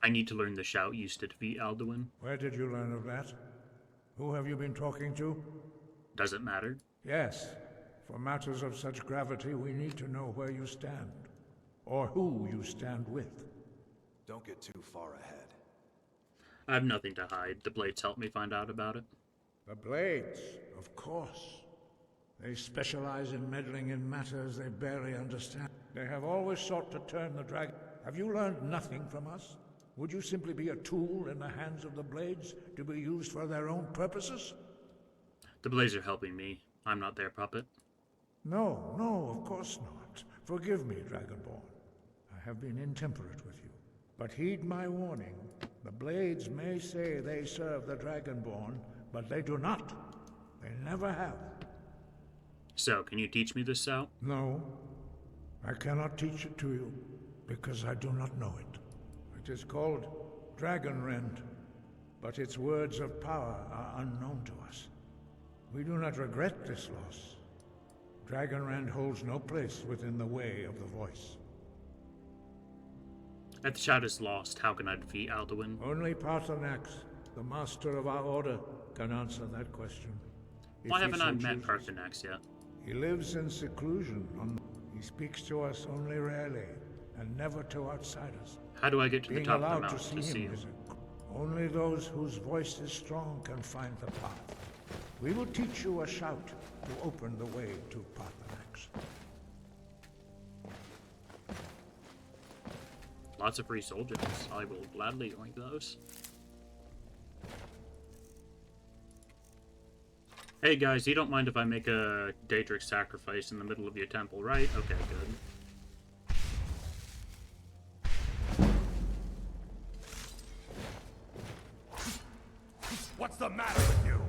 I need to learn the shout used to defeat Alduin. Where did you learn of that? Who have you been talking to? Does it matter? Yes. For matters of such gravity, we need to know where you stand. Or who you stand with. Don't get too far ahead. I have nothing to hide. The Blades helped me find out about it. The Blades, of course. They specialize in meddling in matters they barely understand. They have always sought to turn the dragon. Have you learned nothing from us? Would you simply be a tool in the hands of the Blades to be used for their own purposes? The Blades are helping me. I'm not their puppet. No, no, of course not. Forgive me, Dragonborn. I have been intemperate with you. But heed my warning. The Blades may say they serve the Dragonborn, but they do not. They never have. So, can you teach me this, Sal? No. I cannot teach it to you, because I do not know it. It is called Dragonrend, but its words of power are unknown to us. We do not regret this loss. Dragonrend holds no place within the way of the voice. If the child is lost, how can I defeat Alduin? Only Paarthurnax, the master of our order, can answer that question. Why haven't I met Paarthurnax yet? He lives in seclusion. He speaks to us only rarely, and never to outsiders. How do I get to the top of the Being mountain allowed to see him? Only those whose voice is strong can find the path. We will teach you a shout to open the way to Paarthurnax. Lots of free soldiers. I will gladly join those. Hey guys, you don't mind if I make a Daedric sacrifice in the middle of your temple, right? Okay, good. What's the matter with you?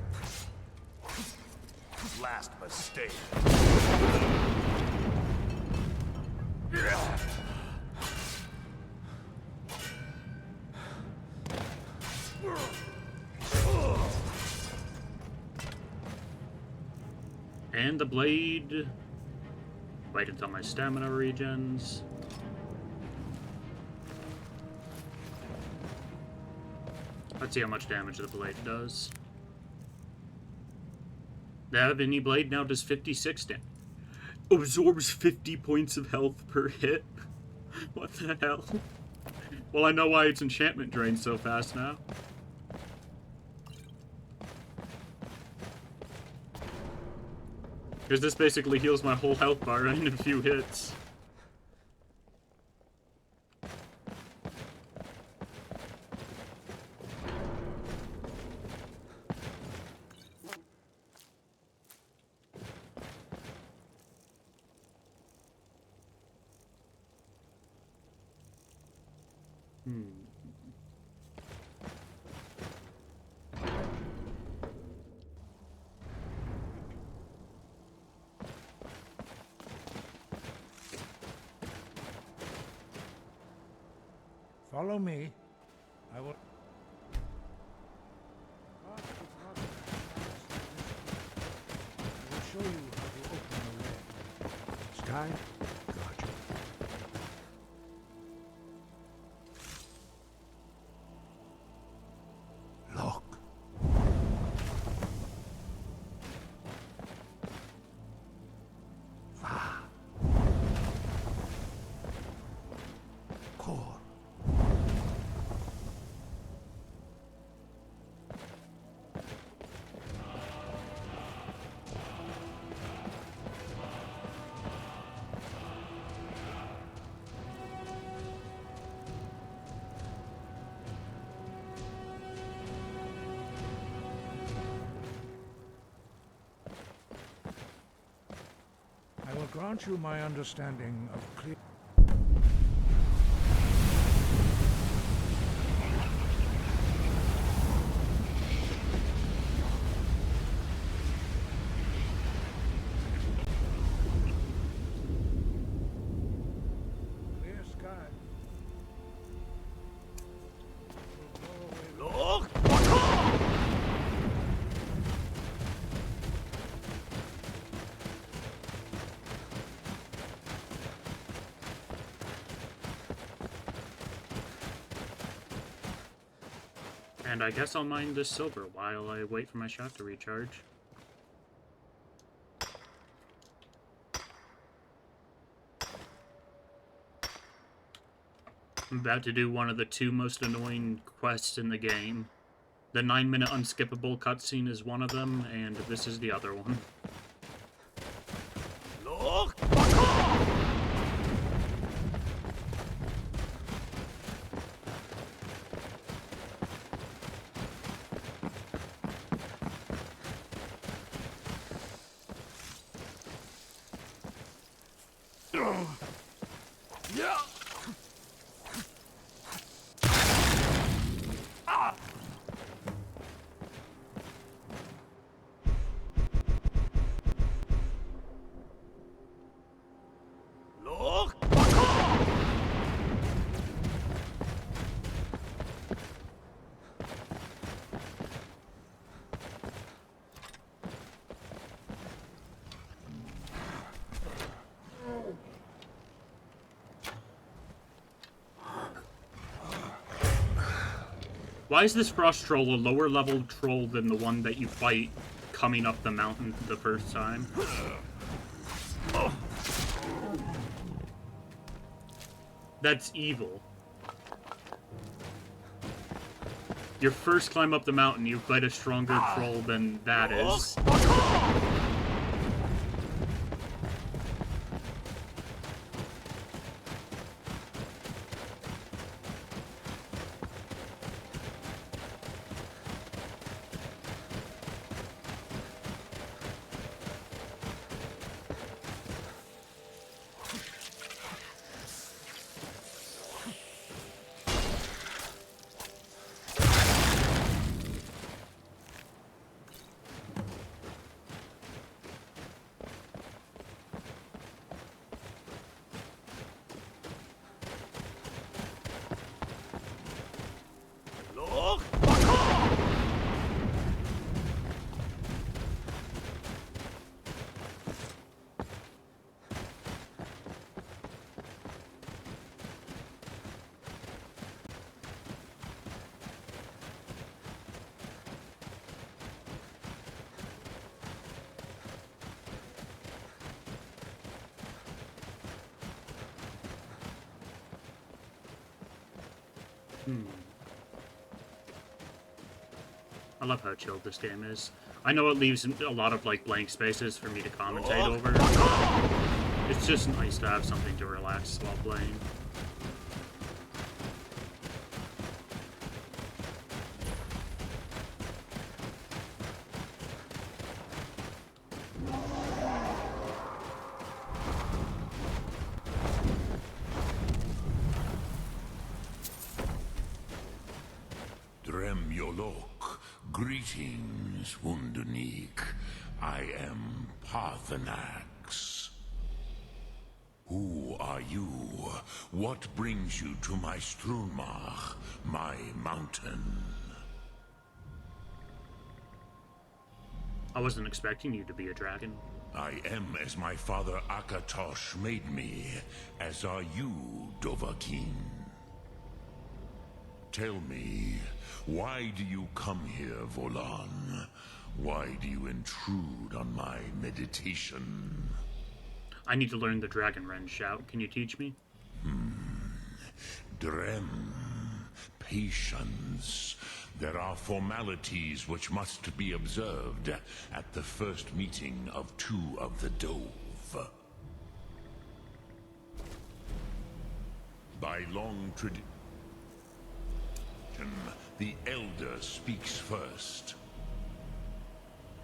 Last mistake. And the blade. Wait until my stamina regens. Let's see how much damage the blade does. The Aveni blade now does 56 damage. Absorbs 50 points of health per hit. What the hell? Well, I know why its enchantment drains so fast now. Because this basically heals my whole health bar in a few hits. Follow me. I will... I will show you how to open the way. Sky, got you. Look. Va. Kor. I will grant you my understanding of clear... Clear sky. Look! And I guess I'll mine this silver while I wait for my shot to recharge. I'm about to do one of the two most annoying quests in the game. The 9-minute unskippable cutscene is one of them, and this is the other one. Look! Yeah. Ah. Look. Why is this frost troll a lower level troll than the one that you fight coming up the mountain the first time? That's evil. Your first climb up the mountain, you fight a stronger troll than that is. I love how chilled this game is. I know it leaves a lot of like blank spaces for me to commentate over. It's just nice to have something to relax while playing. Dremyolok, greetings, Wunderneek. I am Parthenax. Who are you? What brings you to my Strunmach, my mountain? I wasn't expecting you to be a dragon. I am as my father Akatosh made me, as are you, Dovahkiin. Tell me, why do you come here, Volan? Why do you intrude on my meditation? I need to learn the Dragon Ren shout. Can you teach me? Drem. Patience. There are formalities which must be observed at the first meeting of two of the Dove. By long tradition, the Elder speaks first.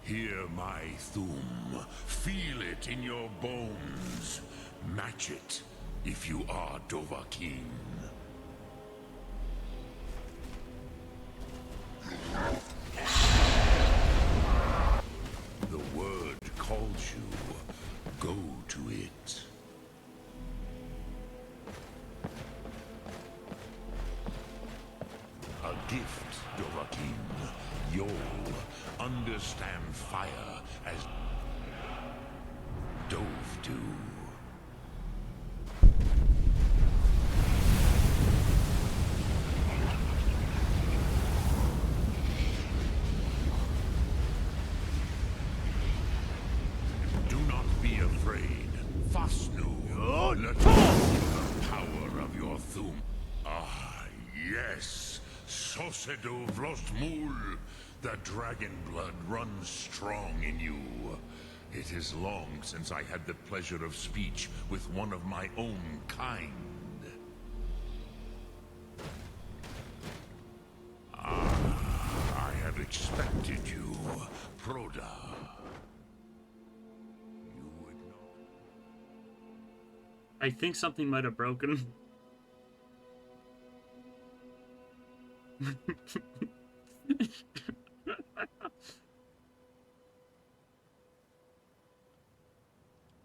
Hear my Thum. Feel it in your bones. Match it if you are Dovahkiin. The word calls you. Go to it. A gift, Dovahkiin. You'll understand fire as Dove do. Do not be afraid. Fasnu. Let me feel the power of your Thum. Ah, yes. Sosedo Vlostmul. The dragon blood runs strong in you. It is long since I had the pleasure of speech with one of my own kind. I had expected you, Proda. You would know. I think something might have broken.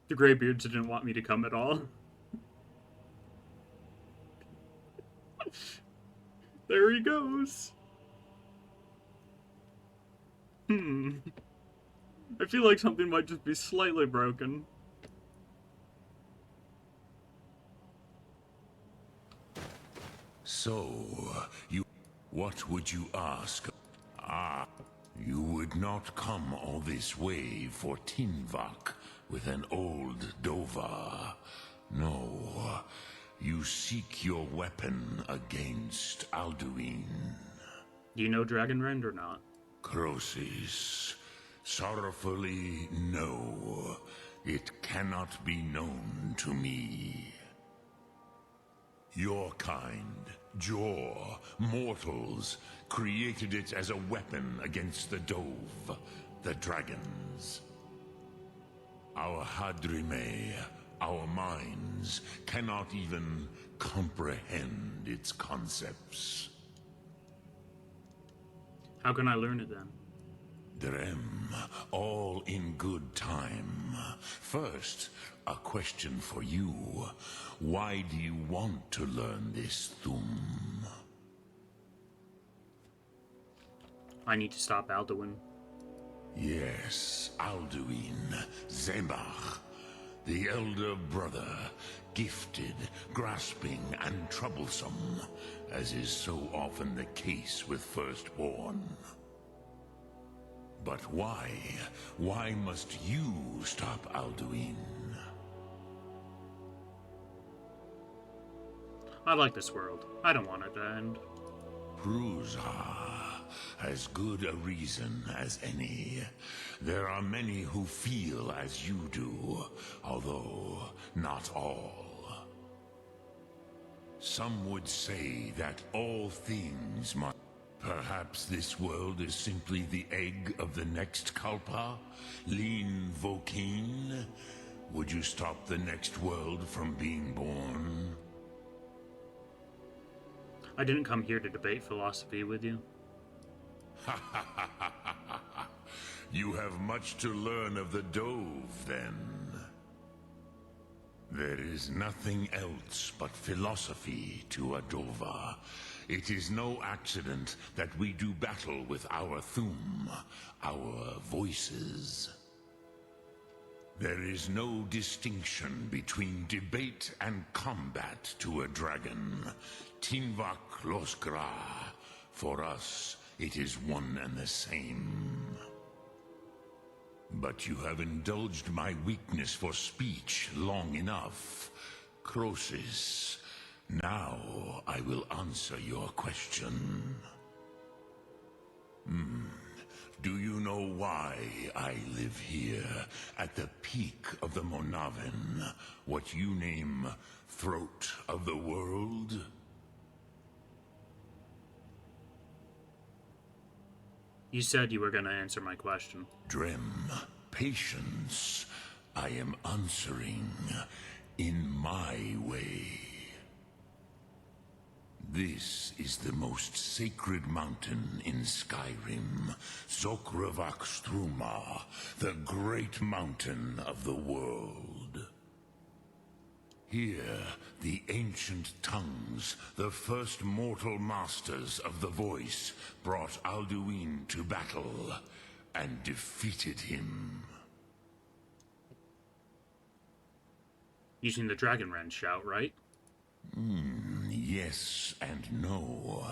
The Greybeards didn't want me to come at all. There he goes. I feel like something might just be slightly broken. So, you... What would you ask? Ah, you would not come all this way for Tinvak with an old Dova. No, you seek your weapon against Alduin. Do you know Dragonrend or not? Crosis, sorrowfully, no. It cannot be known to me. Your kind, Jor, mortals, created it as a weapon against the Dove, the dragons. Our Hadrime, our minds, cannot even comprehend its concepts. How can I learn it then? Drem, all in good time. First, a question for you. Why do you want to learn this Thum? I need to stop Alduin. Yes, Alduin, Zemach, the elder brother, gifted, grasping, and troublesome, as is so often the case with Firstborn. But why? Why must you stop Alduin? I like this world. I don't want it to end. Pruzha, as good a reason as any. There are many who feel as you do, although not all. Some would say that all things must... Perhaps this world is simply the egg of the next Kalpa? Lin Vokin? Would you stop the next world from being born? I didn't come here to debate philosophy with you. You have much to learn of the Dove, then. There is nothing else but philosophy to a Dova. It is no accident that we do battle with our Thum, our voices. There is no distinction between debate and combat to a dragon. Tinvak Loskra. For us, it is one and the same. But you have indulged my weakness for speech long enough. Crosis, now I will answer your question. Do you know why I live here, at the peak of the Monavin, what you name Throat of the World? You said you were going to answer my question. Drem, patience. I am answering in my way. This is the most sacred mountain in Skyrim, Zokravak Struma, the great mountain of the world. Here, the ancient tongues, the first mortal masters of the voice, brought Alduin to battle and defeated him. Using the Dragonrend shout, right? Yes and no.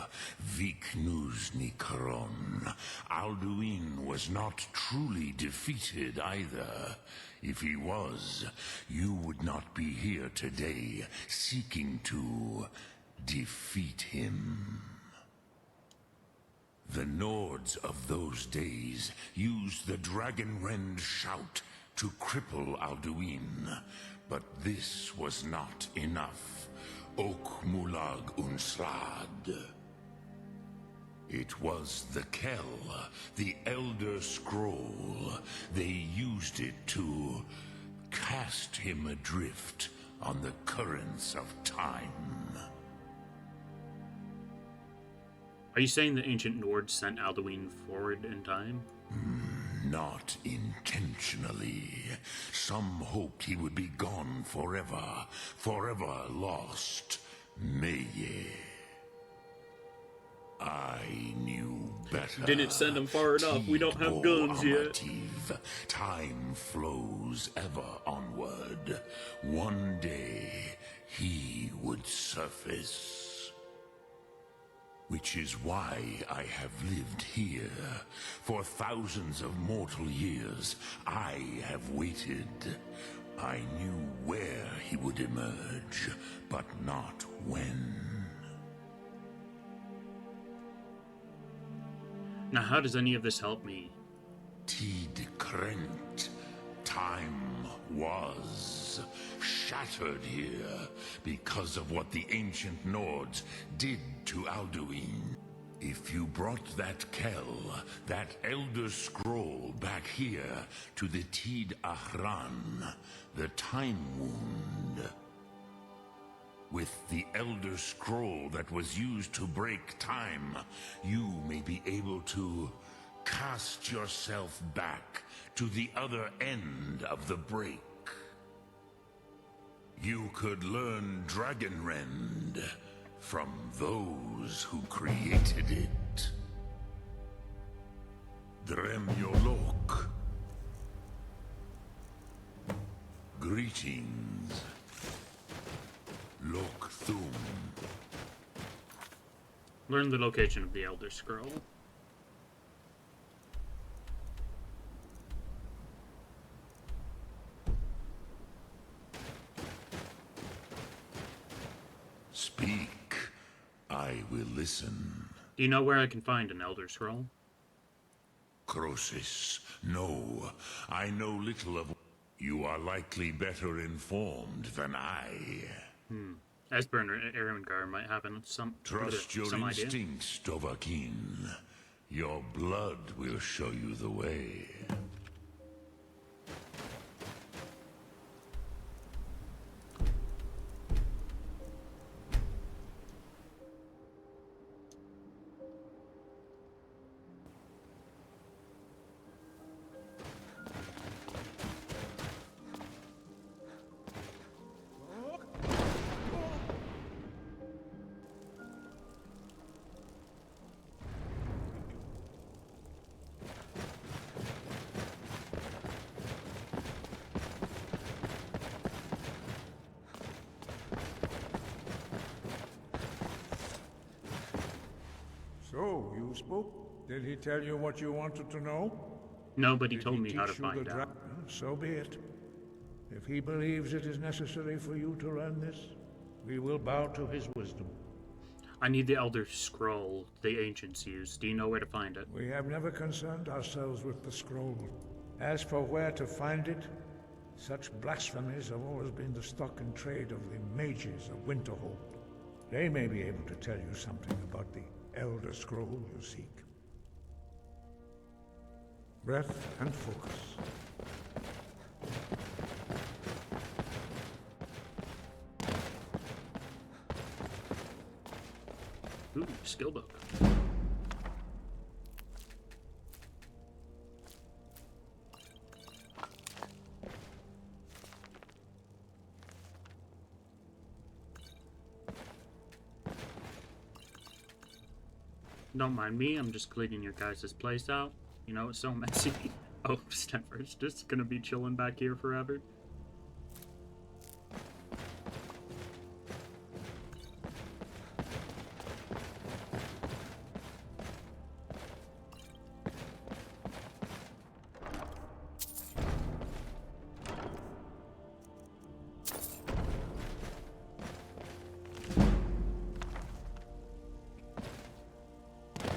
Viknuzny Karon. Alduin was not truly defeated either. If he was, you would not be here today, seeking to defeat him. The Nords of those days used the Dragonrend shout to cripple Alduin, but this was not enough. Ok Mulag Unsrad. It was the Kell, the Elder Scroll. They used it to cast him adrift on the currents of time. Are you saying the ancient Nords sent Alduin forward in time? Not intentionally. Some hoped he would be gone forever, forever lost. Meye. I knew better. Didn't send him far enough. We don't have guns yet. Time flows ever onward. One day, he would surface. Which is why I have lived here. For thousands of mortal years, I have waited. I knew where he would emerge, but not when. Now, how does any of this help me? Tid Krent. Time was shattered here because of what the ancient Nords did to Alduin. If you brought that Kell, that Elder Scroll back here to the Tid Ahran, the Time Wound, with the Elder Scroll that was used to break time, you may be able to cast yourself back to the other end of the break. You could learn Dragonrend from those who created it. Dremyolok. Greetings. Lok Thum. Learn the location of the Elder Scroll. Speak. I will listen. Do you know where I can find an Elder Scroll? Croesus, no. I know little of... You are likely better informed than I. Esper and Ermengar might have some Trust your idea. instincts, Dovahkiin. Your blood will show you the way. So, you spoke? Did he tell you what you wanted to know? Nobody Did told he me how to teach you find the out. So be it. If he believes it is necessary for you to learn this, we will bow to his wisdom. I need the Elder Scroll the ancients used. Do you know where to find it? We have never concerned ourselves with the scroll. As for where to find it, such blasphemies have always been the stock and trade of the mages of Winterhold. They may be able to tell you something about the Elder Scroll you seek. Breath and focus. Ooh, skill book. Don't mind me, I'm just cleaning your guys' place out. You know, it's so messy. Oh, Stenfer's just gonna be chilling back here forever.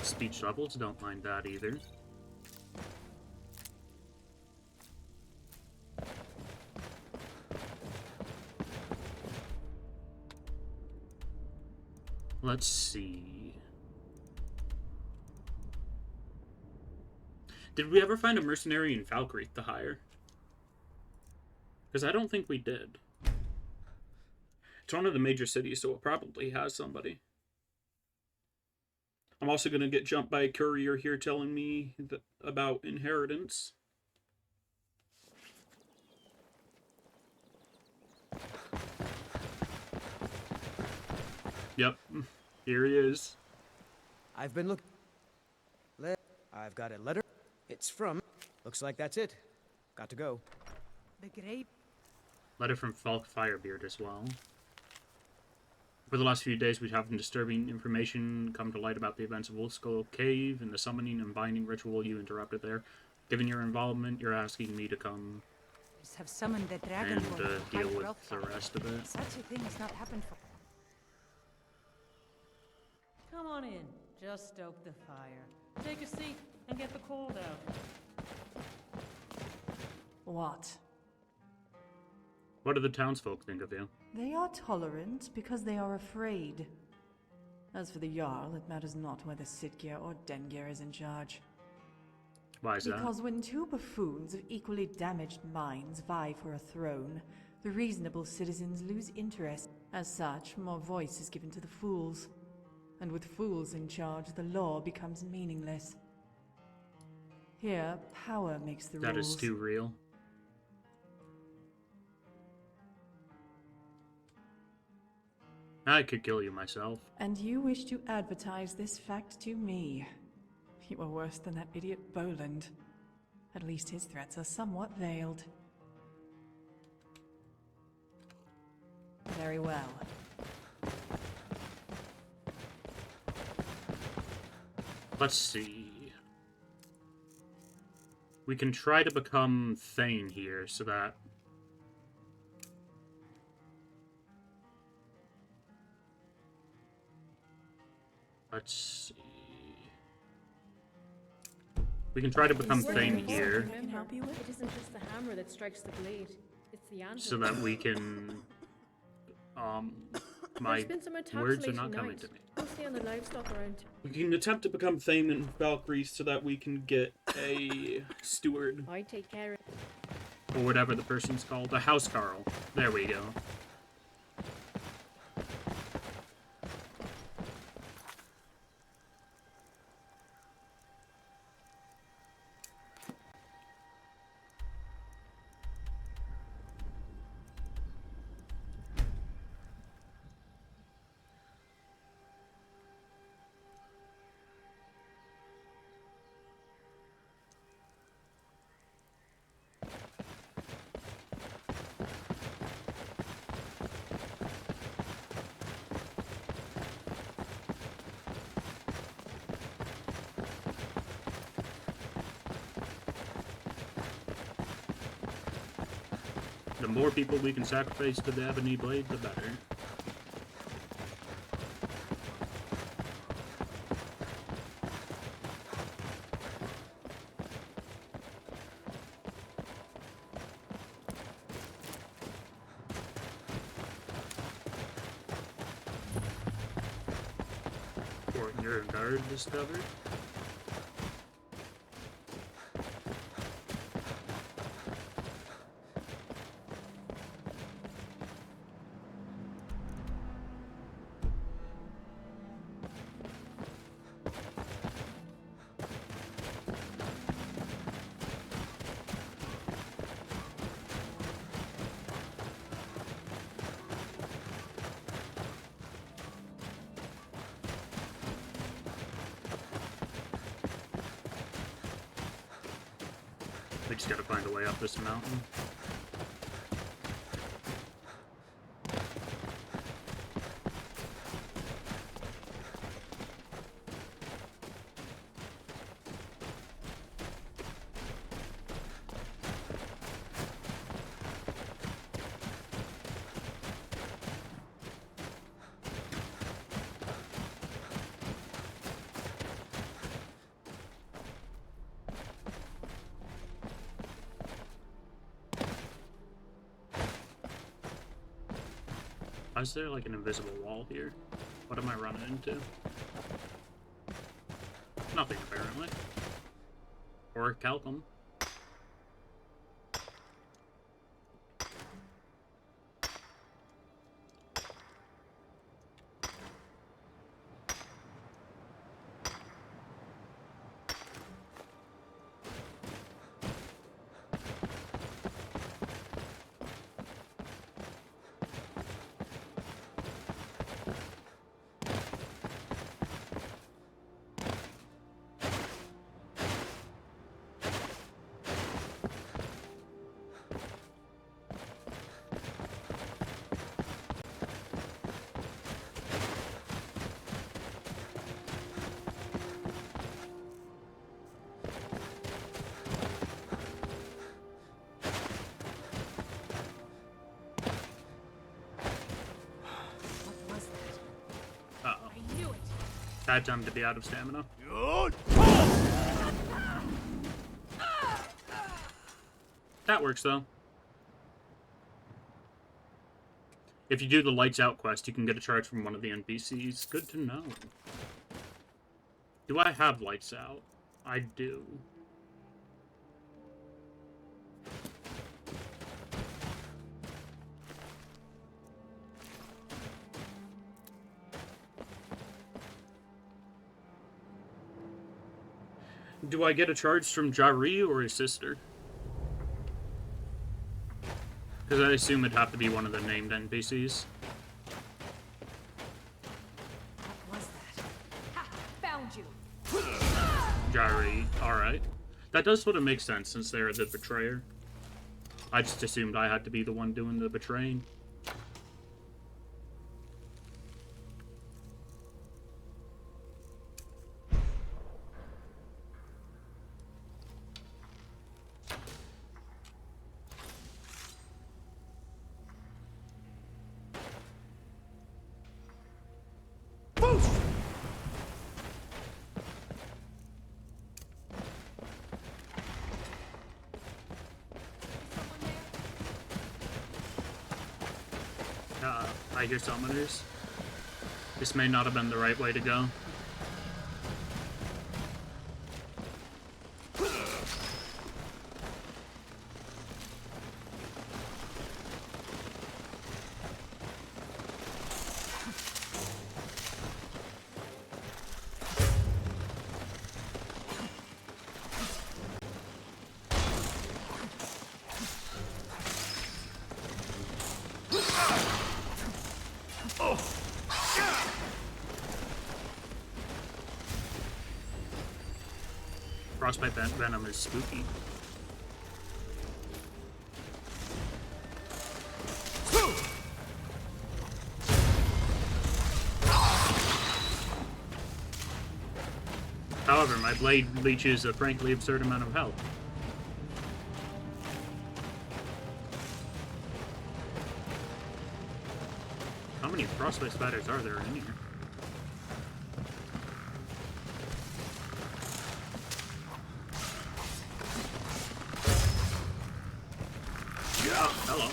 Speech levels, don't mind that either. Let's see. Did we ever find a mercenary in Falkreath to hire? Because I don't think we did. It's one of the major cities, so it probably has somebody. I'm also going to get jumped by a courier here telling me about inheritance. Yep, here he is. I've been looking. I've got a letter. It's from. Looks like that's it. Got to go. The grape. Letter from Falk Firebeard as well. For the last few days, we've had disturbing information come to light about the events of Wolf Skull Cave and the summoning and binding ritual you interrupted there. Given your involvement, you're asking me to come Have summoned the dragon and deal with the rest of it. Such a thing has not happened for. Come on in. Just stoke the fire. Take a seat and get the cold out. What? What do the townsfolk think of you? They are tolerant because they are afraid. As for the Jarl, it matters not whether Sitgir or Dengir is in charge. Why is that? Because when two buffoons of equally damaged minds vie for a throne, the reasonable citizens lose interest. As such, more voice is given to the fools. And with fools in charge, the law becomes meaningless. Here, power makes the rules. That is too real. I could kill you myself. And you wish to advertise this fact to me. You are worse than that idiot Boland. At least his threats are somewhat veiled. Very well. Let's see. We can try to become Thane here so that... Let's see. We can try to become Thane here. Can help you with? It isn't just the hammer that strikes the blade. It's the anvil. So that we can... my words are not coming to me. Go stay on the livestock around. We can attempt to become Thane and Valkyrie so that we can get a steward. I take care of it. Or whatever the person's called. A housecarl. There we go. The more people we can sacrifice to the Ebony Blade, the better. Fort Nuremberg discovered. We just gotta find a way up this mountain. Is there like an invisible wall here? What am I running into? Nothing, apparently. Or Calcum. Bad time to be out of stamina. That works though. If you do the lights out quest, you can get a charge from one of the NPCs. Good to know. Do I have lights out? I do. Do I get a charge from Jari or his sister? Because I assume it'd have to be one of the named NPCs. What was that? Ha! Found you! Jari, alright. That does sort of make sense since they're the betrayer. I just assumed I had to be the one doing the betraying. I hear summoners. This may not have been the right way to go. Frostbite Venom is spooky. However, my blade leeches a frankly absurd amount of health. How many frostbite spiders are there in here? Hello.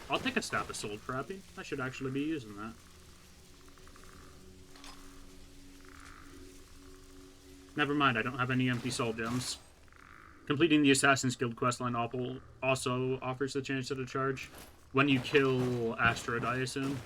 I'll take a Staff of Soul Trapping. I should actually be using that. Never mind, I don't have any empty soul gems. Completing the Assassin's Guild questline also offers a chance at a charge when you kill Asteroid, I assume.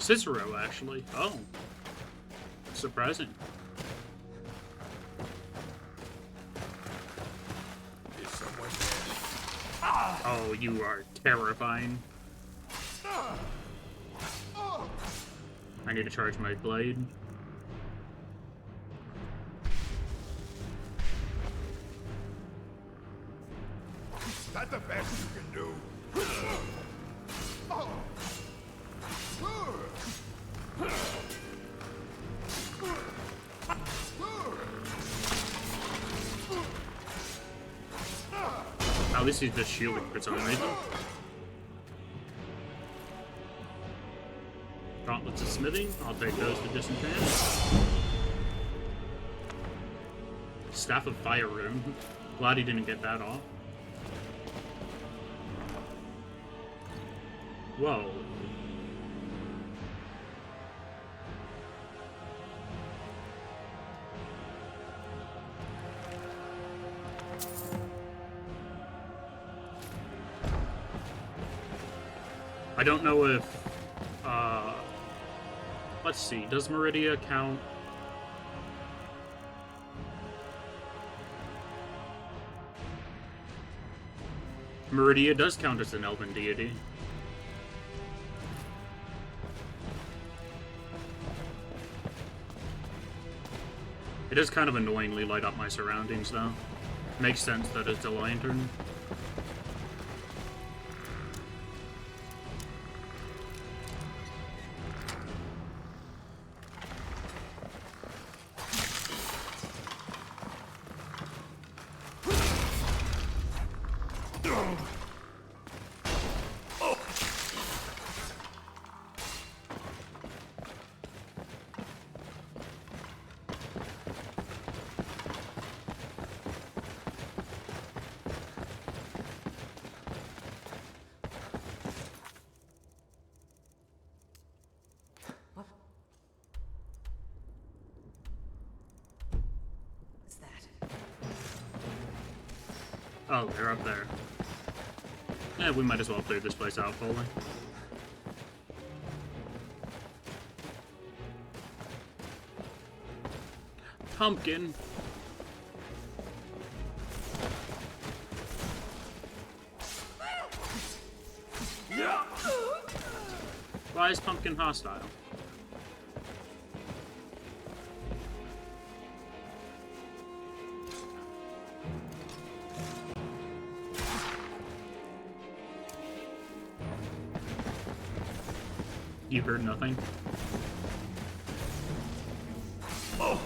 Cicero, actually. Oh. Surprising. Is someone Oh, you are terrifying. I need to charge my blade. Is that the best you can do? At least he's just shielding for some reason. Gauntlets of Smithing, I'll take those to disenchant. Staff of Fire Rune. Glad he didn't get that off. Whoa. I don't know if, let's see, does Meridia count? Meridia does count as an elven deity. It does kind of annoyingly light up my surroundings, though. Makes sense that it's a lantern. Oh, they're up there. Yeah, we might as well clear this place out fully. Pumpkin. Why is Pumpkin hostile? You heard nothing? Oh.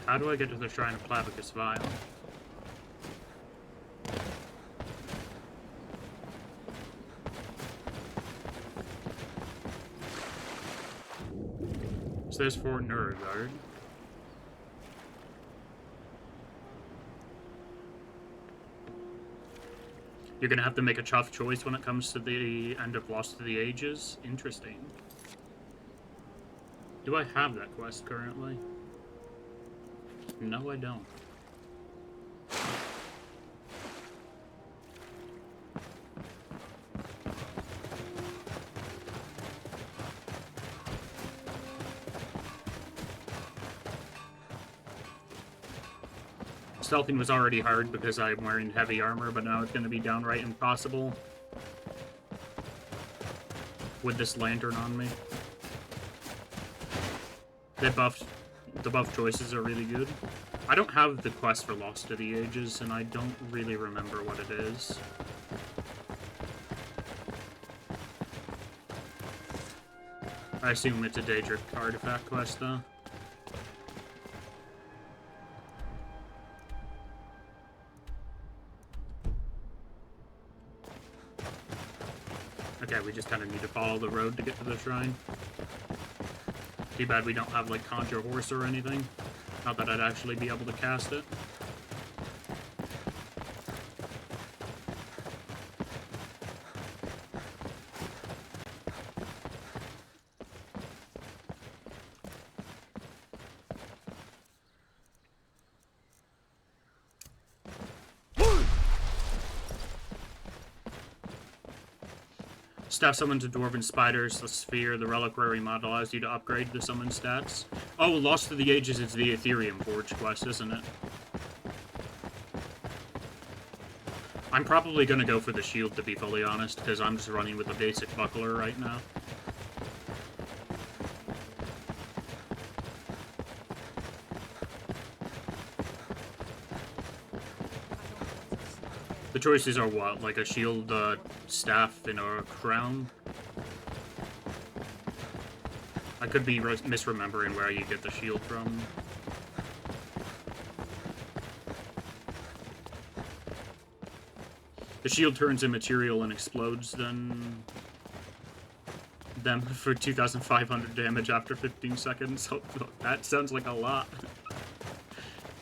How do I get to the Shrine of Clavicus Vile? So there's Fort Nuremberg. You're gonna have to make a tough choice when it comes to the end of Lost to the Ages? Interesting. Do I have that quest currently? No, I don't. Stealthing was already hard because I'm wearing heavy armor, but now it's going to be downright impossible with this lantern on me. The buff choices are really good. I don't have the quest for Lost to the Ages, and I don't really remember what it is. I assume it's a Daedric artifact quest, though. Okay, we just kind of need to follow the road to get to the shrine. Too bad we don't have, like, Conjure Horse or anything. Not that I'd actually be able to cast it. Staff summons to Dwarven Spiders, the Sphere, the Reliquary mod allows you to upgrade the summon stats. Oh, Lost to the Ages is the Ethereum Forge quest, isn't it? I'm probably gonna go for the shield, to be fully honest, because I'm just running with a basic buckler right now. The choices are what? Like a shield, staff, and a crown? I could be misremembering where you get the shield from. The shield turns immaterial and explodes then them for 2,500 damage after 15 seconds. Oh, that sounds like a lot.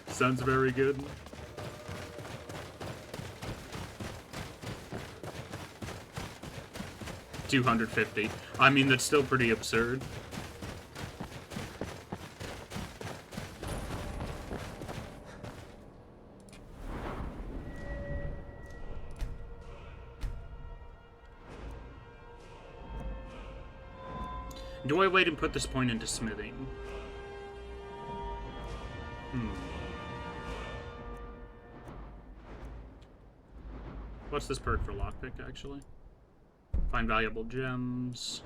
Sounds very good. $250. I mean, that's still pretty absurd. Do I wait and put this point into smithing? what's this perk for lockpick, actually? Find valuable gems.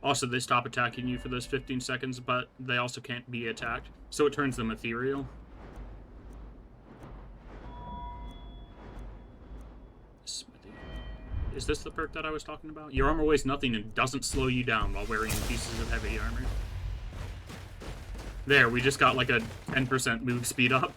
Also, they stop attacking you for those 15 seconds, but they also can't be attacked, so it turns them ethereal. Smithy. Is this the perk that I was talking about? Your armor weighs nothing and doesn't slow you down while wearing pieces of heavy armor. There, we just got like a 10% move speed up.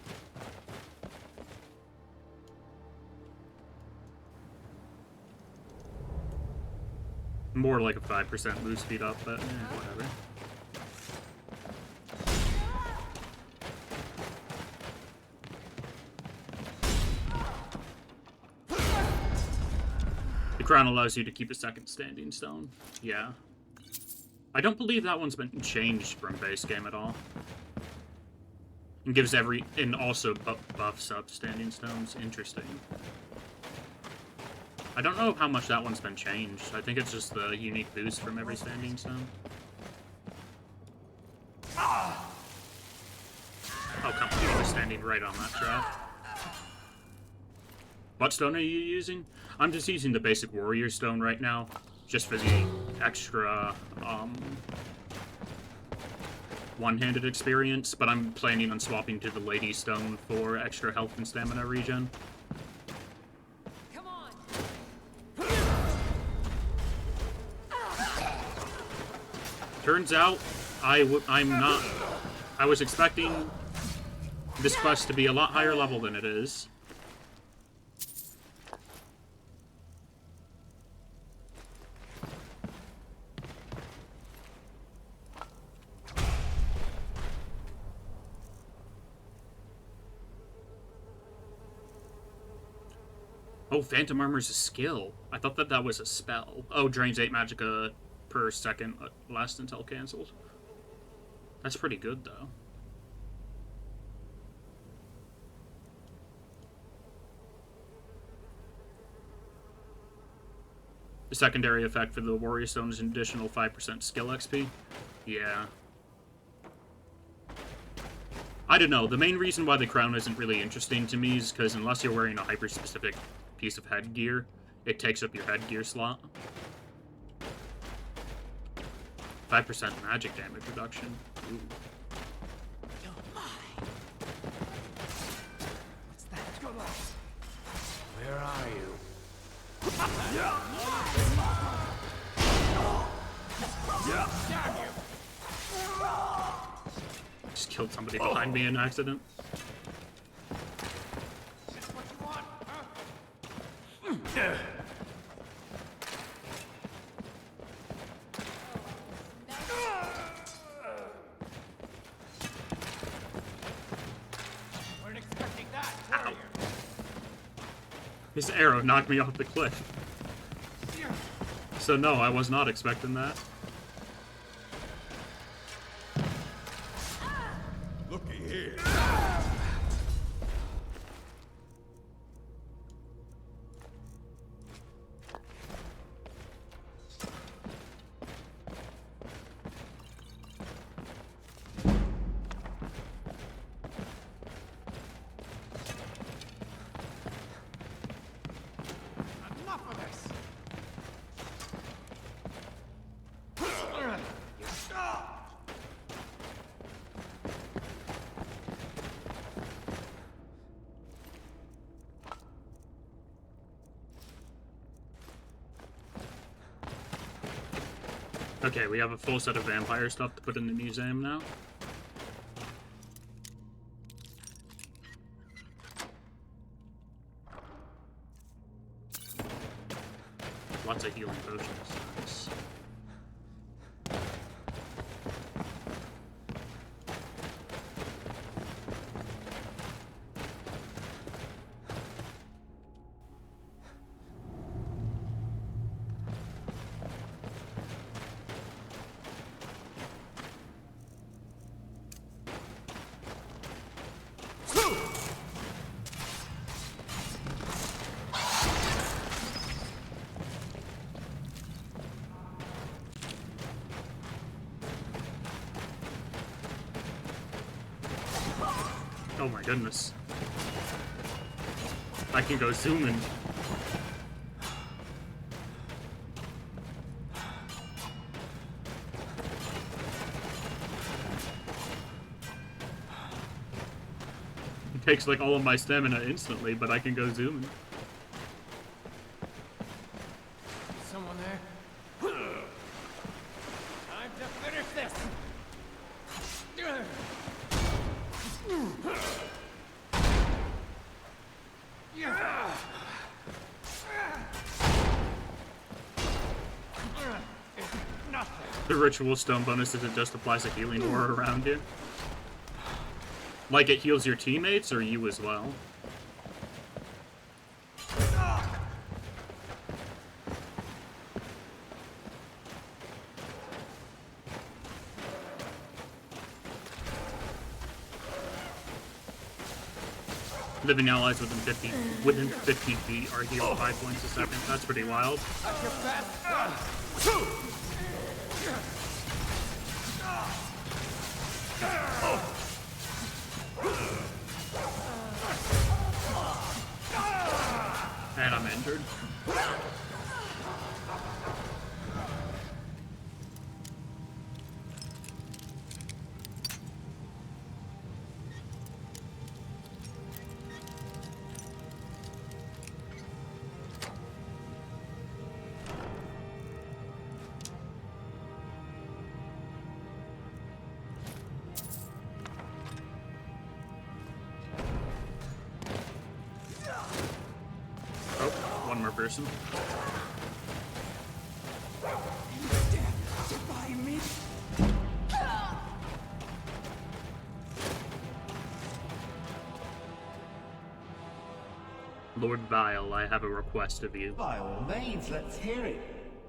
More like a 5% move speed up, but whatever. The crown allows you to keep a second standing stone. Yeah. I don't believe that one's been changed from base game at all. And gives and also buffs up standing stones. Interesting. I don't know how much that one's been changed. I think it's just the unique boost from every standing stone. Oh, come on, I was standing right on that trap. What stone are you using? I'm just using the basic warrior stone right now, just for the extra, one-handed experience, but I'm planning on swapping to the lady stone for extra health and stamina regen. Turns out, I'm not... I was expecting this quest to be a lot higher level than it is. Oh, Phantom Armor's a skill. I thought that was a spell. Oh, drains 8 magicka per second, lasts until cancelled. That's pretty good, though. The secondary effect for the Warrior Stone is an additional 5% skill XP. Yeah. I don't know. The main reason why the crown isn't really interesting to me is because unless you're wearing a hyper-specific piece of headgear, it takes up your headgear slot. 5% magic damage reduction. Ooh. What's that? Where are you? Just killed somebody behind me in accident. His arrow knocked me off the cliff. So no, I was not expecting that. Looky here. Okay, we have a full set of vampire stuff to put in the museum now. Lots of healing potions. Nice. Oh my goodness. I can go zooming. It takes like all of my stamina instantly, but I can go zooming. Someone there? Time to finish this! The ritual stone bonus is it just applies a healing aura around you? Like it heals your teammates or you as well? Living allies within 50 feet are healed 5 points a second. That's pretty wild. And I'm injured. One more person. Lord Vile, I have a request of you. By all means, let's hear it.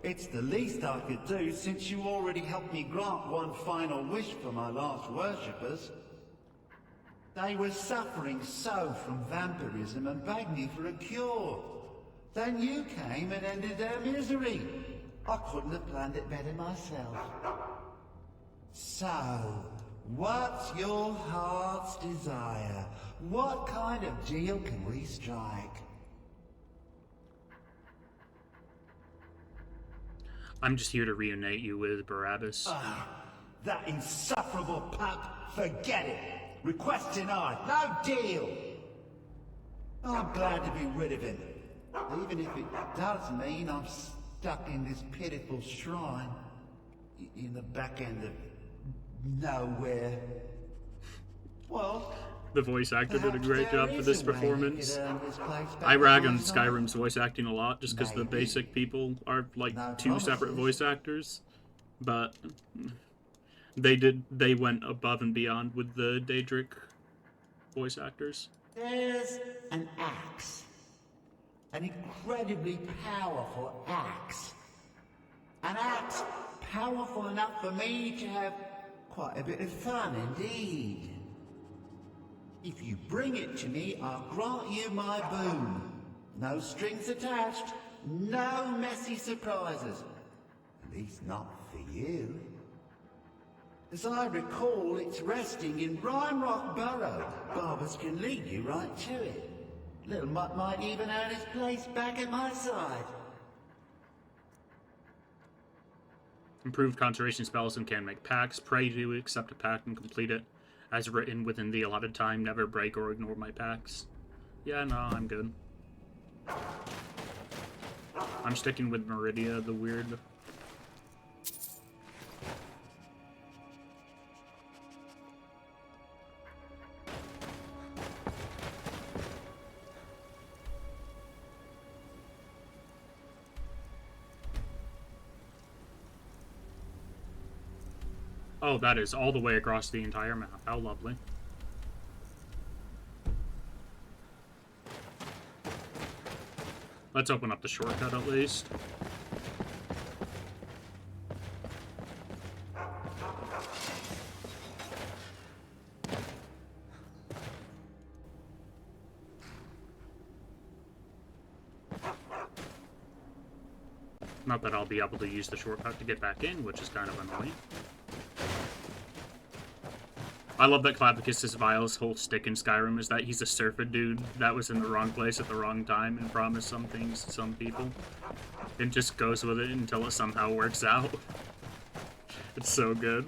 It's the least I could do since you already helped me grant one final wish for my last worshippers. They were suffering so from vampirism and begged me for a cure. Then you came and ended their misery. I couldn't have planned it better myself. So, what's your heart's desire? What kind of deal can we strike? I'm just here to reunite you with Barabbas. That insufferable pup, forget it. Request denied, no deal. I'm glad to be rid of him. Even if it does mean I'm stuck in this pitiful shrine in the back end of nowhere. Well, the voice actor did a great job for this performance. I rag on Skyrim's voice acting a lot just because the basic people are like two separate voice actors, but they went above and beyond with the Daedric voice actors. There's an axe. An incredibly powerful axe. An axe powerful enough for me to have quite a bit of fun indeed. If you bring it to me, I'll grant you my boon. No strings attached, no messy surprises. At least not for you. As I recall, it's resting in Rhinerock Burrow. Barbers can lead you right to it. Little Mutt might even earn his place back at my side. Improved concentration spells and can make pacts. Pray to accept a pact and complete it. As written within the allotted time, never break or ignore my pacts. Yeah, no, I'm good. I'm sticking with Meridia, the weird. Oh, that is all the way across the entire map. How lovely. Let's open up the shortcut at least. Not that I'll be able to use the shortcut to get back in, which is kind of annoying. I love that Clavicus's Vile's whole stick in Skyrim is that he's a surfer dude that was in the wrong place at the wrong time and promised some things to some people. And just goes with it until it somehow works out. It's so good.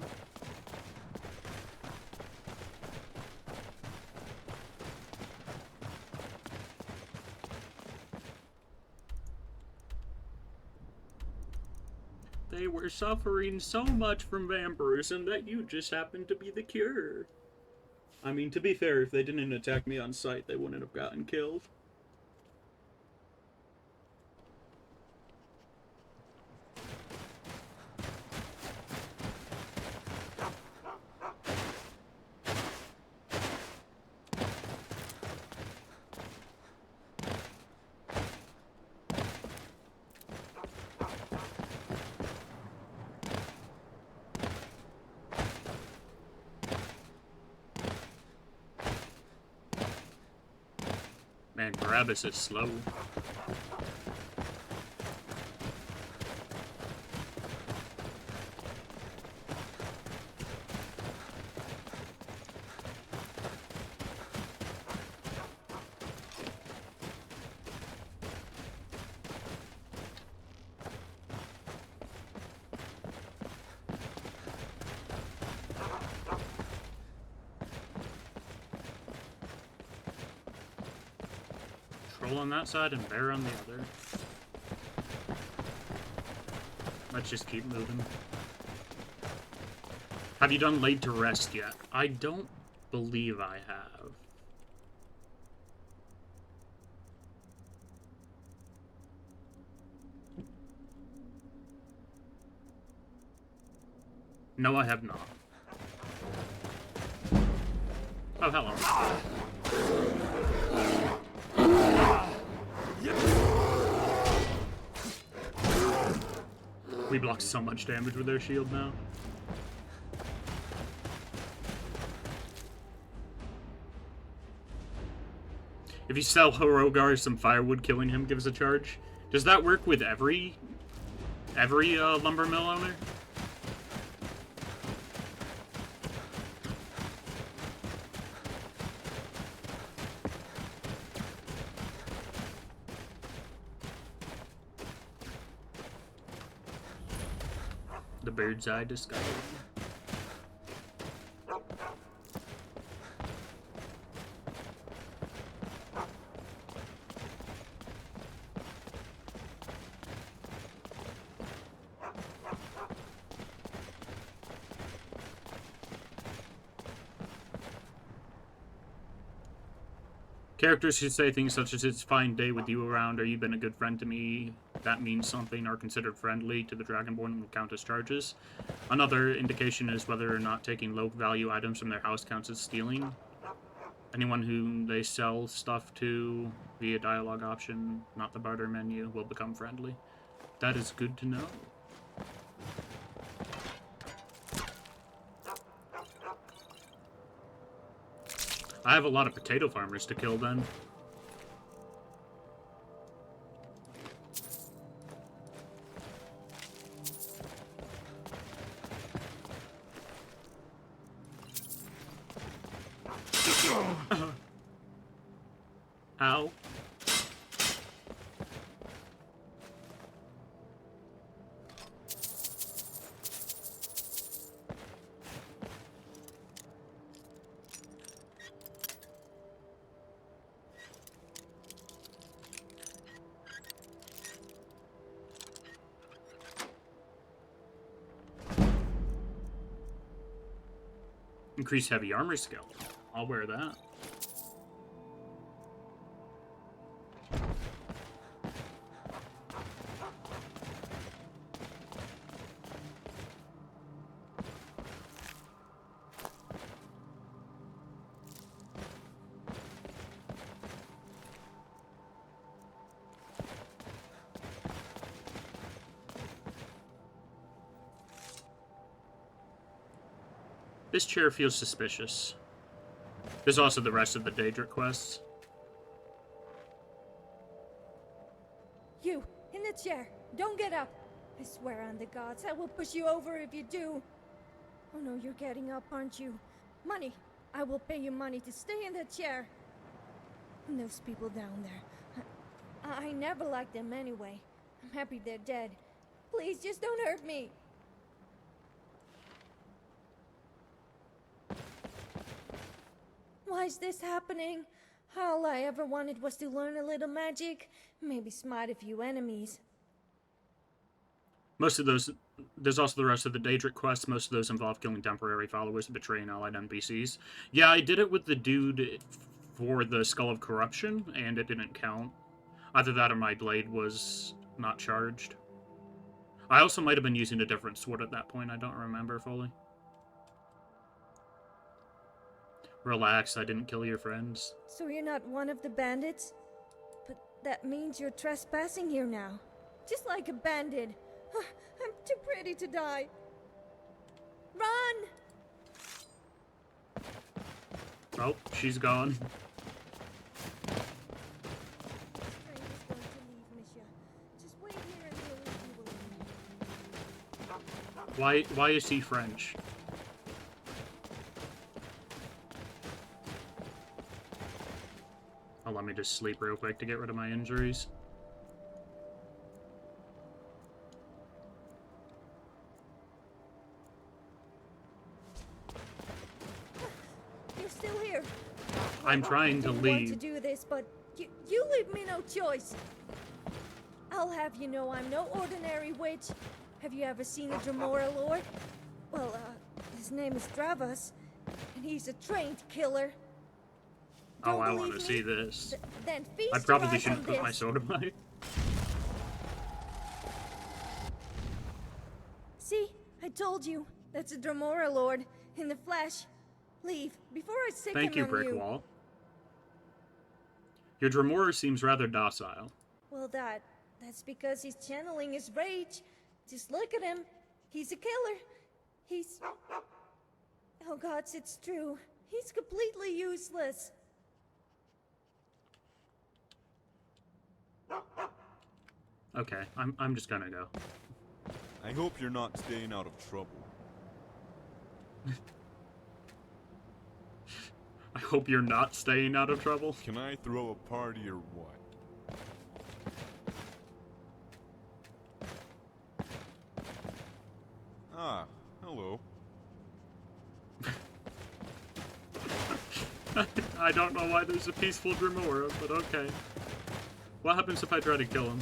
They were suffering so much from vampirism that you just happened to be the cure. I mean, to be fair, if they didn't attack me on sight, they wouldn't have gotten killed. Man, Barabbas is slow. Troll on that side and bear on the other. Let's just keep moving. Have you done Laid to Rest yet? I don't believe I have. No, I have not. Oh, hello. We block so much damage with their shield now. If you sell Hrogar some firewood, killing him gives a charge. Does that work with every lumber mill owner? The bird's eye discovery. Characters who say things such as "it's a fine day with you around" or "you've been a good friend to me," that means something, are considered friendly to the Dragonborn and will count as charges. Another indication is whether or not taking low-value items from their house counts as stealing. Anyone whom they sell stuff to via dialogue option, not the barter menu, will become friendly. That is good to know. I have a lot of potato farmers to kill then. Ow. Increase heavy armor skill. I'll wear that. This chair feels suspicious. There's also the rest of the Daedric quests. You, in the chair. Don't get up. I swear on the gods, I will push you over if you do. Oh no, you're getting up, aren't you? Money. I will pay you money to stay in that chair. And those people down there. I never liked them anyway. I'm happy they're dead. Please, just don't hurt me. Why is this happening? All I ever wanted was to learn a little magic, maybe smite a few enemies. Most of those, there's also the rest of the Daedric quests. Most of those involve killing temporary followers and betraying allied NPCs. Yeah, I did it with the dude for the Skull of Corruption, and it didn't count. Either that or my blade was not charged. I also might have been using a different sword at that point. I don't remember fully. Relax, I didn't kill your friends. So you're not one of the bandits? But that means you're trespassing here now. Just like a bandit. I'm too pretty to die. Run! Oh, she's gone. Why is he French? Oh, let me just sleep real quick to get rid of my injuries. You're still here. I'm trying to I didn't leave. want to do this, but you leave me no choice. I'll have you know I'm no ordinary witch. Have you ever seen a Dremora Lord? Well, his name is Dravas, and he's a trained killer. Oh, I want to see this. Then feast I probably your eyes shouldn't on put my this. sword away. See, I told you. That's a Dremora Lord in the flesh. Leave before I sicken Thank you, on Brickwall. Your Dremora seems rather docile. Well, that's because he's channeling his rage. Just look at him. He's a killer. He's... Oh gods, it's true. He's completely useless. Okay, I'm just gonna go. I hope you're not staying out of trouble. I hope you're not staying out of trouble. Can I throw a party or what? Ah, hello. I don't know why there's a peaceful Dremora, but okay. What happens if I try to kill him?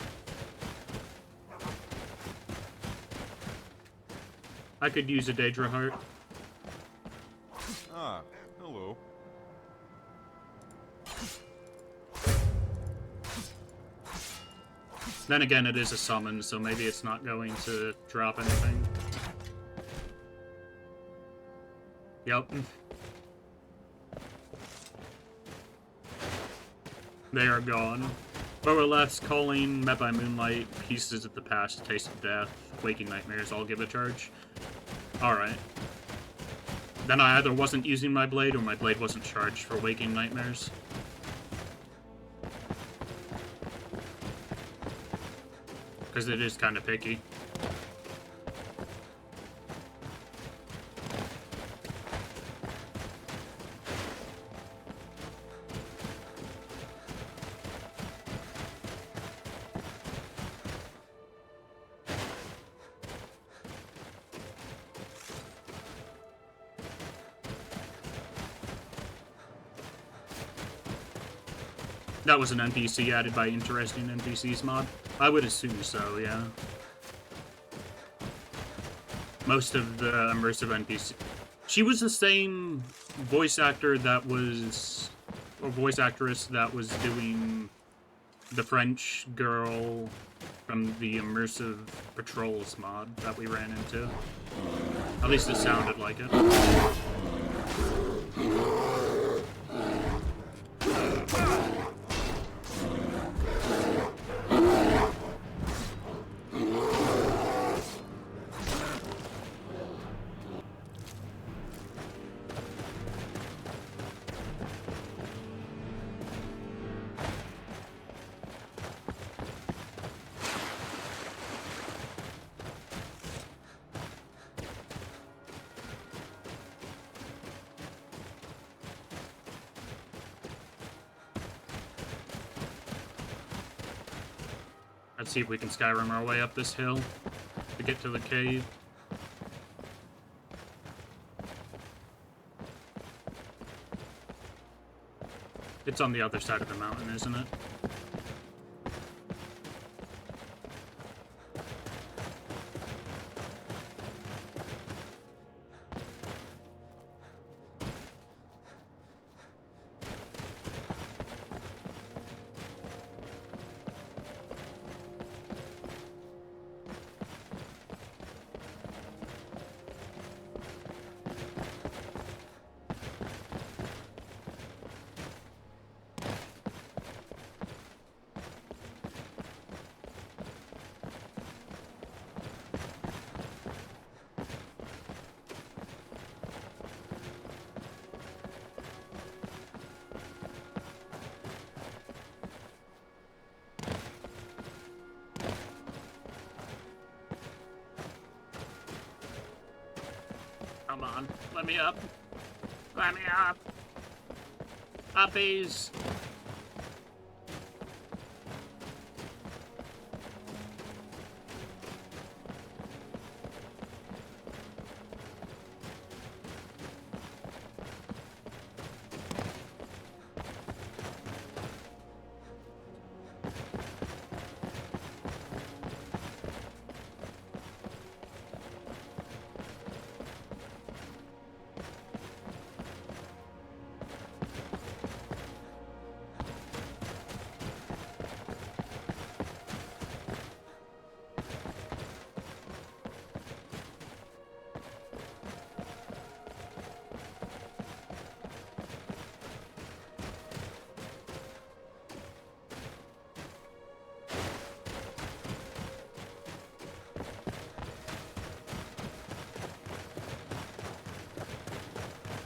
I could use a Daedra Heart. Ah, hello. Then again, it is a summon, so maybe it's not going to drop anything. Yep. They are gone. But we're left calling Met by Moonlight, Pieces of the Past, Taste of Death, Waking Nightmares, all give a charge. Alright. Then I either wasn't using my blade, or my blade wasn't charged for Waking Nightmares. Because it is kind of picky. That was an NPC added by Interesting NPCs mod? I would assume so, yeah. Most of the immersive NPC... She was the same voice actor that was... or voice actress that was doing the French girl from the Immersive Patrols mod that we ran into. At least it sounded like it. Let's see if we can Skyrim our way up this hill to get to the cave. It's on the other side of the mountain, isn't it? Come on, let me up. Let me up. Uppies.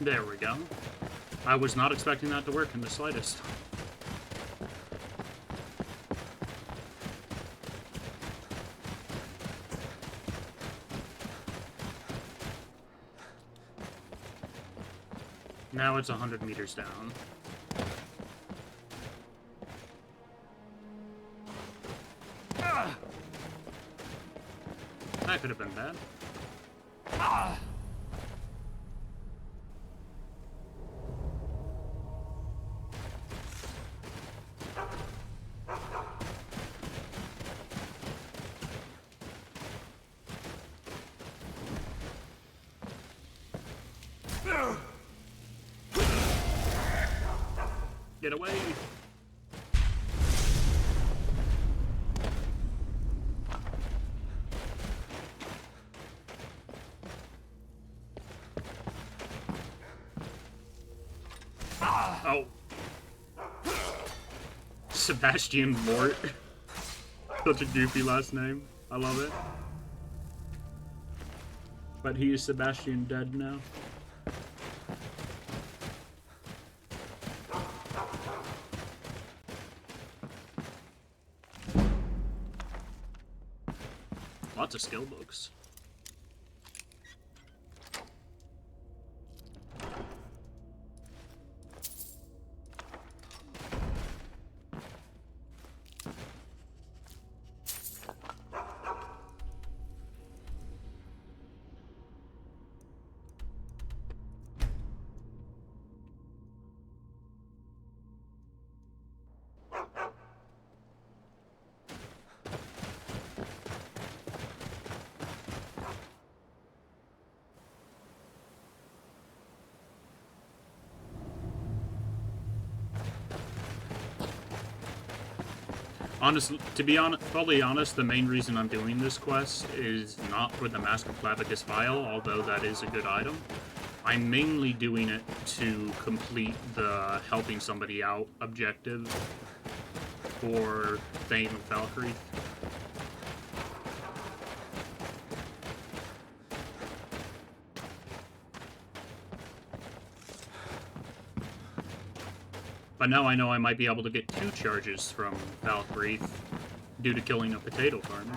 There we go. I was not expecting that to work in the slightest. Now it's 100 meters down. That could have been bad. Get away! Oh. Sebastian Mort. Such a goofy last name. I love it. But he is Sebastian dead now. Lots of skill books. Honestly, to be fully honest, the main reason I'm doing this quest is not for the Mask of Clavicus Vial, although that is a good item. I'm mainly doing it to complete the helping somebody out objective for Thane of Falkreath. But now I know I might be able to get 2 charges from Falkreath due to killing a potato farmer.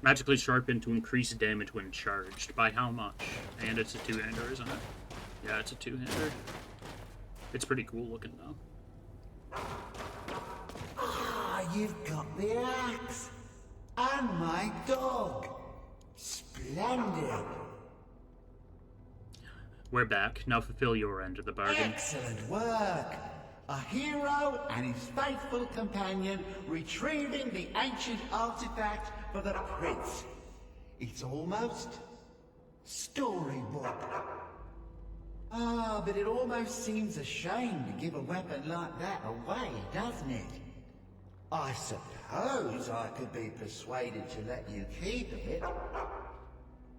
Magically sharpened to increase damage when charged. By how much? And it's a two-hander, isn't it? Yeah, it's a two-hander. It's pretty cool looking, though. Ah, you've got the axe. And my dog. Splendid. We're back. Now fulfill your end of the bargain. Excellent work. A hero and his faithful companion retrieving the ancient artifact for the prince. It's almost storybook. Ah, but it almost seems a shame to give a weapon like that away, doesn't it? I suppose I could be persuaded to let you keep it.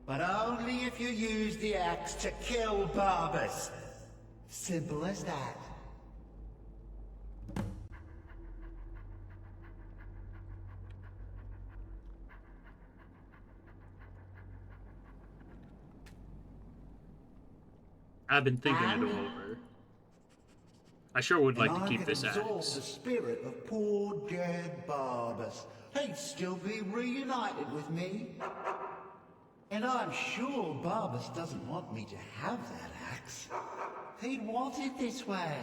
But only if you use the axe to kill Barbas. Simple as that. I've been thinking it over. I sure would like to keep this I could absorb axe. the spirit of poor dead Barbas. He'd still be reunited with me. And I'm sure Barbas doesn't want me to have that axe. He'd want it this way.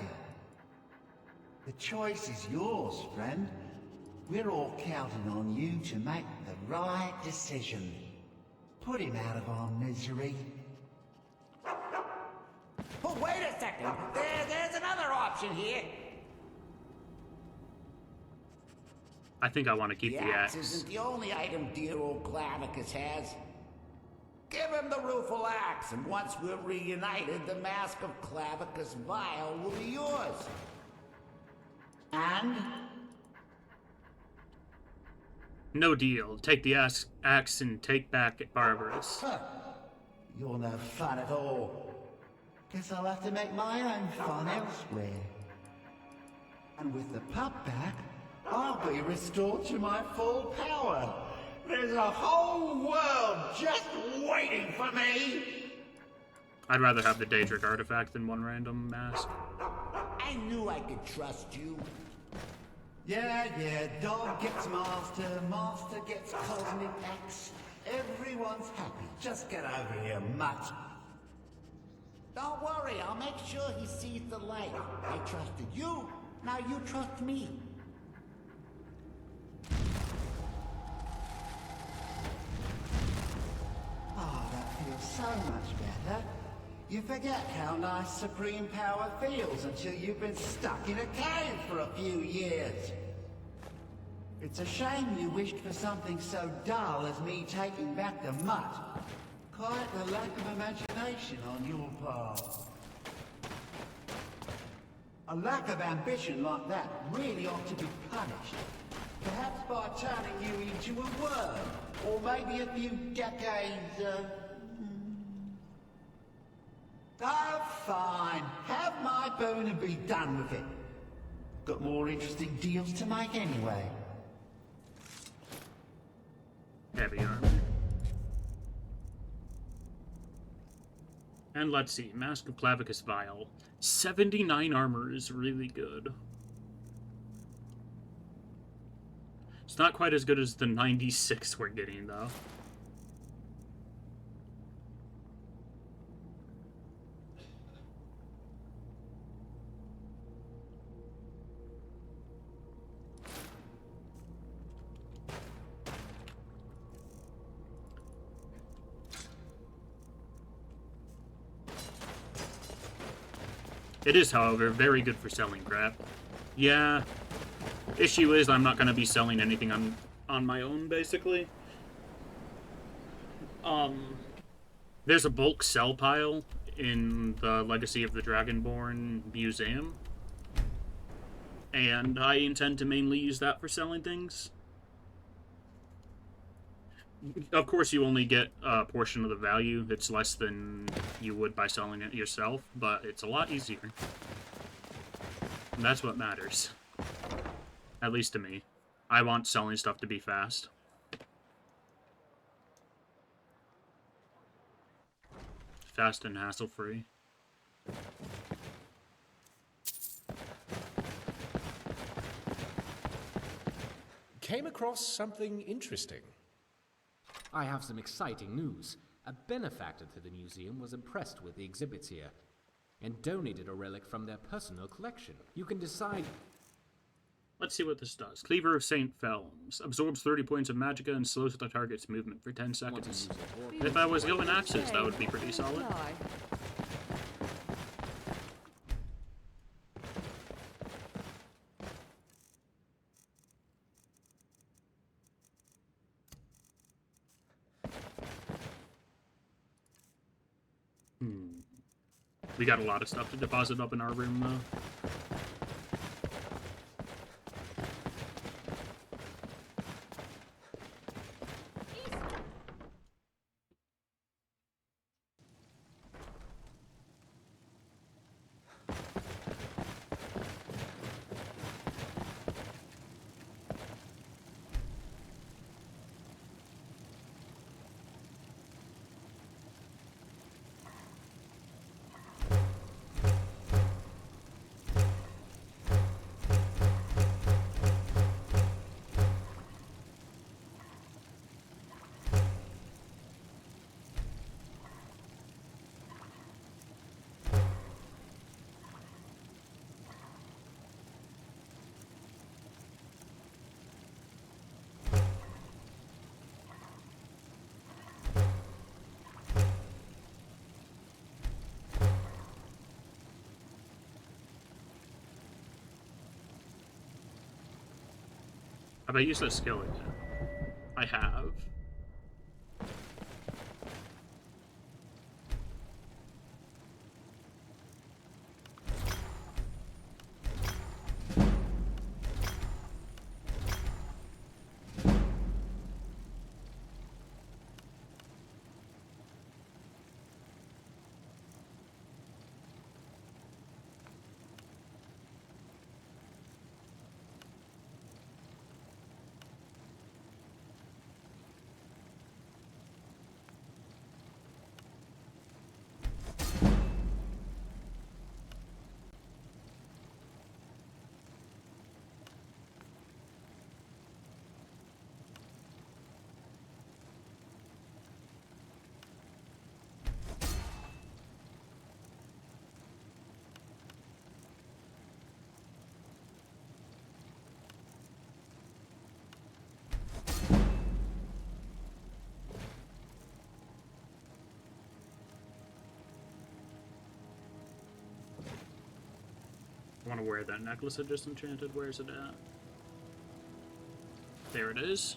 The choice is yours, friend. We're all counting on you to make the right decision. Put him out of our misery. Oh, wait a second. There's another option here. I think I want to keep the axe. Isn't the only item dear old Clavicus has. Give him the rueful axe, and once we're reunited, the mask of Clavicus Vile will be yours. And? No deal. Take the axe and take back Barbarous. Huh. You're no fun at all. Guess I'll have to make my own fun elsewhere. And with the pup back, I'll be restored to my full power. There's a whole world just waiting for me! I'd rather have the Daedric artifact than one random mask. I knew I could trust you. Yeah, dog gets master, master gets cosmic axe. Everyone's happy. Just get over here, mutt. Don't worry, I'll make sure he sees the light. I trusted you, now you trust me. Oh, that feels so much better. You forget how nice supreme power feels until you've been stuck in a cave for a few years. It's a shame you wished for something so dull as me taking back the mutt. Quite a lack of imagination on your part. A lack of ambition like that really ought to be punished. Perhaps by turning you into a worm, or maybe a few decades, Oh, fine. Have my boon and be done with it. Got more interesting deals to make anyway. Heavy armor. And let's see, Mask of Clavicus Vile. 79 armor is really good. It's not quite as good as the 96 we're getting, though. It is, however, very good for selling crap. Yeah, issue is I'm not going to be selling anything on my own, basically. There's a bulk sell pile in the Legacy of the Dragonborn Museum, and I intend to mainly use that for selling things. Of course, you only get a portion of the value. It's less than you would by selling it yourself, but it's a lot easier. And that's what matters. At least to me. I want selling stuff to be fast. Fast and hassle-free. Came across something interesting. I have some exciting news. A benefactor to the museum was impressed with the exhibits here and donated a relic from their personal collection. You can decide... Let's see what this does. Cleaver of St. Felms. Absorbs 30 points of magicka and slows the target's movement for 10 seconds. If I was going axes, that would be pretty solid. We got a lot of stuff to deposit up in our room, though. Have I used that skill yet? I have. I want to wear that necklace I just enchanted. Where's it at? There it is.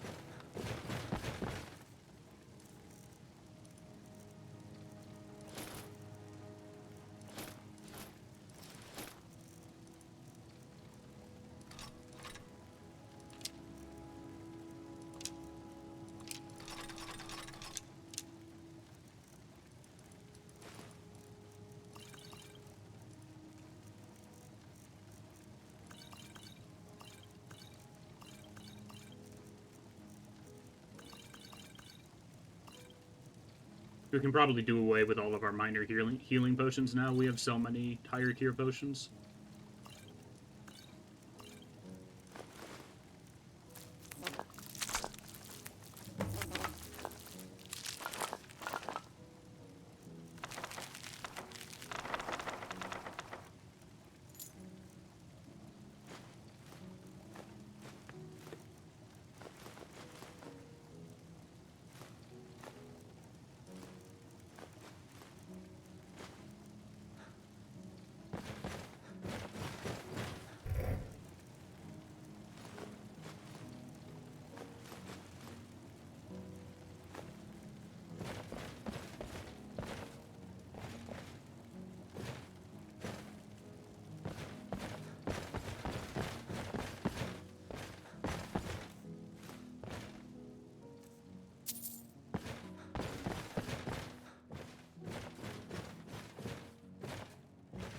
We can probably do away with all of our minor healing potions now. We have so many higher tier potions.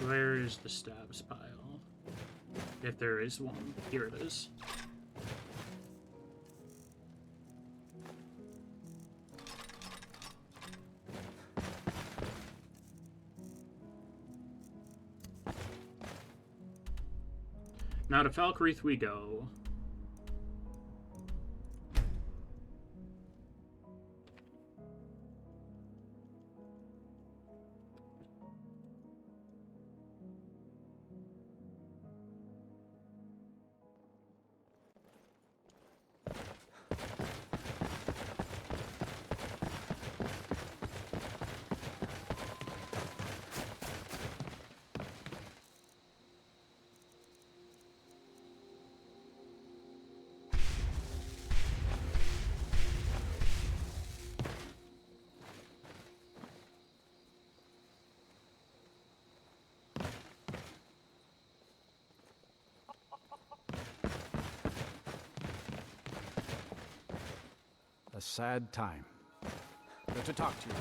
Where is the stabs pile? If there is one, here it is. Now to Falkreath we go. sad time. Good to talk to you.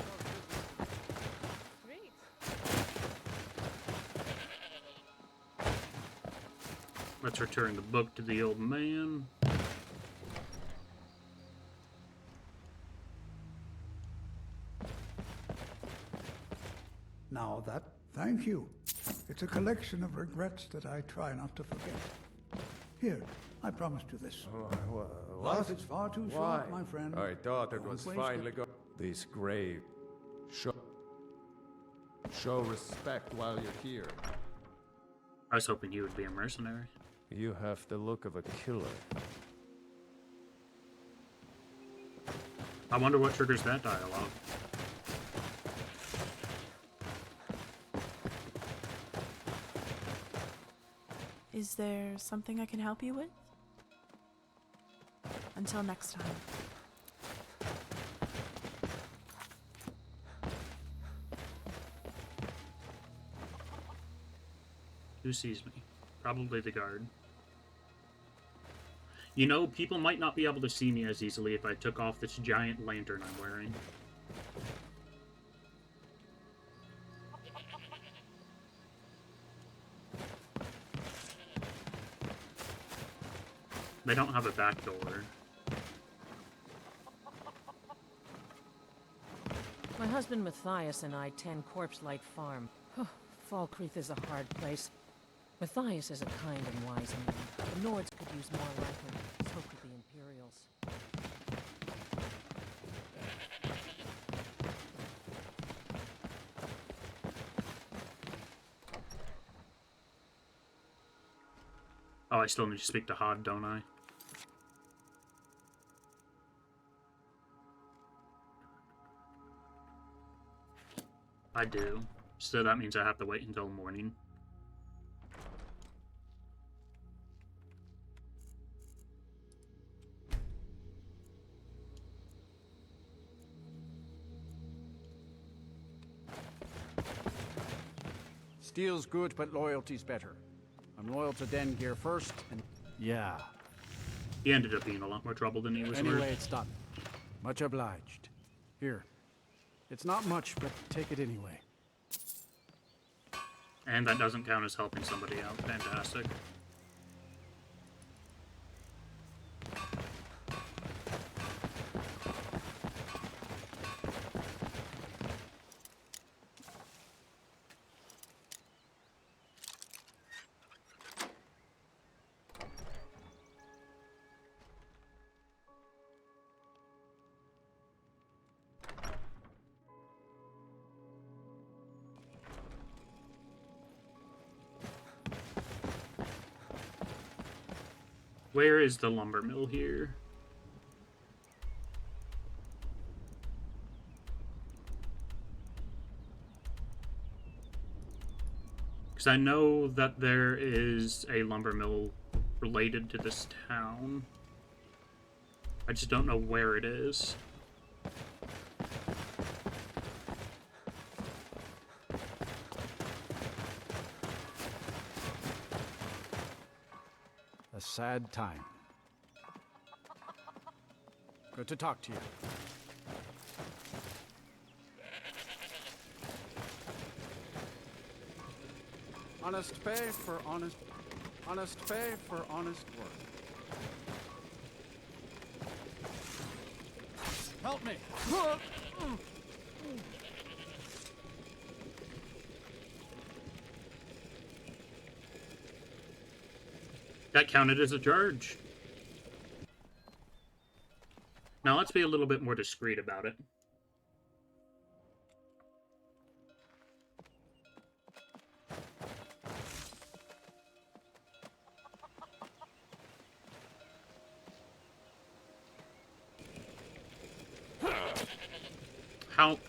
Let's return the book to the old man. Now that, thank you. It's a collection of regrets that I try not to forget. Here, I promised you this. Life is far too short, my friend. I thought it Don't was waste finally it. go. This grave. Show respect while you're here. I was hoping you would be a mercenary. You have the look of a killer. I wonder what triggers that dialogue. Is there something I can help you with? Until next time. Who sees me? Probably the guard. You know, people might not be able to see me as easily if I took off this giant lantern I'm wearing. They don't have a back door. My husband Matthias and I tend Corpse Light Farm. Falkreath is a hard place. Matthias is a kind and wise man. The Nords could use more like him. So could the Imperials. Oh, I still need to speak to Hod, don't I? I do. So that means I have to wait until morning. Steel's good, but loyalty's better. I'm loyal to Dengear first, and... Yeah. He ended up being a lot more trouble than he was Anyway, worth. it's done. Much obliged. Here. It's not much, but take it anyway. And that doesn't count as helping somebody out. Fantastic. Where is the lumber mill here? Because I know that there is a lumber mill related to this town. I just don't know where it is. A sad time. Good to talk to you. Honest pay for honest pay for honest work. Help me! That counted as a charge. Now let's be a little bit more discreet about it. How...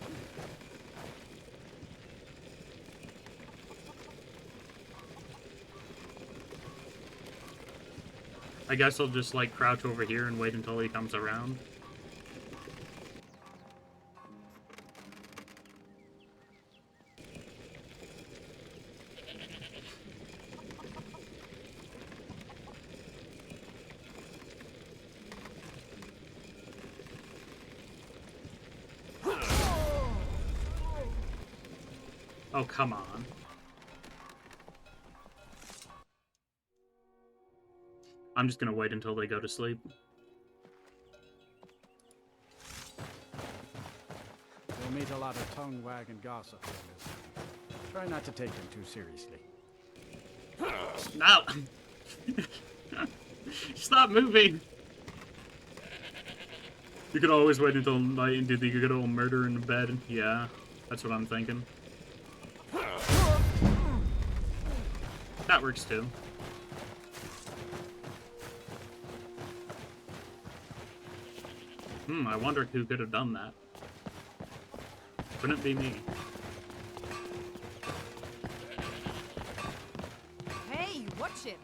I guess I'll just, like, crouch over here and wait until he comes around. Oh, come on. I'm just gonna wait until they go to sleep. You'll meet a lot of tongue-wagging gossip in this. Try not to take them too seriously. No! Stop moving! You could always wait until night and do the good old murder in bed. Yeah, that's what I'm thinking. That works too. I wonder who could have done that. Couldn't be me. Hey, watch it!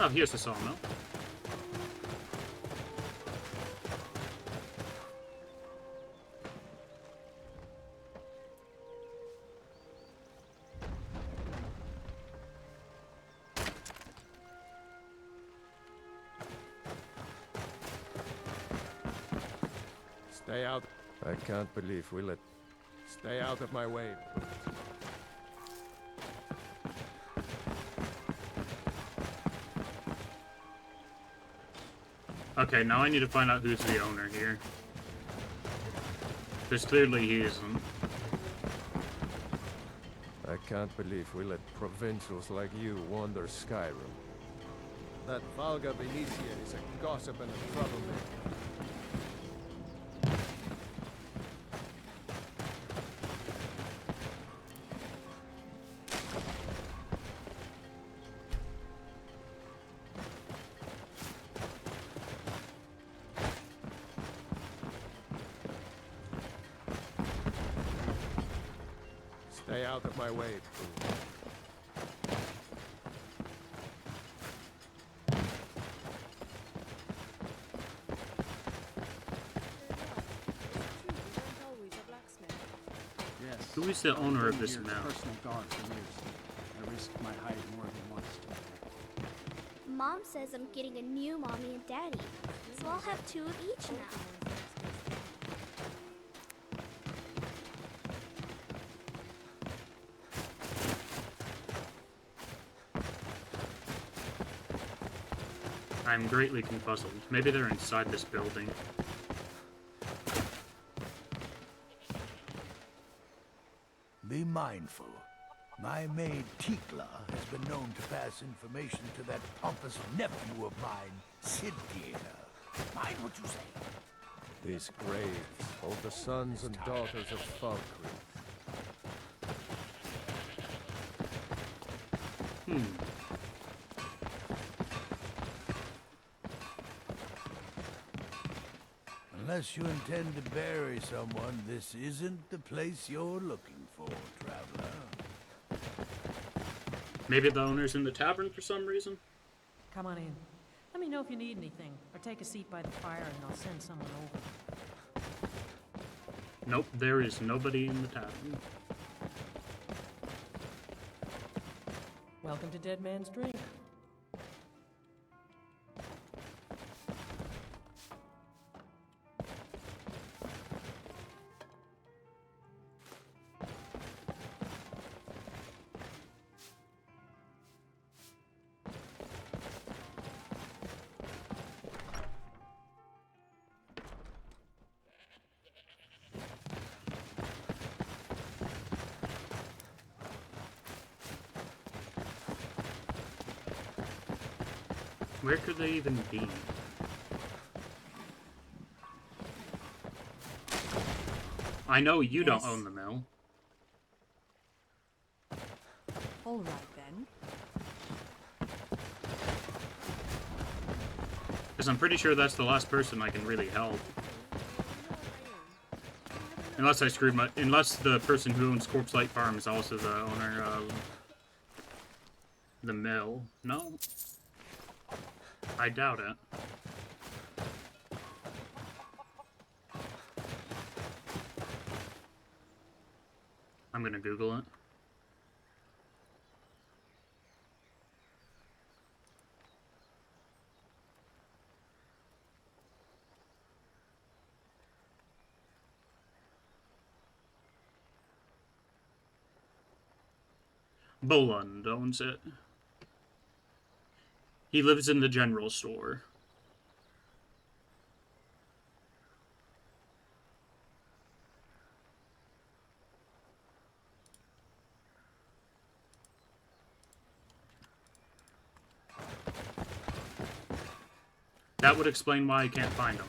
Oh, here's the sawmill. Stay out. I can't believe we let... Stay out of my way. Okay, now I need to find out who's the owner here. Because clearly he isn't. I can't believe we let provincials like you wander Skyrim. That Valga Venetian is a gossip and a troublemaker. Stay out of my way, fool. Yes. Who is the owner of this I've been mill? here personal guard for years. I risked my hide more than once. Mom says I'm getting a new mommy and daddy, so I'll have two of each now. I'm greatly confuzzled. Maybe they're inside this building. Be mindful. My maid Tikla has been known to pass information to that pompous nephew of mine, Sidgeir. Mind what you say. These graves hold the sons and daughters of Falkreath. Unless you intend to bury someone, this isn't the place you're looking for, traveler. Maybe the owner's in the tavern for some reason? Come on in. Let me know if you need anything, or take a seat by the fire and I'll send someone over. Nope, there is nobody in the tavern. Welcome to Dead Man's Drink. Where could they even be? I know you don't own the mill. All right, then. Because I'm pretty sure that's the last person I can really help. Unless I screwed my... Unless the person who owns Corpse Light Farm is also the owner of the mill. No? I doubt it. I'm gonna Google it. Bolund owns it. He lives in the general store. That would explain why I can't find him.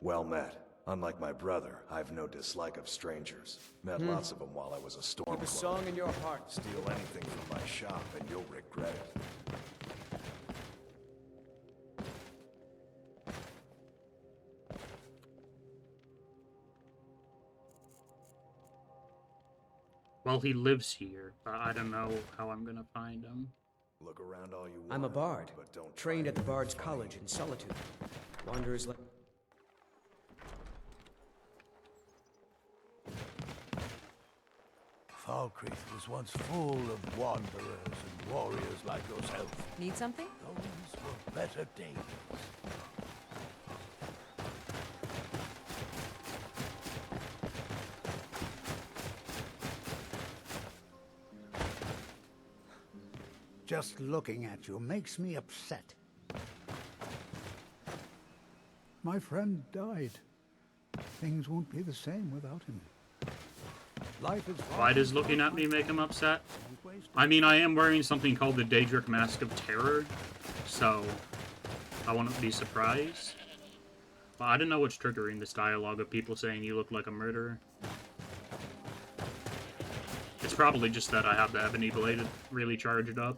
Well met. Unlike my brother, I've no dislike of strangers. Met lots of them while I was a storm Keep a song in your heart. Steal anything from my shop and you'll regret it. Well, he lives here, but I don't know how I'm gonna find him. Look around all you want. I'm a bard, but don't trained at the Bard's College in Solitude. Wanderers like... Falkreath was once full of wanderers and warriors like yourself. Need something? Those were better days. Just looking at you makes me upset. My friend died. Things won't be the same without him. Life is Why does looking at me make him upset? I mean, I am wearing something called the Daedric Mask of Terror, so I wouldn't be surprised. But I don't know what's triggering this dialogue of people saying you look like a murderer. It's probably just that I have the Ebony Blade really charged up.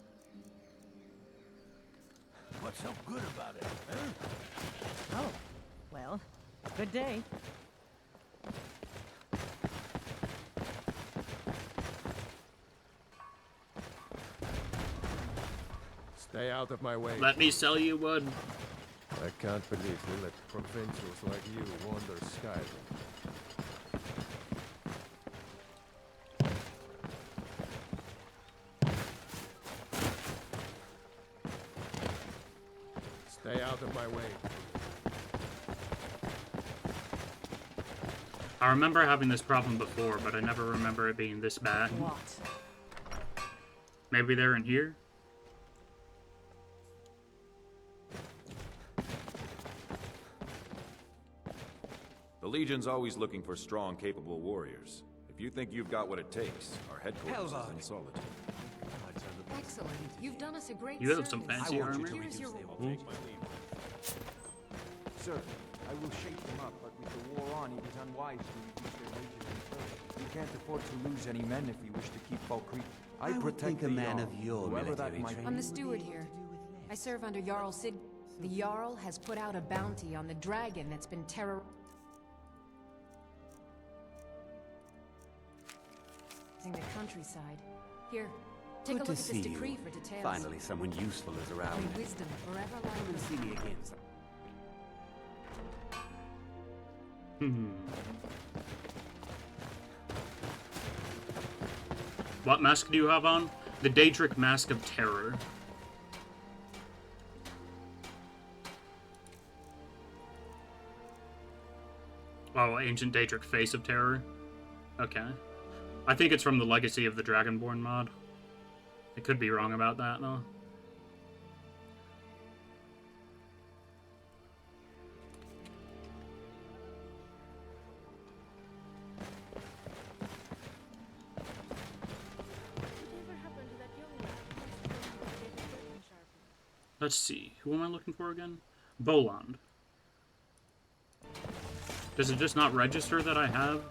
What's so good about it, huh? Oh, well, good day. Stay out of my way. Let me sell you wood. I can't believe we let provincials like you wander Skyrim. Stay out of my way. I remember having this problem before, but I never remember it being this bad. What? Maybe they're in here? The Legion's always looking for strong, capable warriors. If you think you've got what it takes, our headquarters is in Solitude. Excellent. You've done us a great You have some service. fancy armor? Here's your reward. Sir, I will shake them up, but with the war on, it is unwise to reduce their wages any further. We can't afford to lose any men if we wish to keep Falkreath. I would protect think a the man Jarl, of your whoever that military might training I'm the would steward be able here. to do with less. I serve under Jarl Sid. The Jarl has put out a bounty on the dragon that's been terrorizing the countryside. Here, take Good a look to at see this decree you. for details. Finally, someone useful is around. May wisdom forever lie Come and with see me again. What mask do you have on? The Daedric Mask of Terror. Oh, Ancient Daedric Face of Terror. Okay. I think it's from the Legacy of the Dragonborn mod. I could be wrong about that, though. Let's see. Who am I looking for again? Bolund. Does it just not register that I have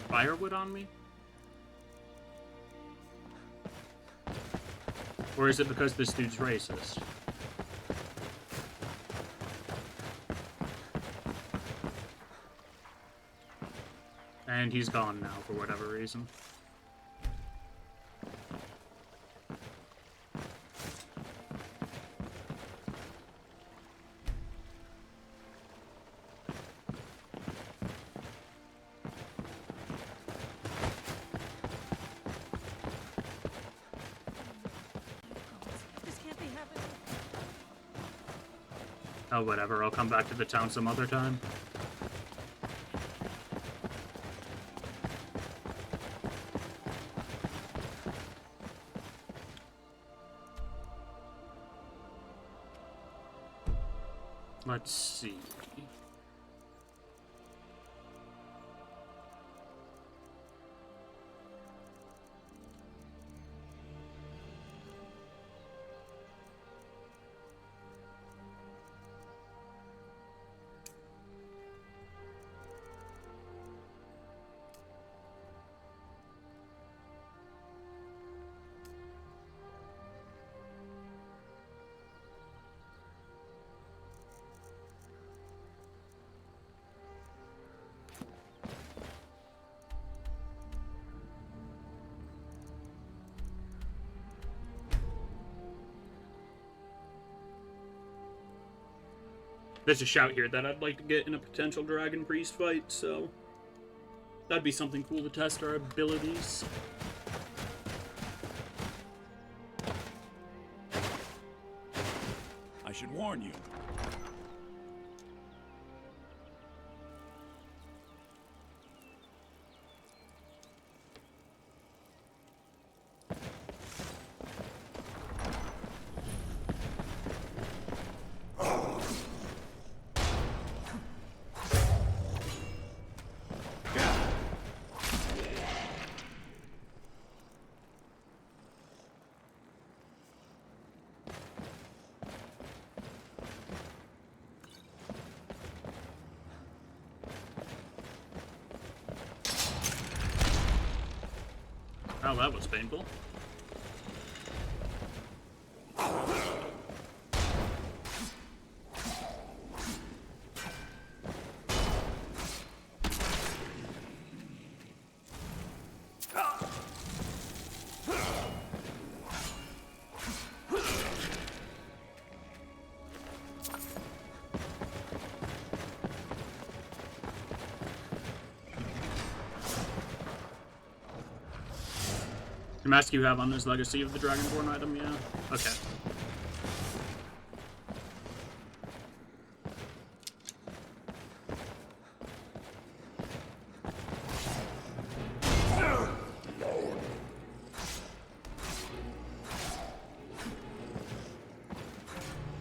firewood on me? Or is it because this dude's racist? And he's gone now for whatever reason. Oh, whatever. I'll come back to the town some other time. Let's see. There's a shout here that I'd like to get in a potential Dragon Priest fight, so that'd be something cool to test our abilities. I should warn you. Oh, that was painful. The mask you have on is Legacy of the Dragonborn item, yeah? Okay.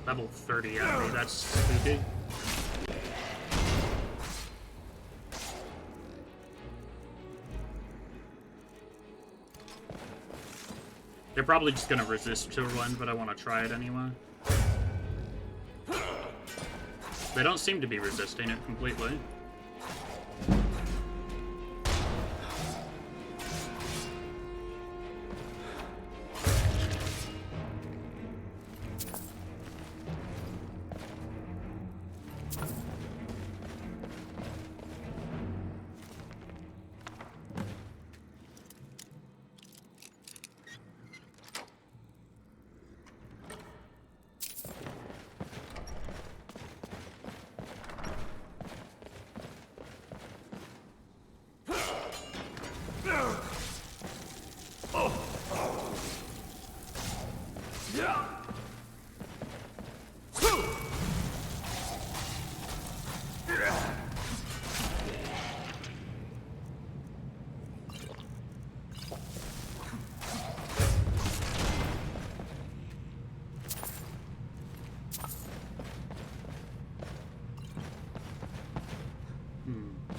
Level 30 enemy, that's spooky. They're probably just gonna resist Chillwind, but I want to try it anyway. They don't seem to be resisting it completely.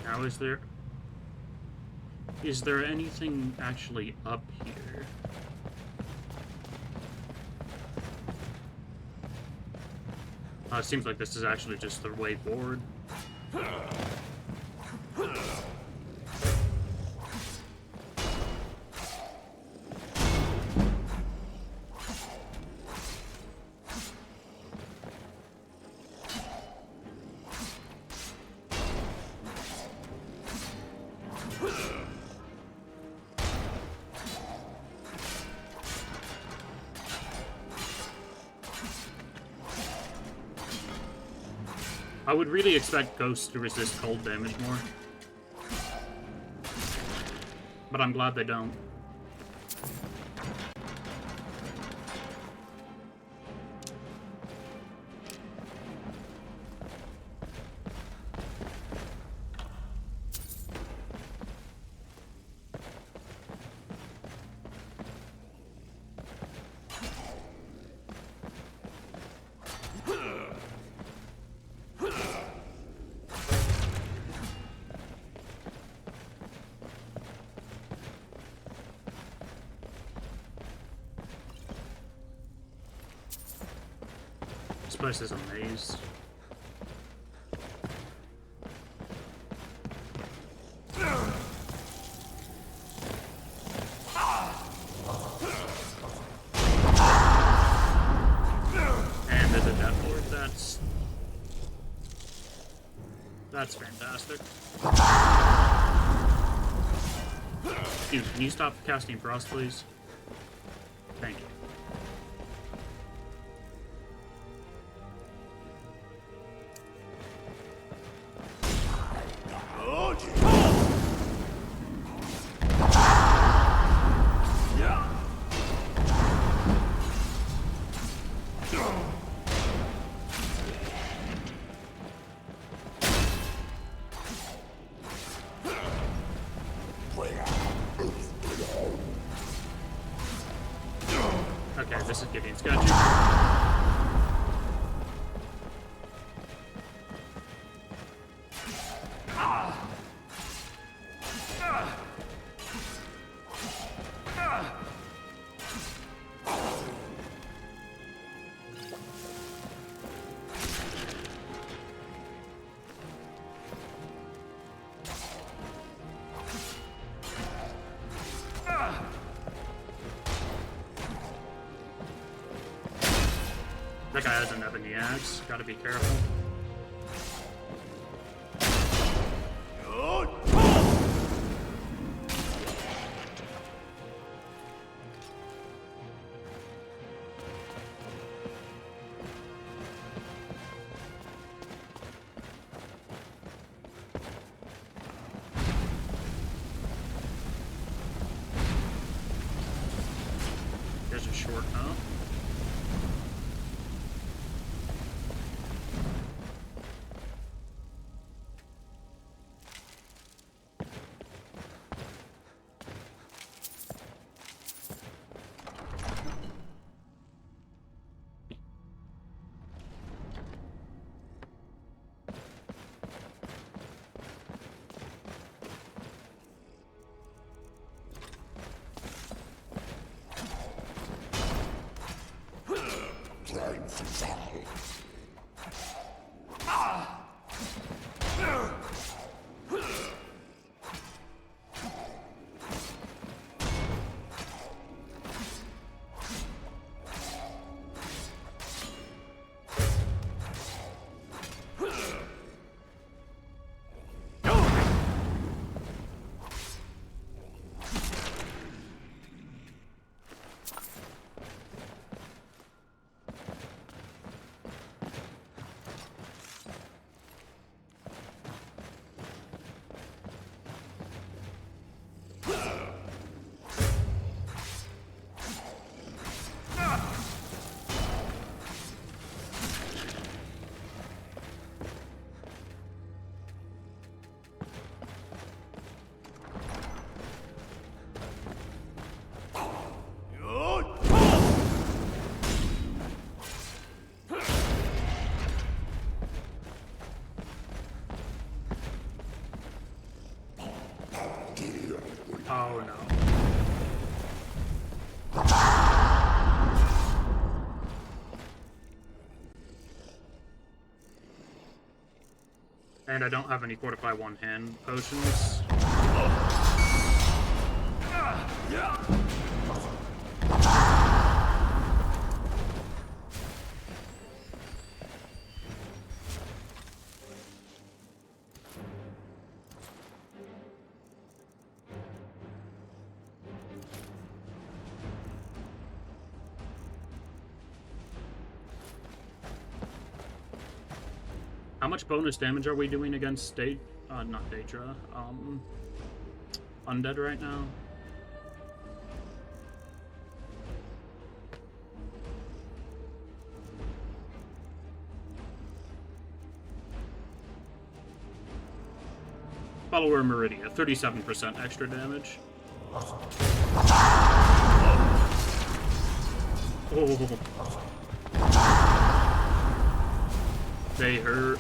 Now, is there anything actually up here? It seems like this is actually just the way forward. I would really expect ghosts to resist cold damage more. But I'm glad they don't. place is a maze. And there's a Death Lord. That's fantastic. Dude, can you stop casting Frost, please? Thank you. Okay, this is getting sketchy. That guy doesn't have any axe. Gotta be careful. There's a short up. Oh no. And I don't have any Fortify one-hand potions. How much bonus damage are we doing against not Daedra, Undead right now? Follower Meridia, 37% extra damage. Oh. They hurt.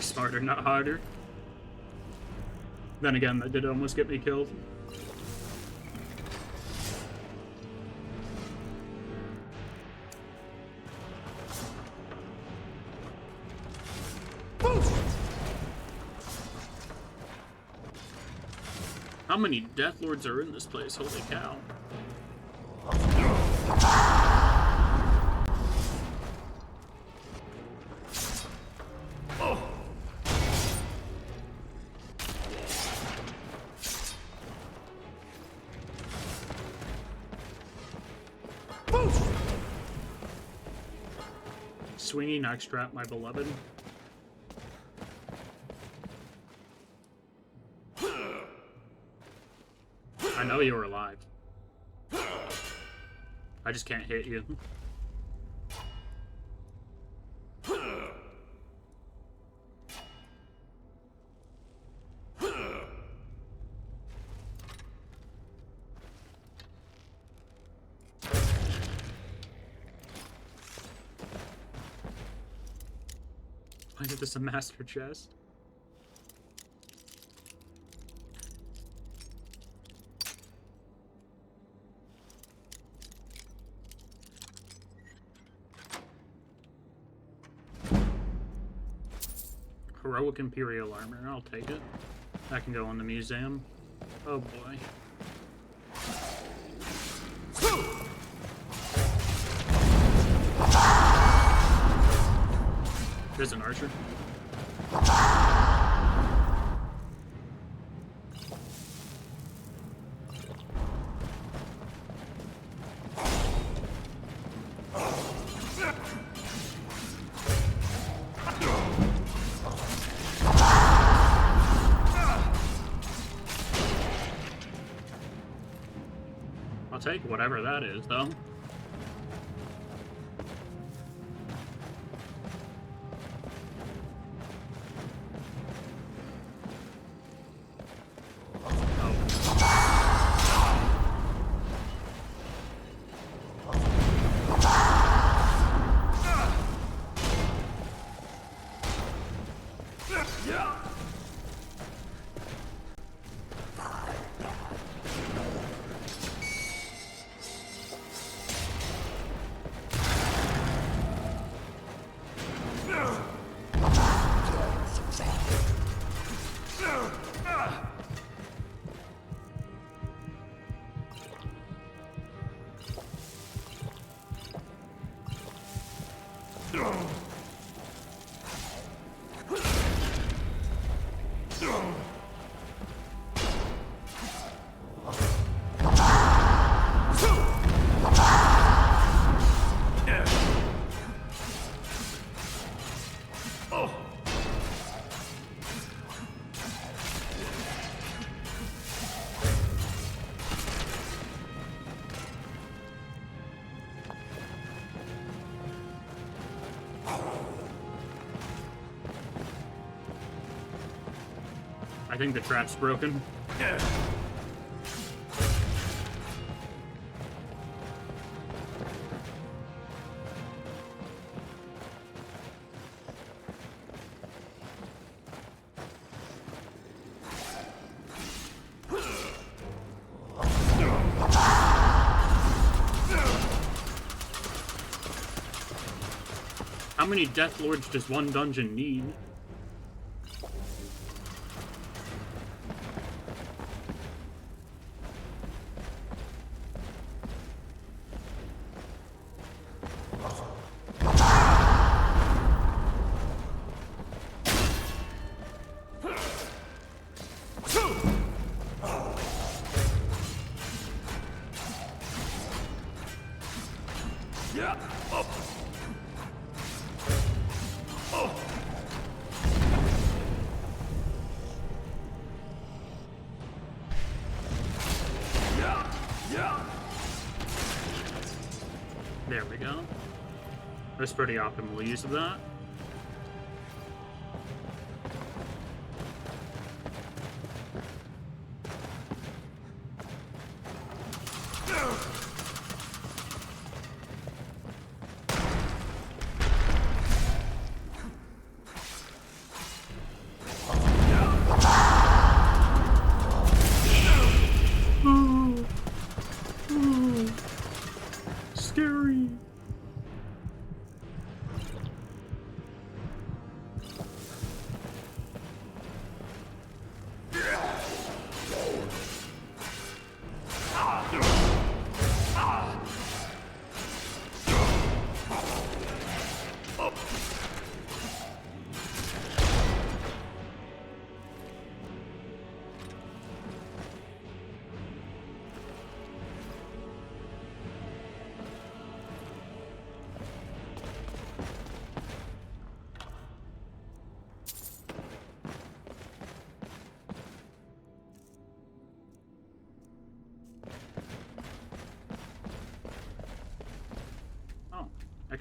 Work smarter, not harder. Then again, that did almost get me killed. How many Death Lords are in this place? Holy cow. Swinging axe trap, my beloved. I know you're alive. I just can't hit you. Why is this a master chest? Heroic Imperial armor, I'll take it. That can go in the museum. Oh boy. There's an archer. I'll take whatever that is, though. I think the trap's broken. How many Death Lords does one dungeon need? There we go. That's pretty optimal use of that.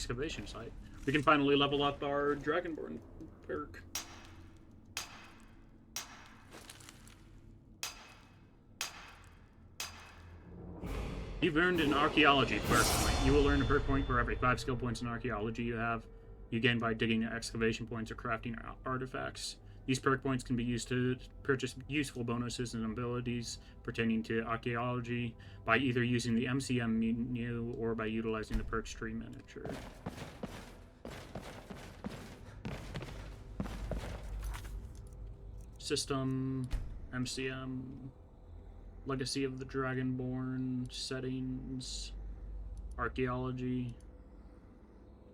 excavation site. We can finally level up our Dragonborn perk. You've earned an archaeology perk point. You will earn a perk point for every 5 skill points in archaeology you have. You gain by digging excavation points or crafting artifacts. These perk points can be used to purchase useful bonuses and abilities pertaining to archaeology by either using the MCM menu or by utilizing the perks tree miniature. System, MCM, Legacy of the Dragonborn, settings, archaeology.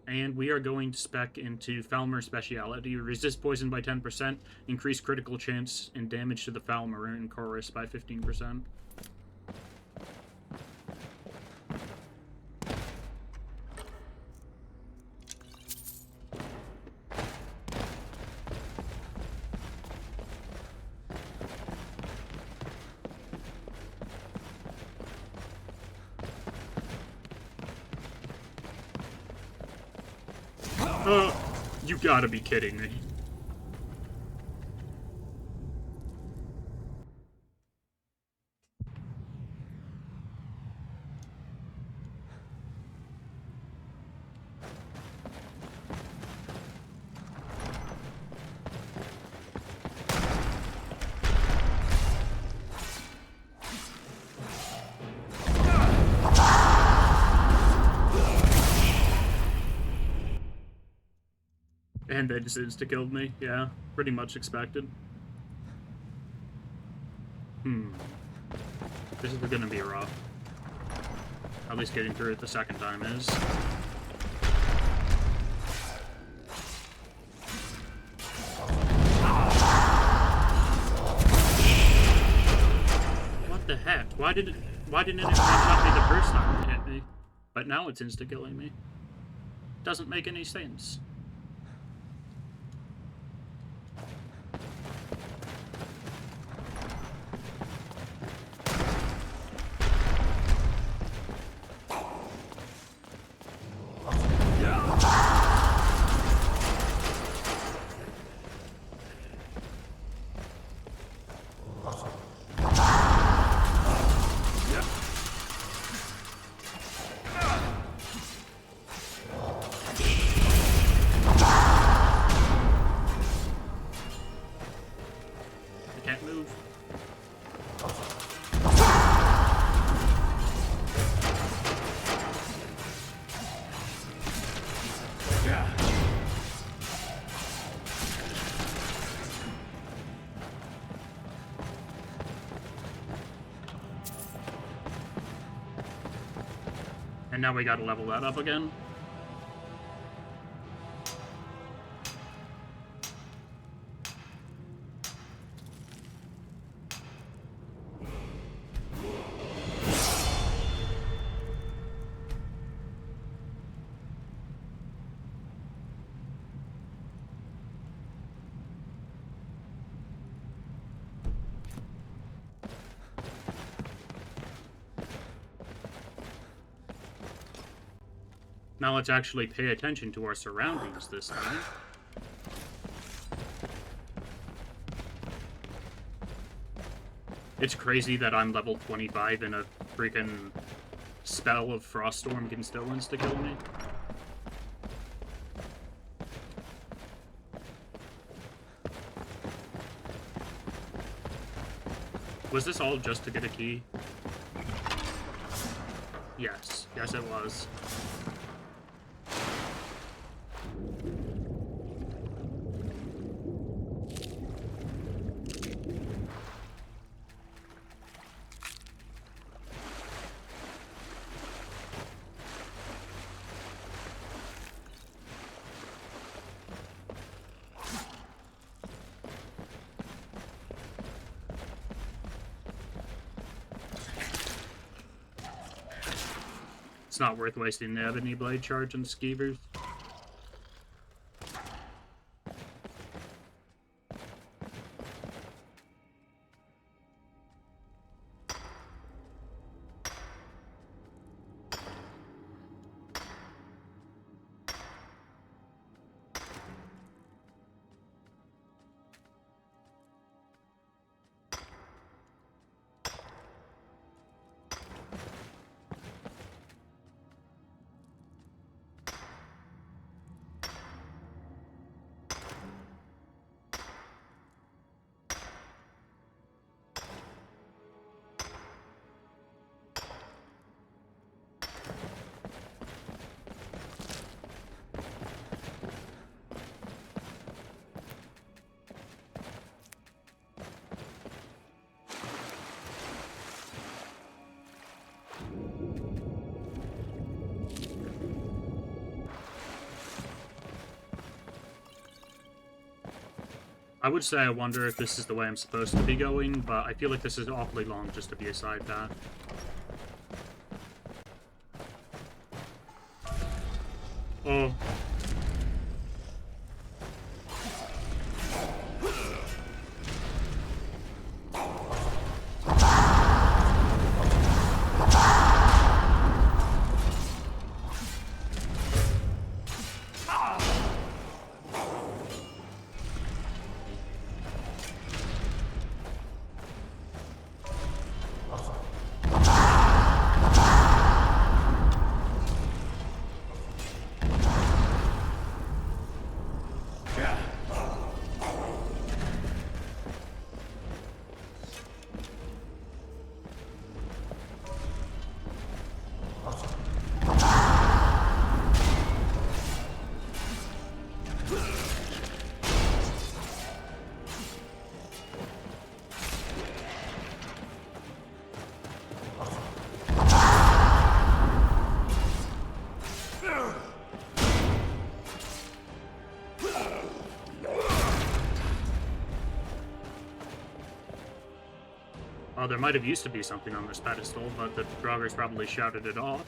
And we are going to spec into Falmer Speciality. Resist poison by 10%, increase critical chance and damage to the Falmer and Chorus by 15%. You gotta be kidding me. And they just insta-killed me. Yeah, pretty much expected. This is gonna be rough. At least getting through it the second time is. What the heck? Why didn't it one-shot me the first time it hit me? But now it's insta-killing me. Doesn't make any sense. And now we gotta level that up again. Now let's actually pay attention to our surroundings this time. It's crazy that I'm level 25 and a freaking spell of Froststorm can still insta-kill me. Was this all just to get a key? Yes. Yes, it was. It's not worth wasting the Ebony Blade charge on Skeevers. I would say I wonder if this is the way I'm supposed to be going, but I feel like this is awfully long just to be a side path. Oh. Oh, there might have used to be something on this pedestal, but the Draugrs probably shouted it off.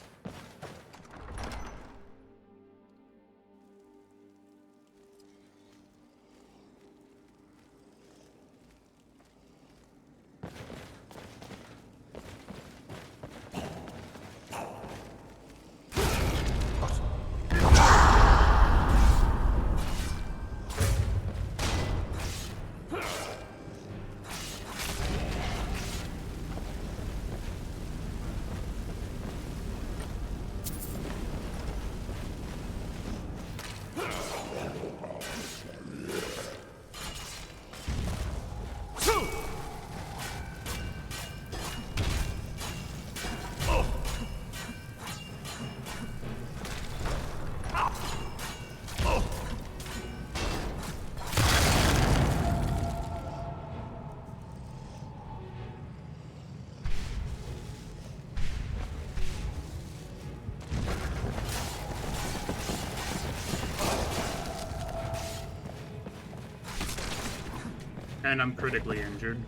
And I'm critically injured.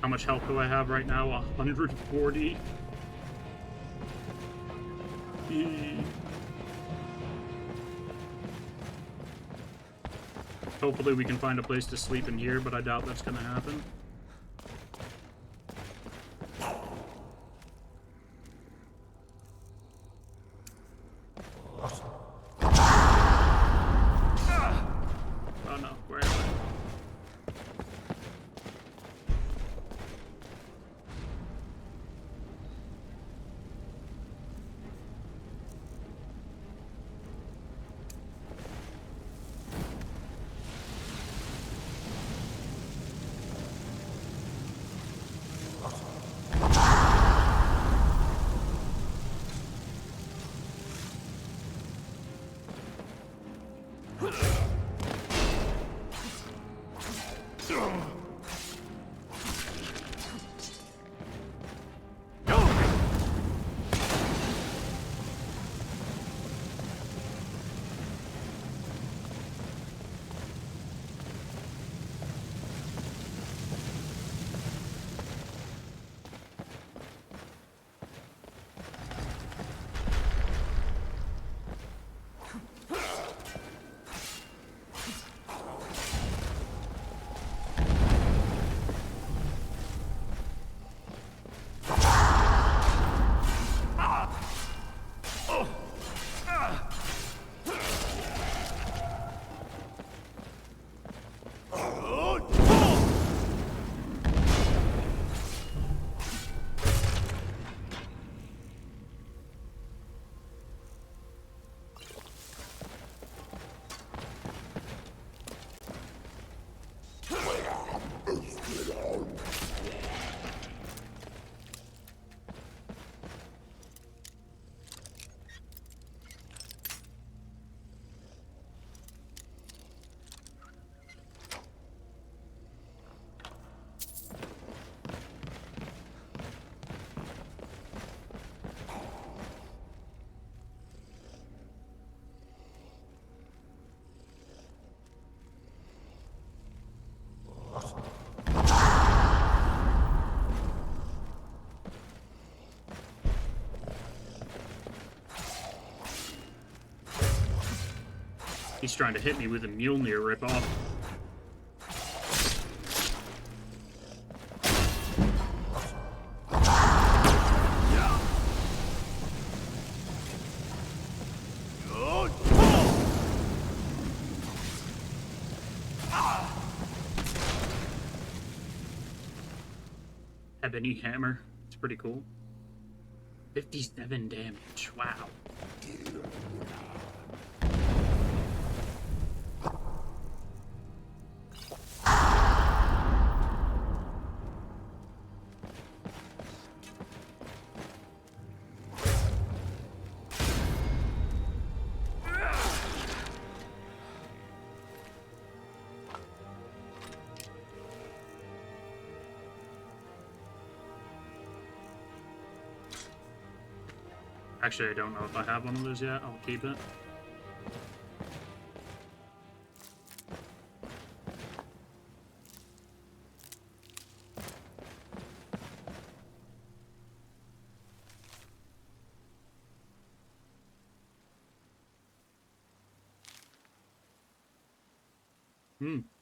How much health do I have right now? 140? Hopefully we can find a place to sleep in here, but I doubt that's gonna happen. Oh no, where am I? He's trying to hit me with a Mjolnir ripoff. Ebony hammer. It's pretty cool. 57 damage. Wow. Actually, I don't know if I have one of those yet. I'll keep it.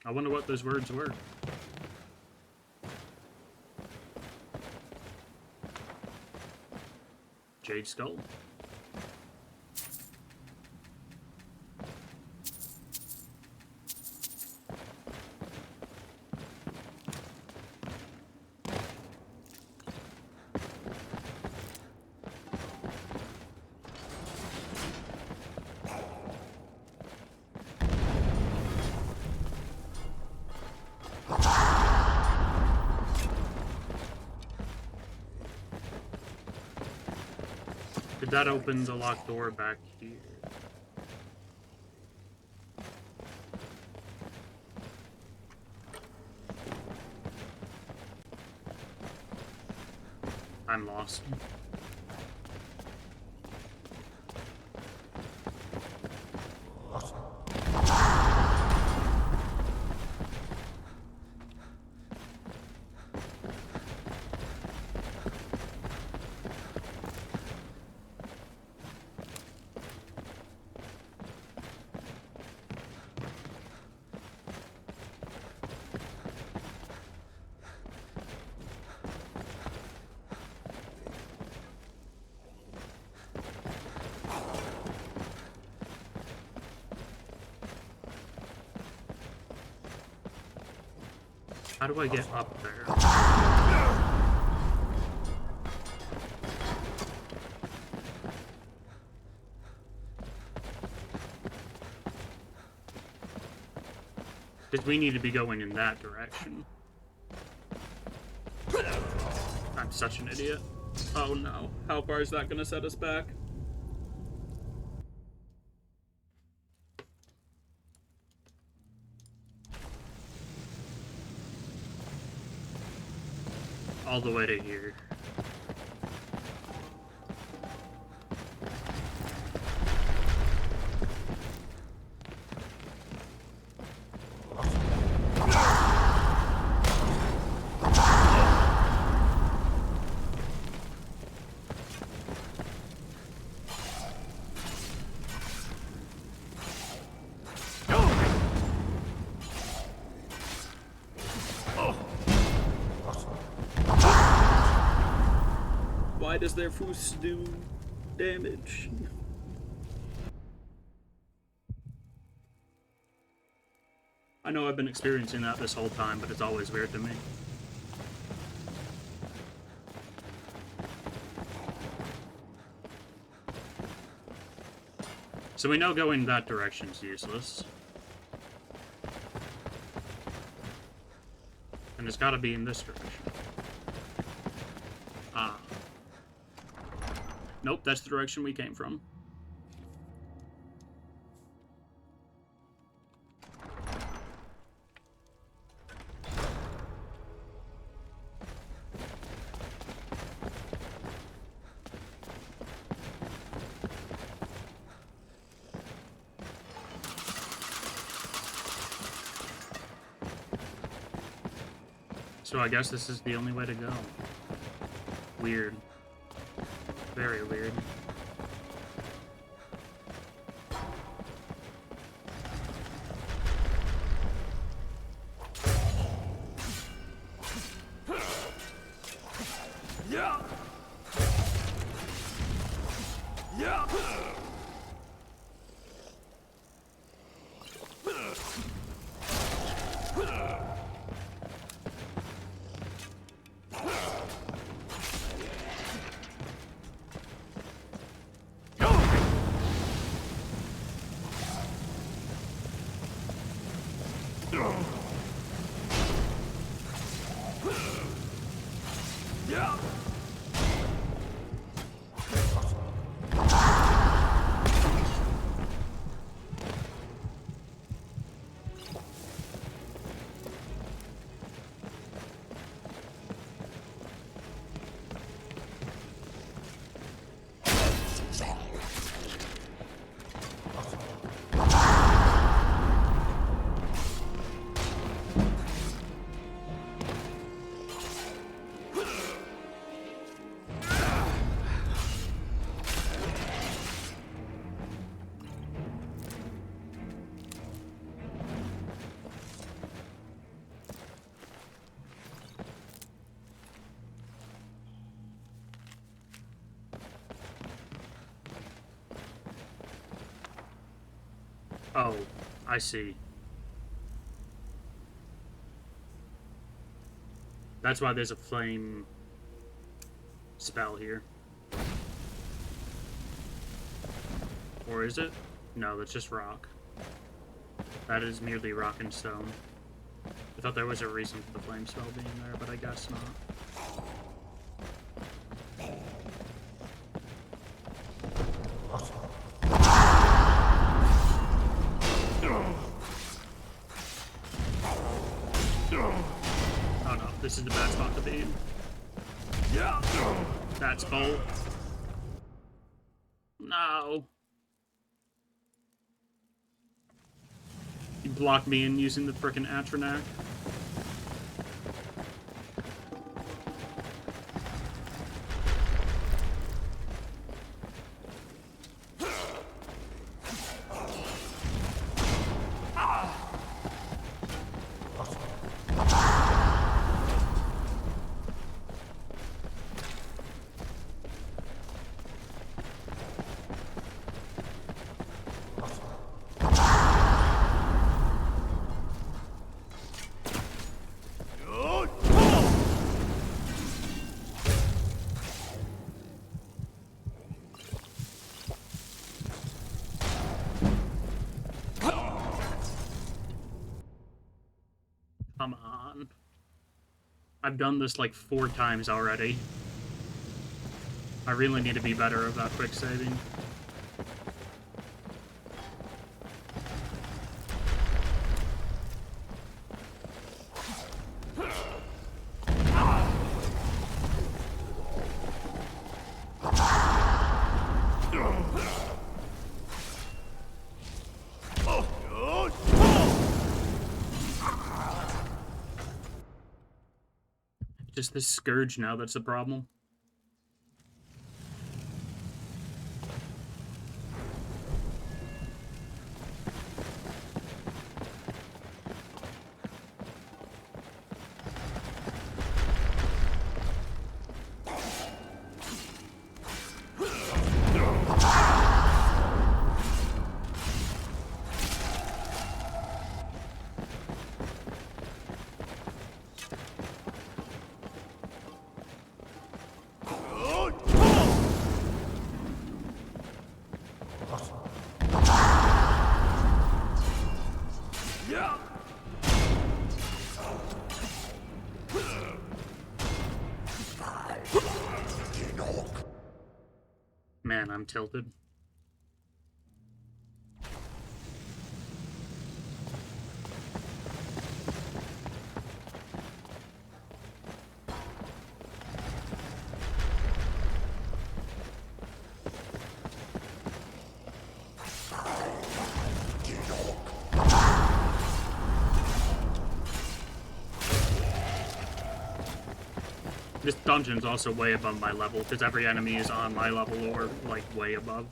I wonder what those words were. Jade Skull. That opens a locked door back here. I'm lost. How do I get up there? Because we need to be going in that direction. I'm such an idiot. Oh no. How far is that going to set us back? All the way to here. Why does their Foos do damage? I know I've been experiencing that this whole time, but it's always weird to me. So we know going that direction's useless. And it's gotta be in this direction. Ah. Nope, that's the direction we came from. So I guess this is the only way to go. Weird. Very weird. Oh, I see. That's why there's a flame spell here. Or is it? No, that's just rock. That is merely rock and stone. I thought there was a reason for the flame spell being there, but I guess not. Oh no, this is the bad spot to be in. Yeah. That's bolt. No. You blocked me in using the frickin' Atronak. Come on. I've done this like 4 times already. I really need to be better about quick saving. Just this scourge now that's the problem. Man, I'm tilted. This dungeon's also way above my level, because every enemy is on my level or, like, way above.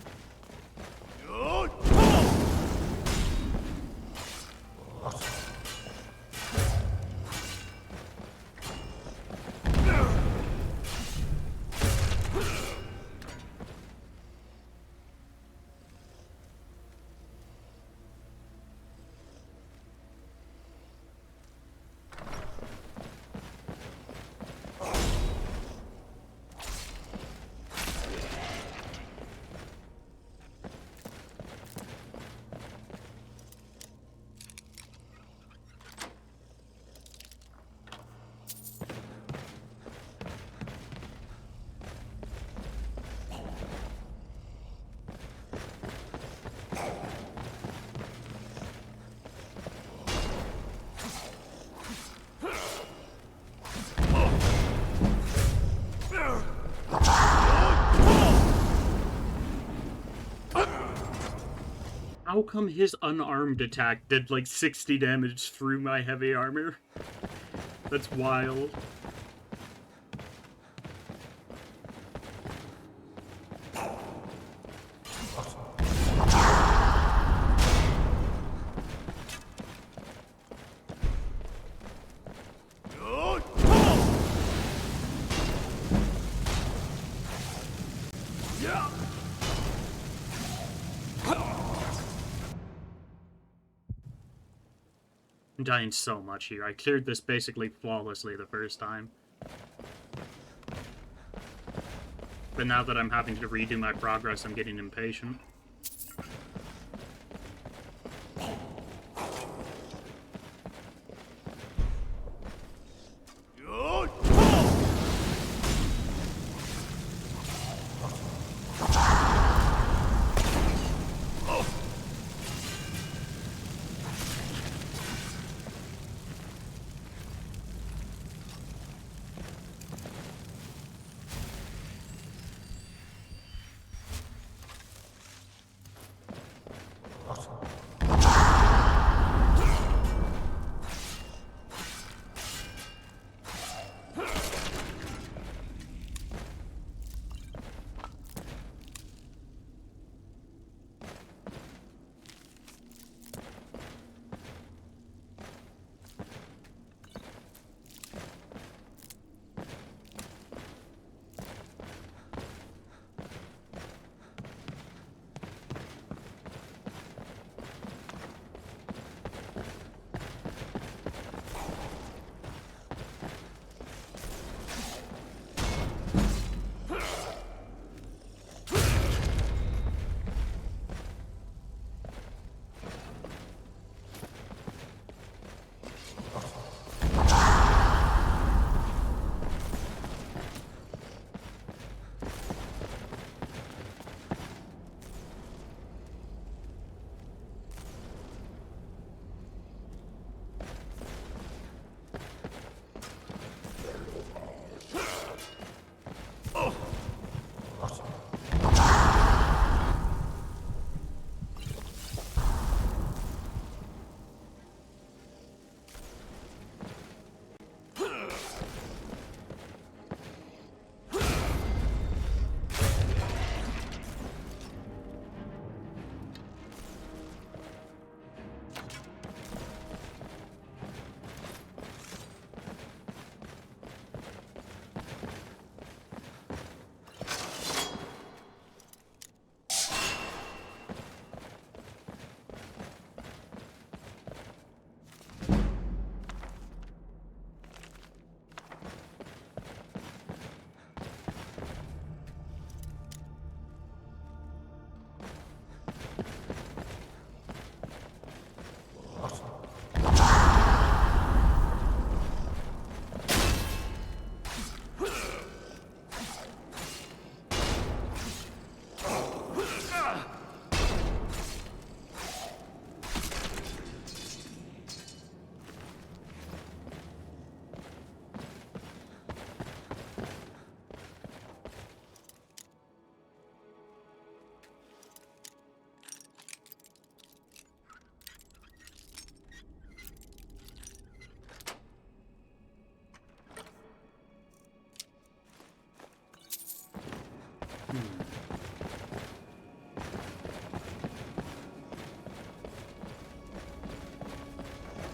How come his unarmed attack did like 60 damage through my heavy armor? That's wild. I'm dying so much here. I cleared this basically flawlessly the first time. But now that I'm having to redo my progress, I'm getting impatient.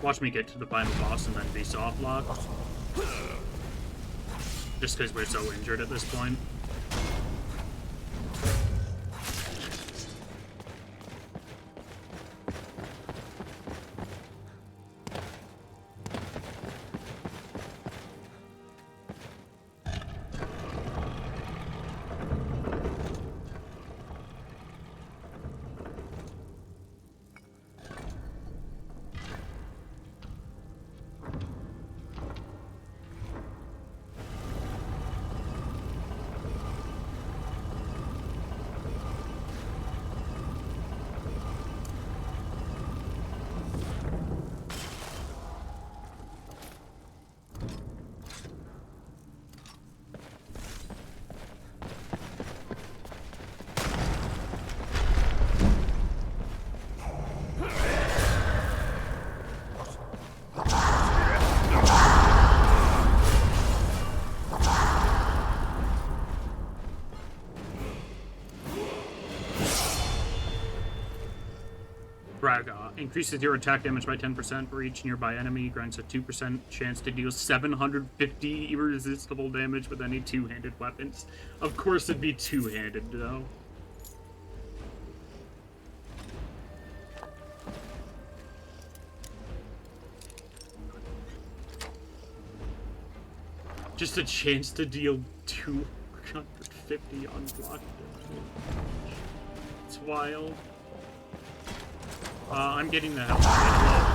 Watch me get to the final boss and then be soft locked. Just because we're so injured at this point. Increases your attack damage by 10% for each nearby enemy, grants a 2% chance to deal 750 irresistible damage with any two-handed weapons. Of course it'd be two-handed, though. Just a chance to deal 250 unblocked damage. It's wild. I'm getting the hell out.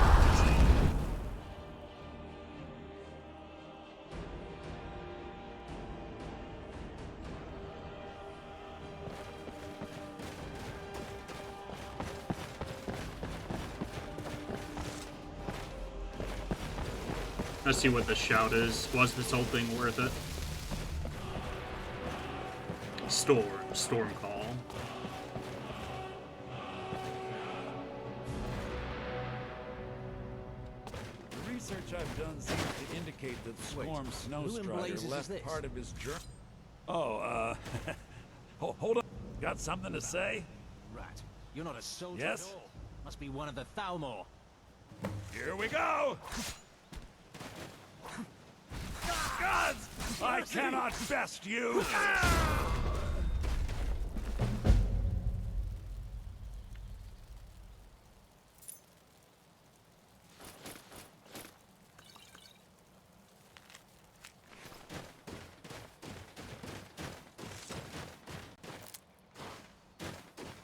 Let's see what the shout is. Was this whole thing worth it? Storm call. The research I've done seems to indicate that Storm Snowstrider left part of his journey. Oh, hold on. Got something to say? Right. You're not a soldier Yes? at all. Must be one of the Thalmor. Here we go! Gods! I cannot best you!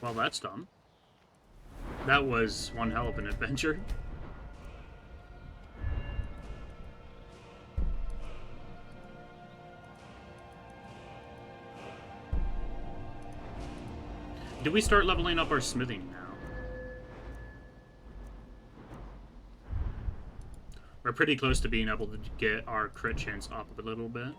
Well, that's done. That was one hell of an adventure. Do we start leveling up our smithing now? We're pretty close to being able to get our crit chance up a little bit.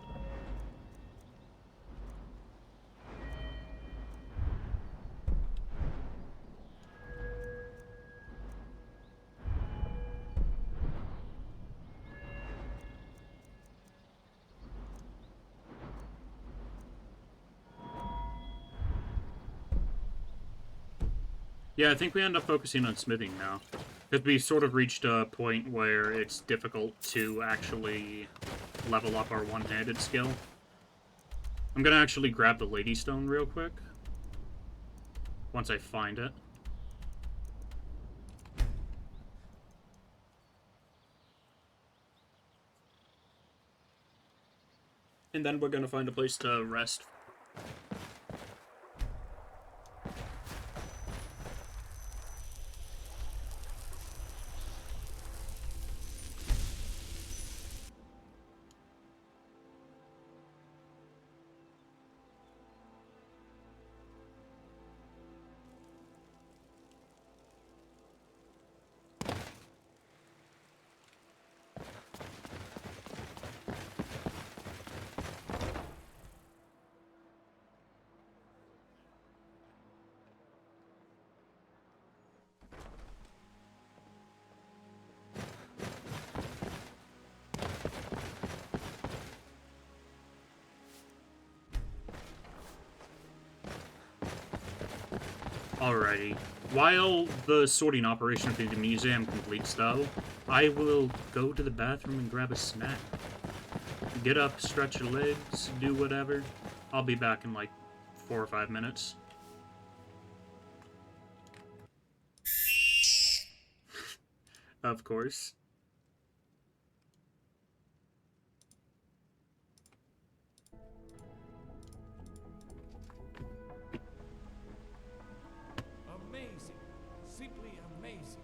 Yeah, I think we end up focusing on smithing now. Because we've sort of reached a point where it's difficult to actually level up our one-handed skill. I'm gonna actually grab the Lady Stone real quick. Once I find it. And then we're gonna find a place to rest. Alrighty. While the sorting operation for the museum completes, though, I will go to the bathroom and grab a snack. Get up, stretch your legs, do whatever. I'll be back in like 4 or 5 minutes. Of course. Amazing. Simply amazing.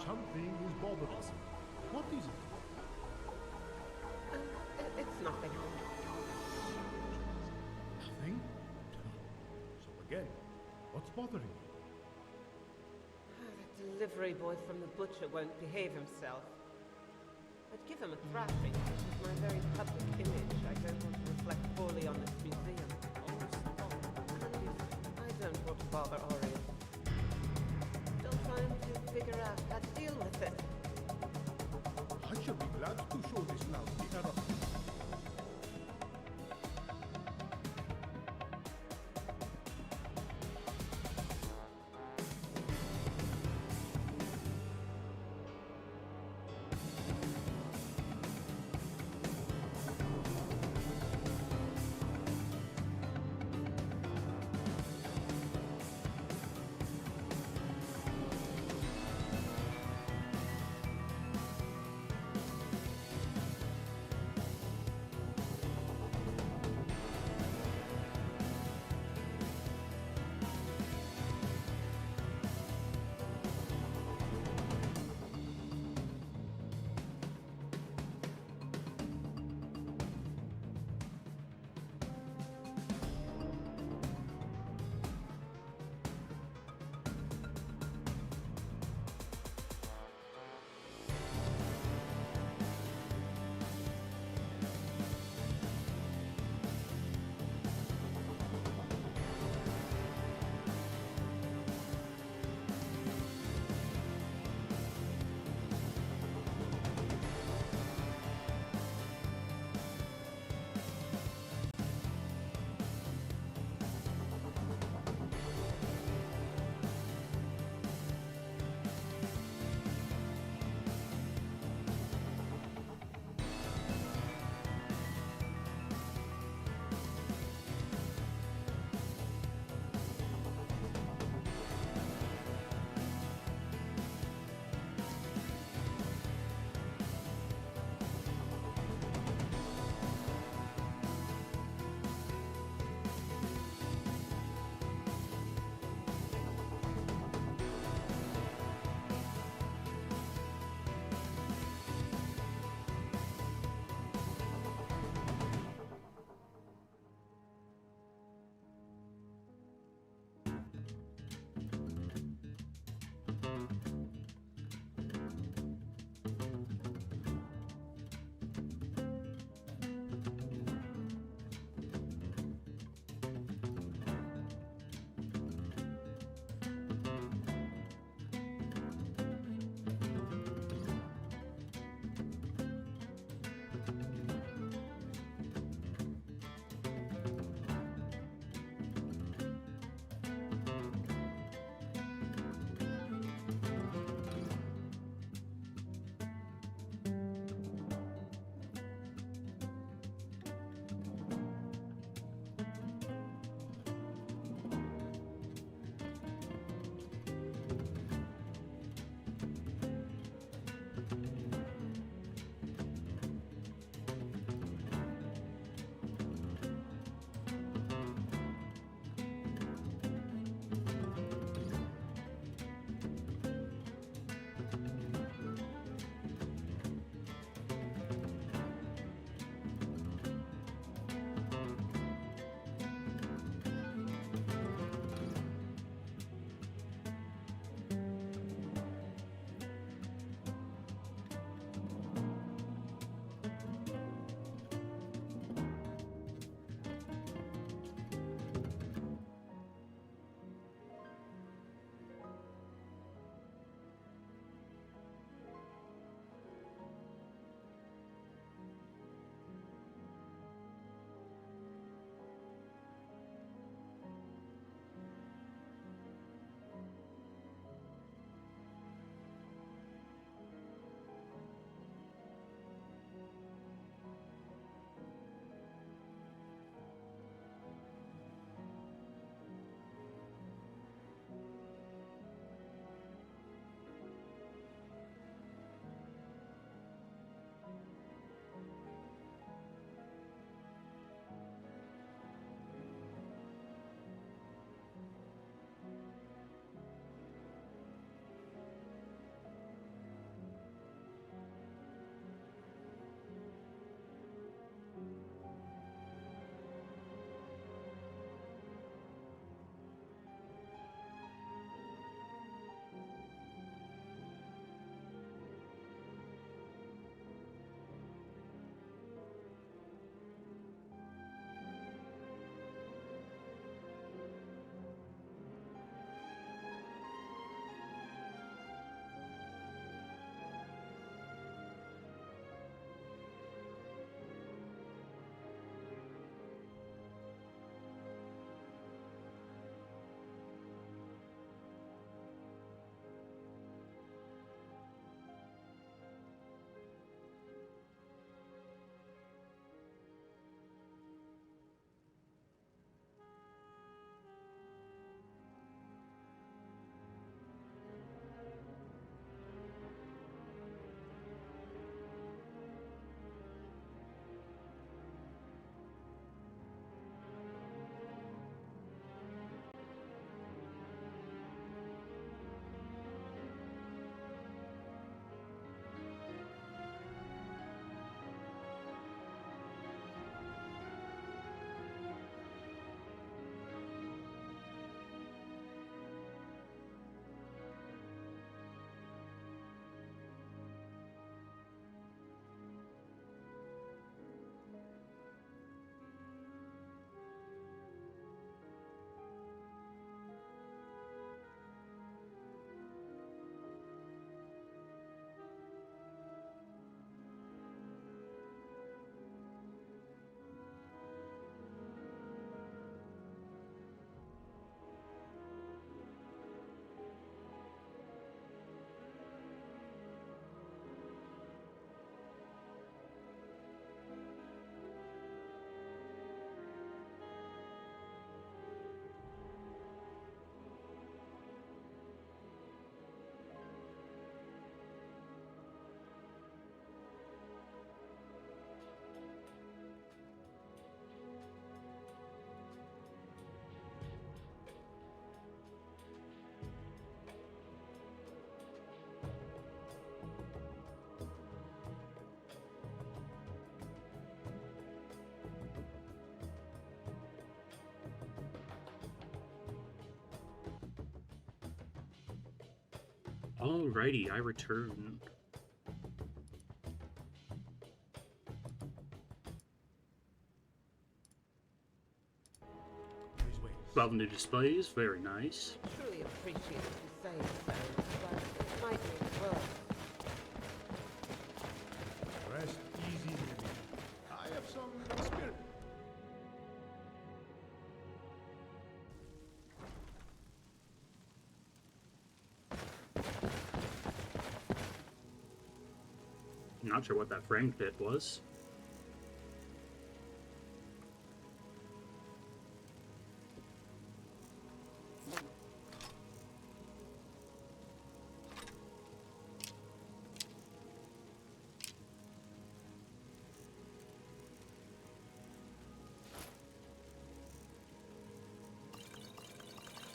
Something is bothering us. What is it? It's nothing. Nothing? So again, what's bothering you? The delivery boy from the butcher won't behave himself. I'd give him a thrashing. This is my very public image. I don't want to reflect poorly on this museum. I don't want to bother Orion. Still trying to figure out how to deal with it. I shall be glad to show this lousy Alrighty, I return. Well, new displays, very nice. Truly appreciate what you say, but it might be worse. Rest easy, baby. I have some experience. Not sure what that frame pit was.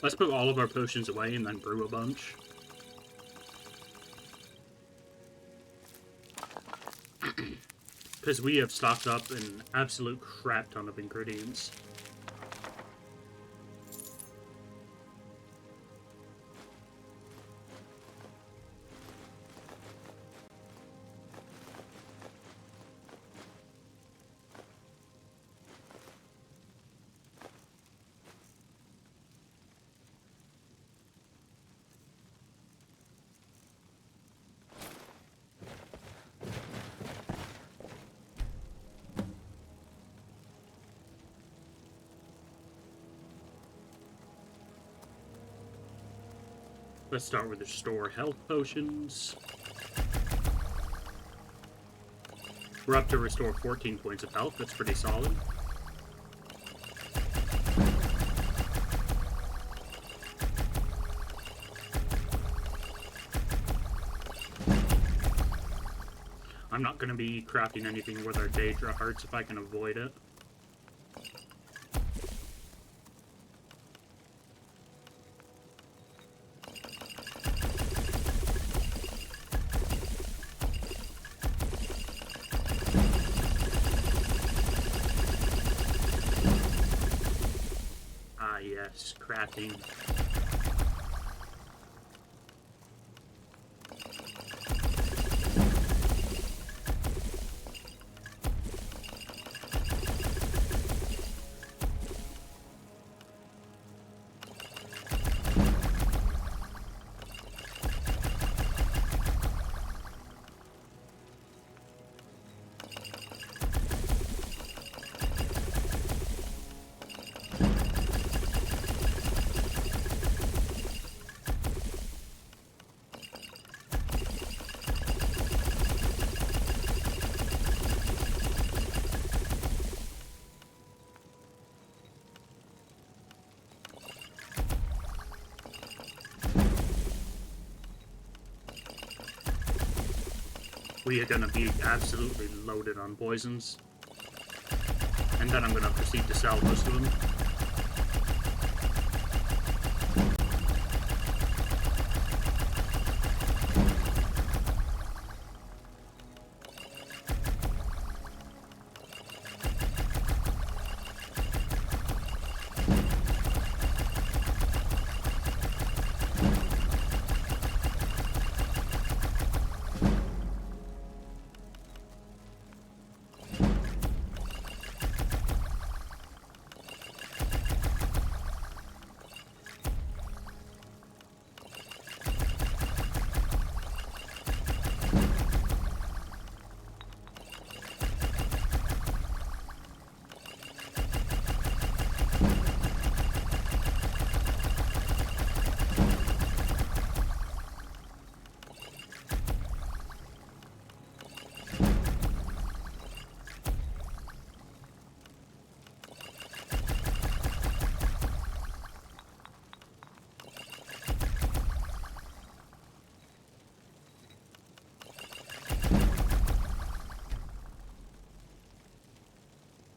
Let's put all of our potions away and then brew a bunch. Because we have stocked up an absolute crap ton of ingredients. Let's start with the restore health potions. We're up to restore 14 points of health. That's pretty solid. I'm not going to be crafting anything with our Daedra hearts if I can avoid it. Yes, crafting. We are going to be absolutely loaded on poisons. And then I'm going to proceed to sell most of them.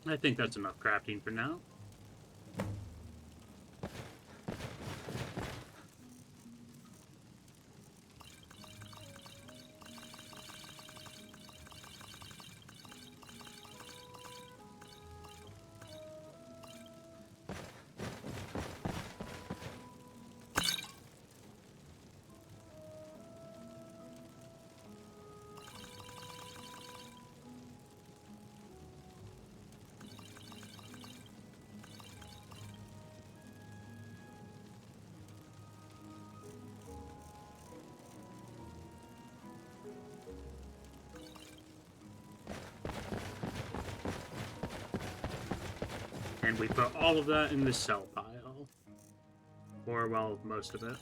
I think that's enough crafting for now. And we put all of that in the sell pile. Or, well, most of it.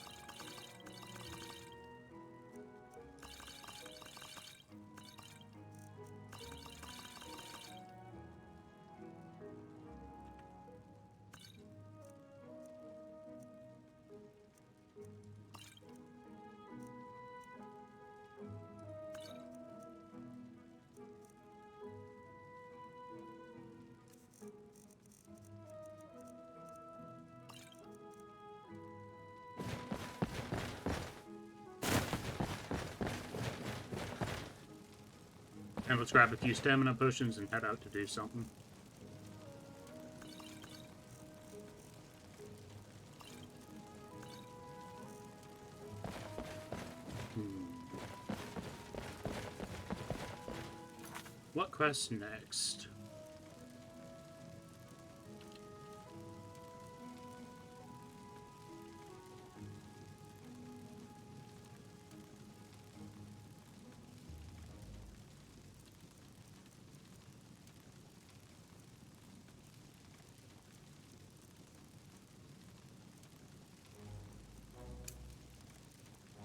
And let's grab a few stamina potions and head out to do something. What quest next?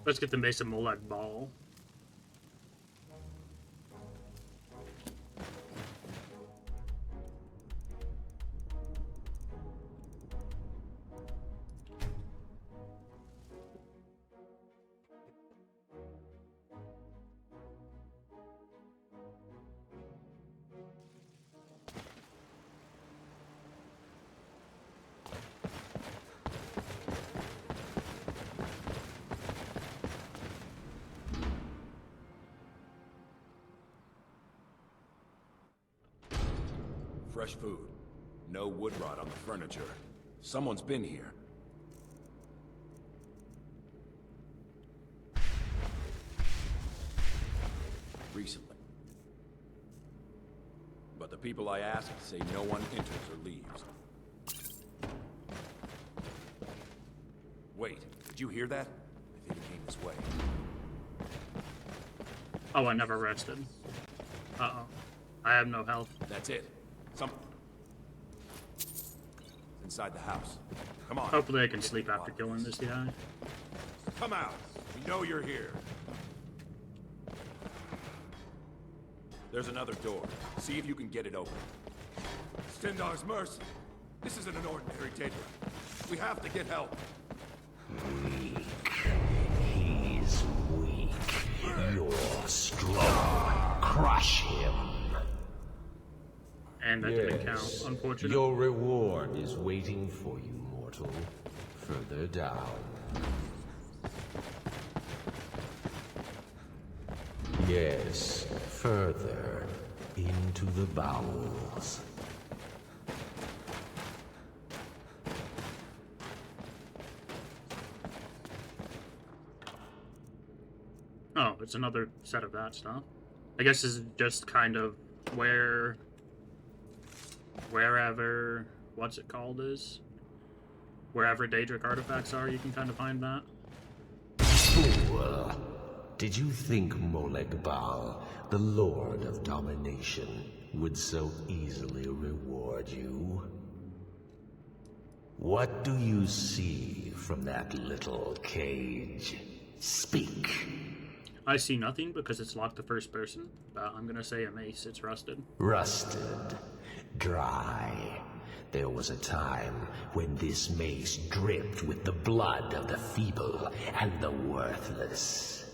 Let's get the Mesa Molag Ball. Fresh food. No wood rot on the furniture. Someone's been here. Recently. But the people I asked say no one enters or leaves. Wait, did you hear that? I think it came this way. Oh, I never rested. Uh-oh. I have no health. That's it. Inside the house. Come on. Hopefully I can sleep after killing this guy. Come out. We know you're here. There's another door. See if you can get it open. Stendarr's mercy. This isn't an ordinary Daedra. We have to get help. Weak. He's weak. You're strong. Crush him. And that didn't count, unfortunately. Your reward is waiting for you, mortal. Further down. Yes, further into the bowels. Oh, it's another set of that stuff. I guess this is just kind of wherever, what's it called is? Wherever Daedric artifacts are, you can kind of find that. Fool! Did you think Molag Bal, the Lord of Domination, would so easily reward you? What do you see from that little cage? Speak! I see nothing because it's locked to first person, but I'm gonna say a mace, it's rusted. Rusted. Dry. There was a time when this mace dripped with the blood of the feeble and the worthless.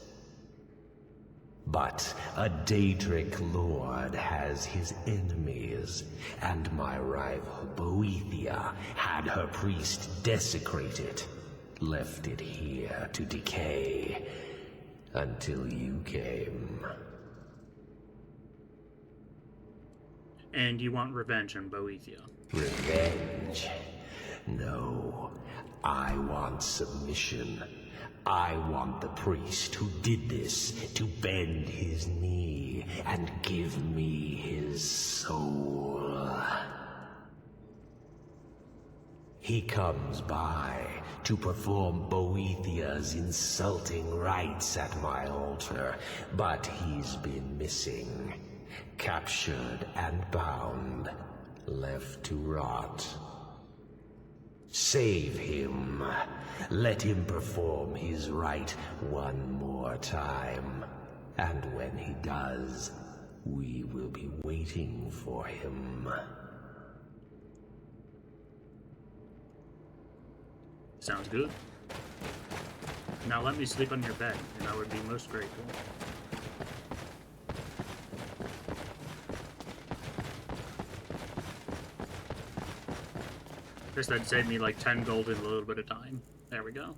But a Daedric lord has his enemies, and my rival Boethia had her priest desecrated, left it here to decay, until you came. And you want revenge on Boethia? Revenge? No. I want submission. I want the priest who did this to bend his knee and give me his soul. He comes by to perform Boethia's insulting rites at my altar, but he's been missing. Captured and bound, left to rot. Save him. Let him perform his rite one more time. And when he does, we will be waiting for him. Sounds good. Now let me sleep on your bed, and I would be most grateful. Guess that'd save me like 10 gold in a little bit of time. There we go.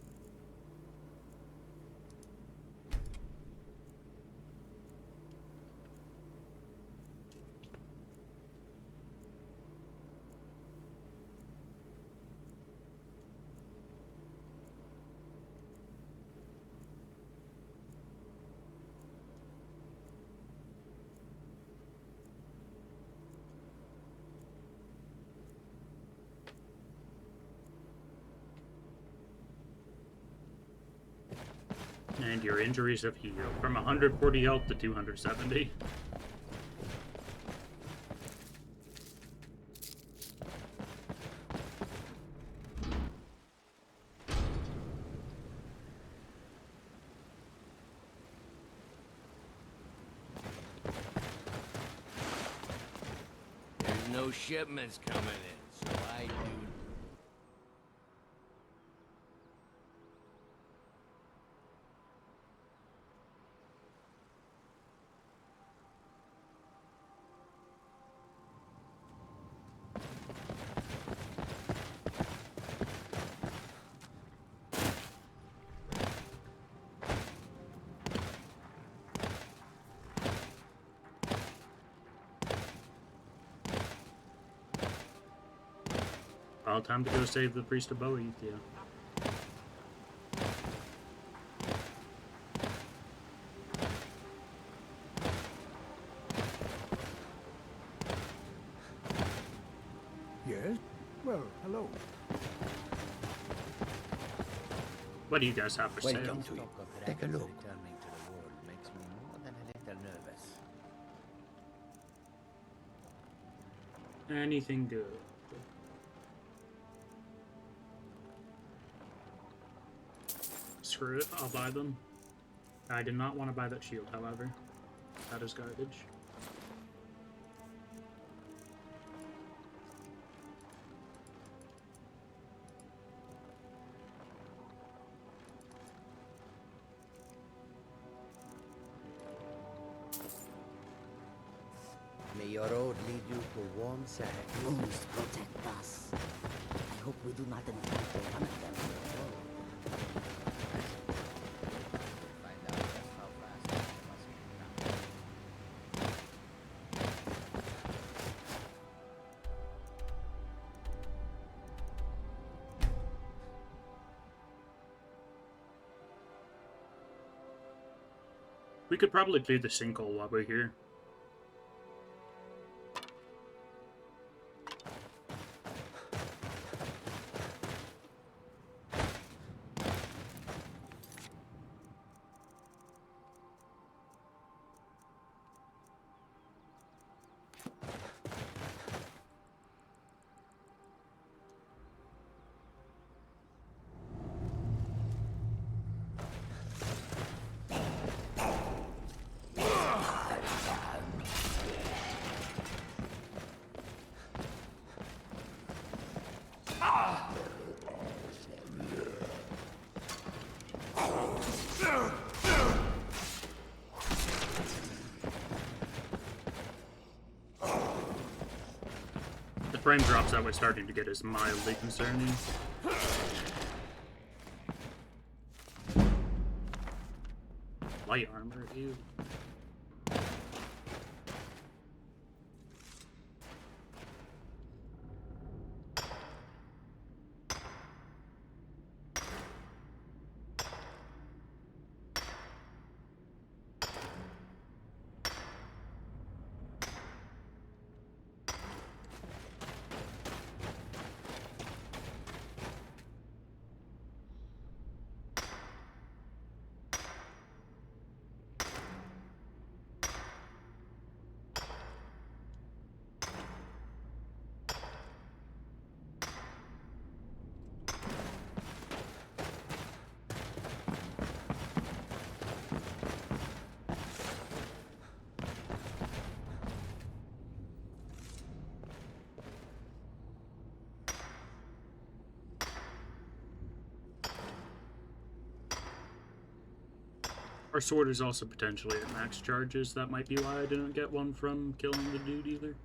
And your injuries have healed from 140 health to 270. There's no shipments coming in, so I do. Well, time to go save the priest of Boethia. Yes? Well, hello. What do you guys have for sale? Welcome to you. Take a look. Returning to the world makes me more than a little nervous. Anything good? Screw it, I'll buy them. I did not want to buy that shield, however. That is garbage. May your road lead you to warm sand. Moons protect us. I hope we do not encounter one of them on the road. Find out just how fast we must be. We could probably clear the sinkhole while we're here. The frame drops that we're starting to get is mildly concerning. Light armor, ew. Our sword is also potentially at max charges. That might be why I didn't get one from killing the dude either.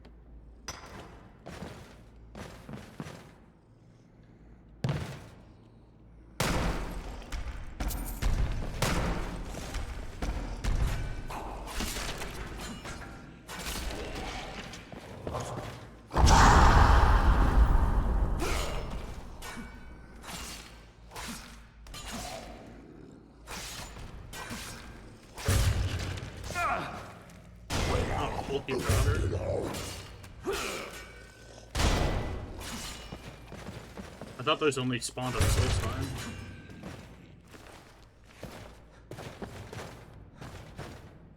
I thought those only spawned on Soulstone.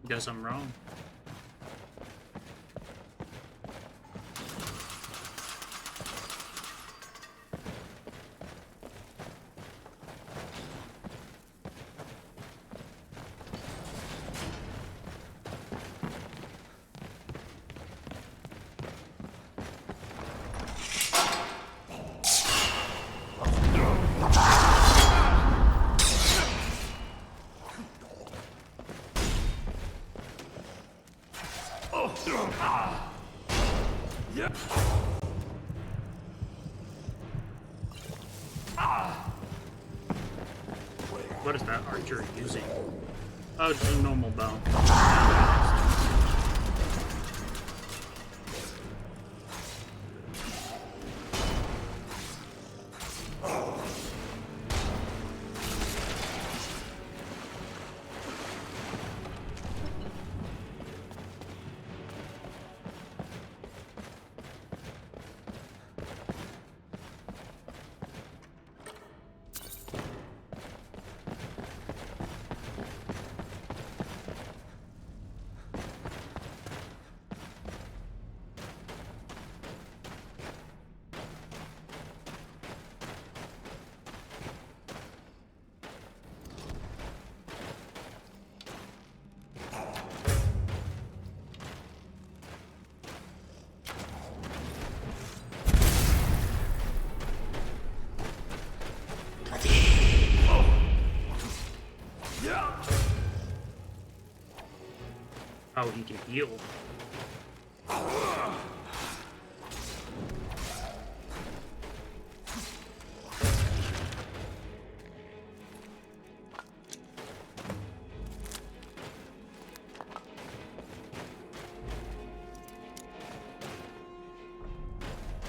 Guess I'm wrong. What is that archer using? Oh, it's a normal bow. Oh, he can heal.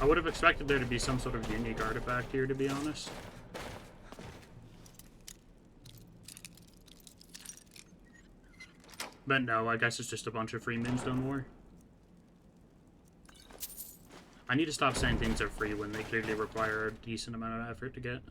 I would have expected there to be some sort of unique artifact here, to be honest. But no, I guess it's just a bunch of free Moonstone War. I need to stop saying things are free when they clearly require a decent amount of effort to get.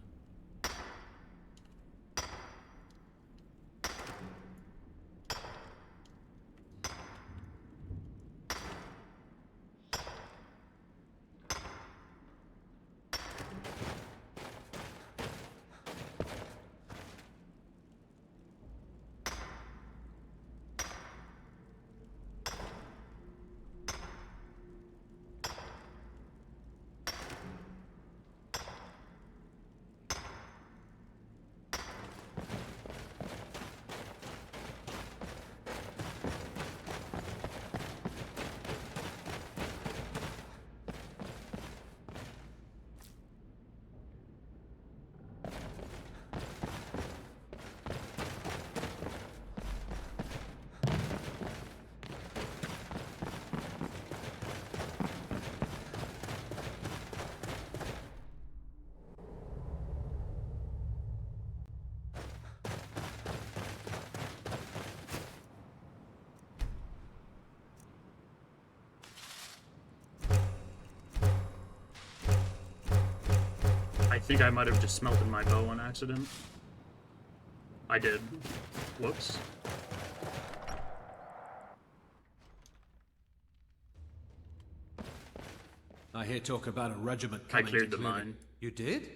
I think I might have just smelted my bow on accident. I did. Whoops. I hear talk about a regiment coming. I cleared to the clear mine. You did?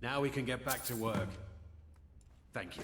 Now we can get back to work. Thank you.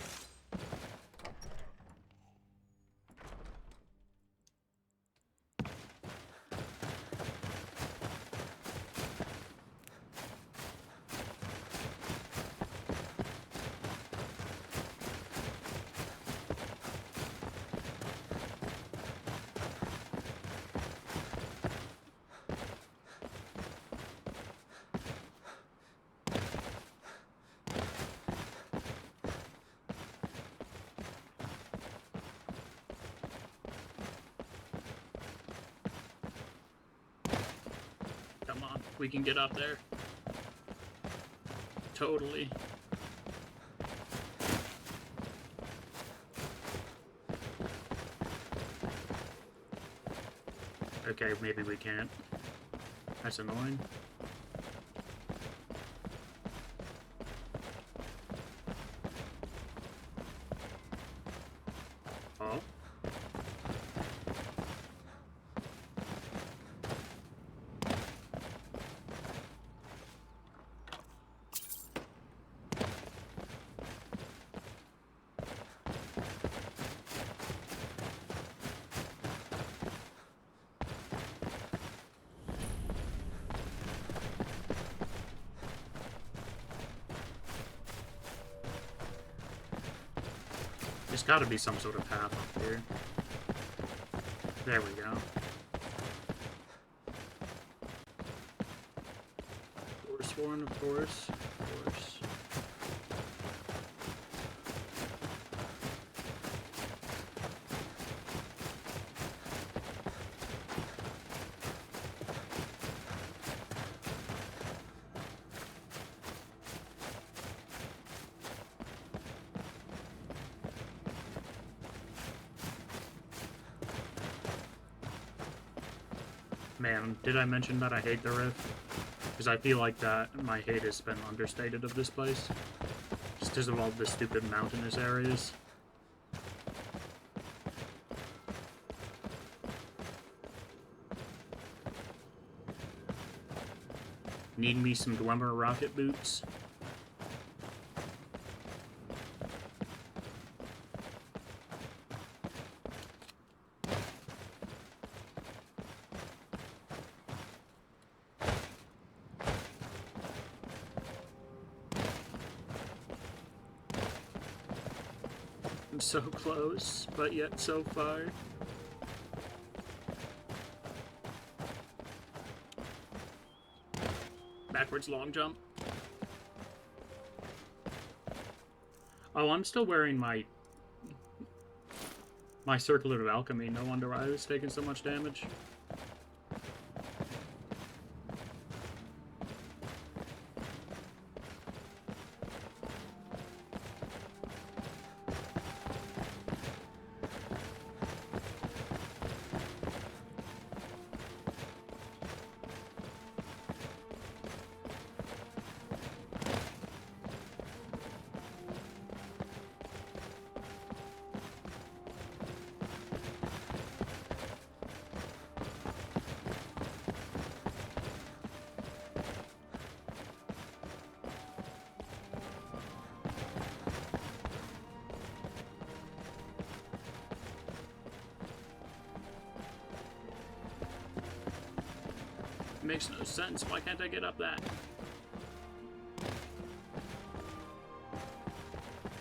We can get up there. Totally. Okay, maybe we can't. That's annoying. Oh. There's gotta be some sort of path up here. There we go. Force one, of course. Of course. Man, did I mention that I hate the Rift? Because I feel like that my hate has been understated of this place. Just because of all the stupid mountainous areas. Need me some Dwemer rocket boots. I'm so close, but yet so far. Backwards long jump. Oh, I'm still wearing my Circlet of Alchemy. No wonder I was taking so much damage. Makes no sense. Why can't I get up that?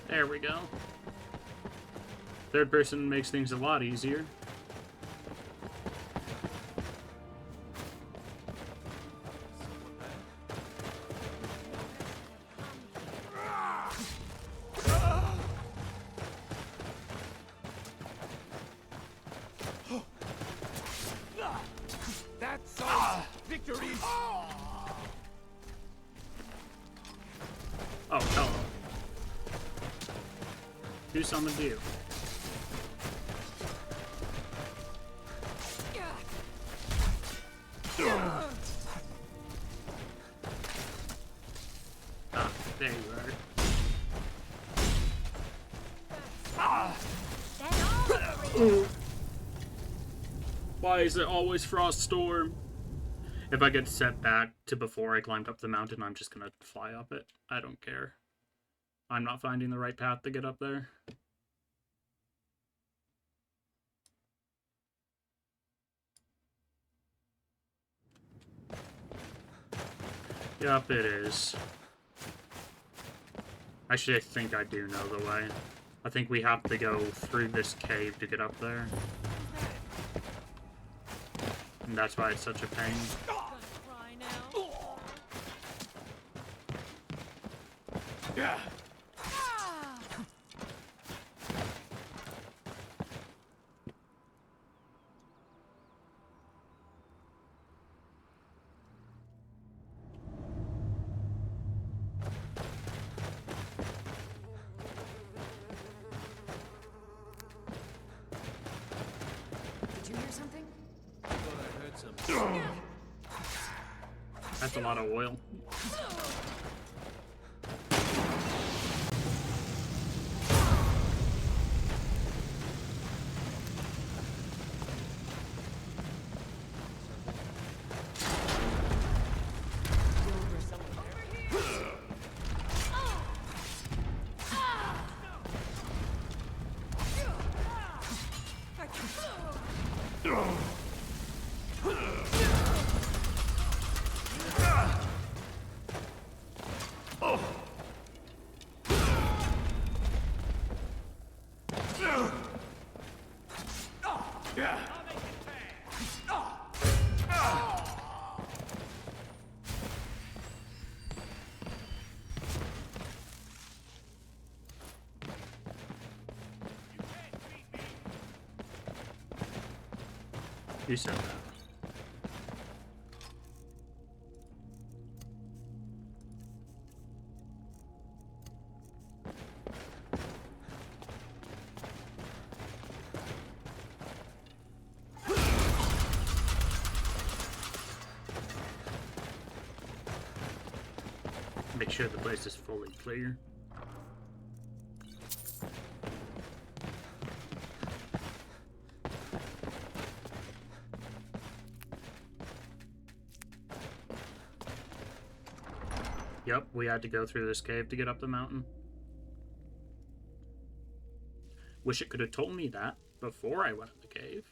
There we go. Third person makes things a lot easier. That's all. Victory. Oh, hello. Who summoned you? Ah, there you are. Why is it always Frost Storm? If I get set back to before I climbed up the mountain, I'm just gonna fly up it. I don't care. I'm not finding the right path to get up there. Yup, it is. Actually, I think I do know the way. I think we have to go through this cave to get up there. And that's why it's such a pain. Yeah. That's a lot of oil. You said that. Make sure the place is fully clear. Yep, we had to go through this cave to get up the mountain. Wish it could have told me that before I went in the cave.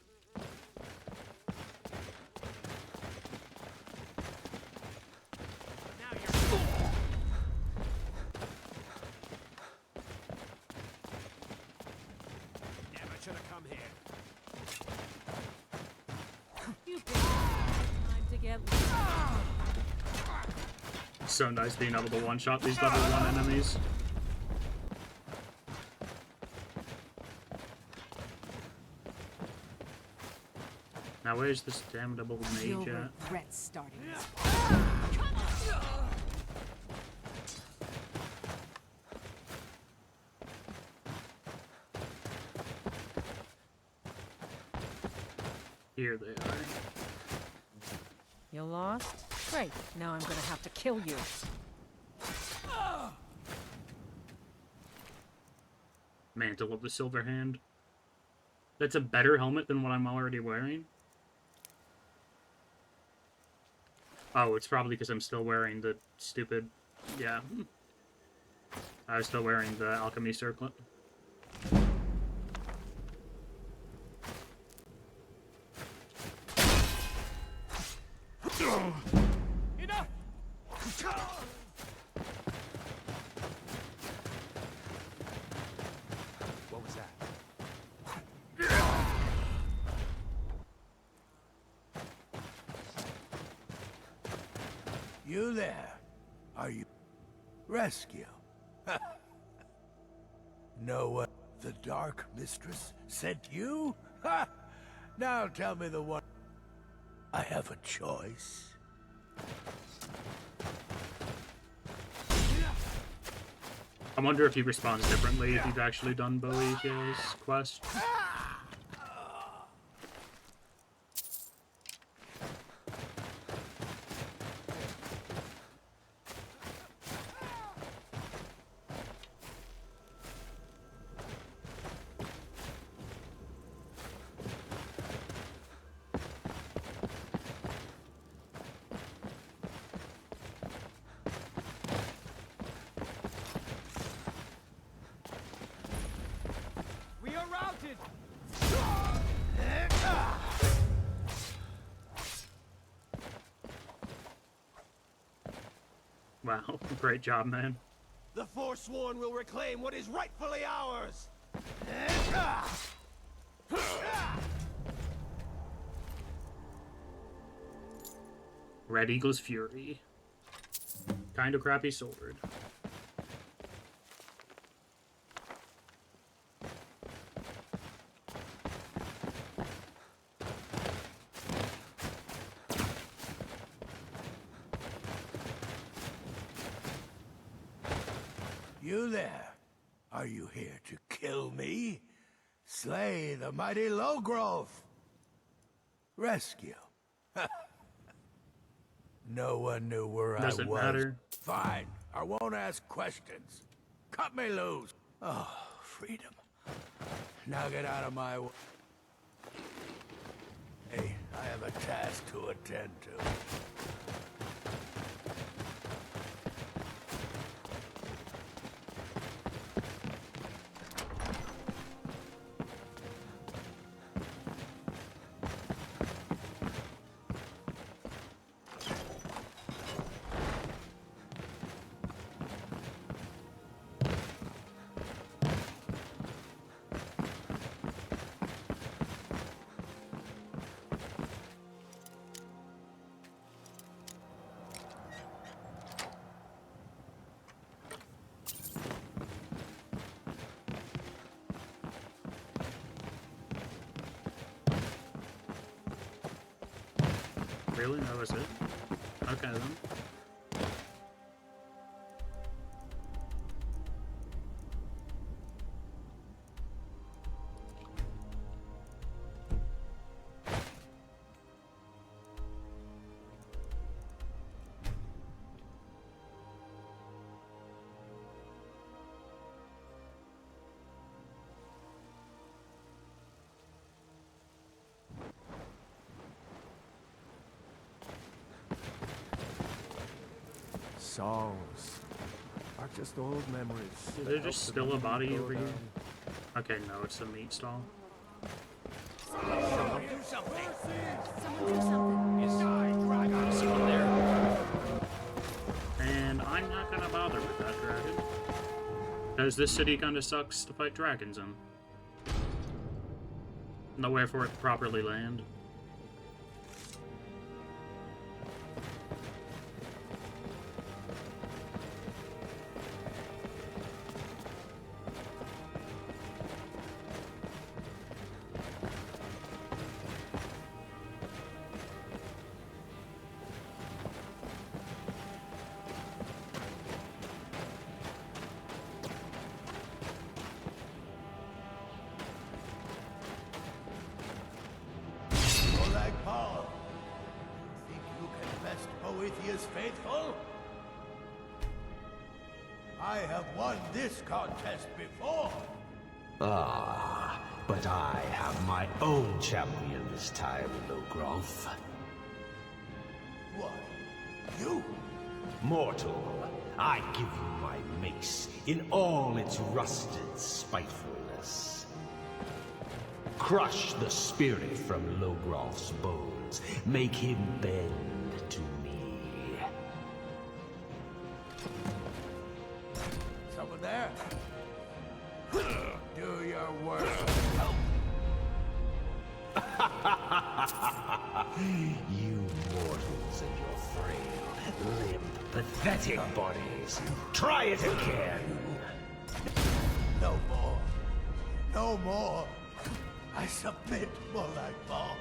Never should have come here. Time to get. So nice being able to one-shot these level 1 enemies. Now where's this damnable mage You'll at? regret starting this. Here they are. You lost? Great. Now I'm gonna have to kill you. Mantle of the Silver Hand. That's a better helmet than what I'm already wearing. Oh, it's probably because I'm still wearing the stupid... Yeah. I was still wearing the alchemy circlet. Enough! What was that? You there? Are you... Rescue? Know what the Dark Mistress sent you? Ha! Now tell me the one... I have a choice. I wonder if he responds differently if you've actually done Boethiah's quest. We are routed! Wow, great job, man. The Forsworn will reclaim what is rightfully ours! Red Eagle's Fury. Kinda crappy sword. You there? Are you here to kill me? Slay the mighty Logrove? Rescue? No one knew where Doesn't I was. matter. Fine. I won't ask questions. Cut me loose. Oh, freedom. Now get out of my way. Hey, I have a task to attend to. Really? That was it? Okay then. Songs are just old memories. Is there just still a body over here? Okay, no, it's a meat stall. Someone do something! Someone do something. Is someone there? And I'm not gonna bother with that dragon. Because this city kinda sucks to fight dragons in. Nowhere for it to properly land. Boethiah's faithful? I have won this contest before. Ah, but I have my own champion this time, Logrolf. What? You? Mortal, I give you my mace in all its rusted spitefulness. Crush the spirit from Logrolf's bones. Make him bend to me. Someone there? Do your worst. You mortals and your frail, limp, pathetic bodies. Try it again. No more. No more. I submit, Molag Bal.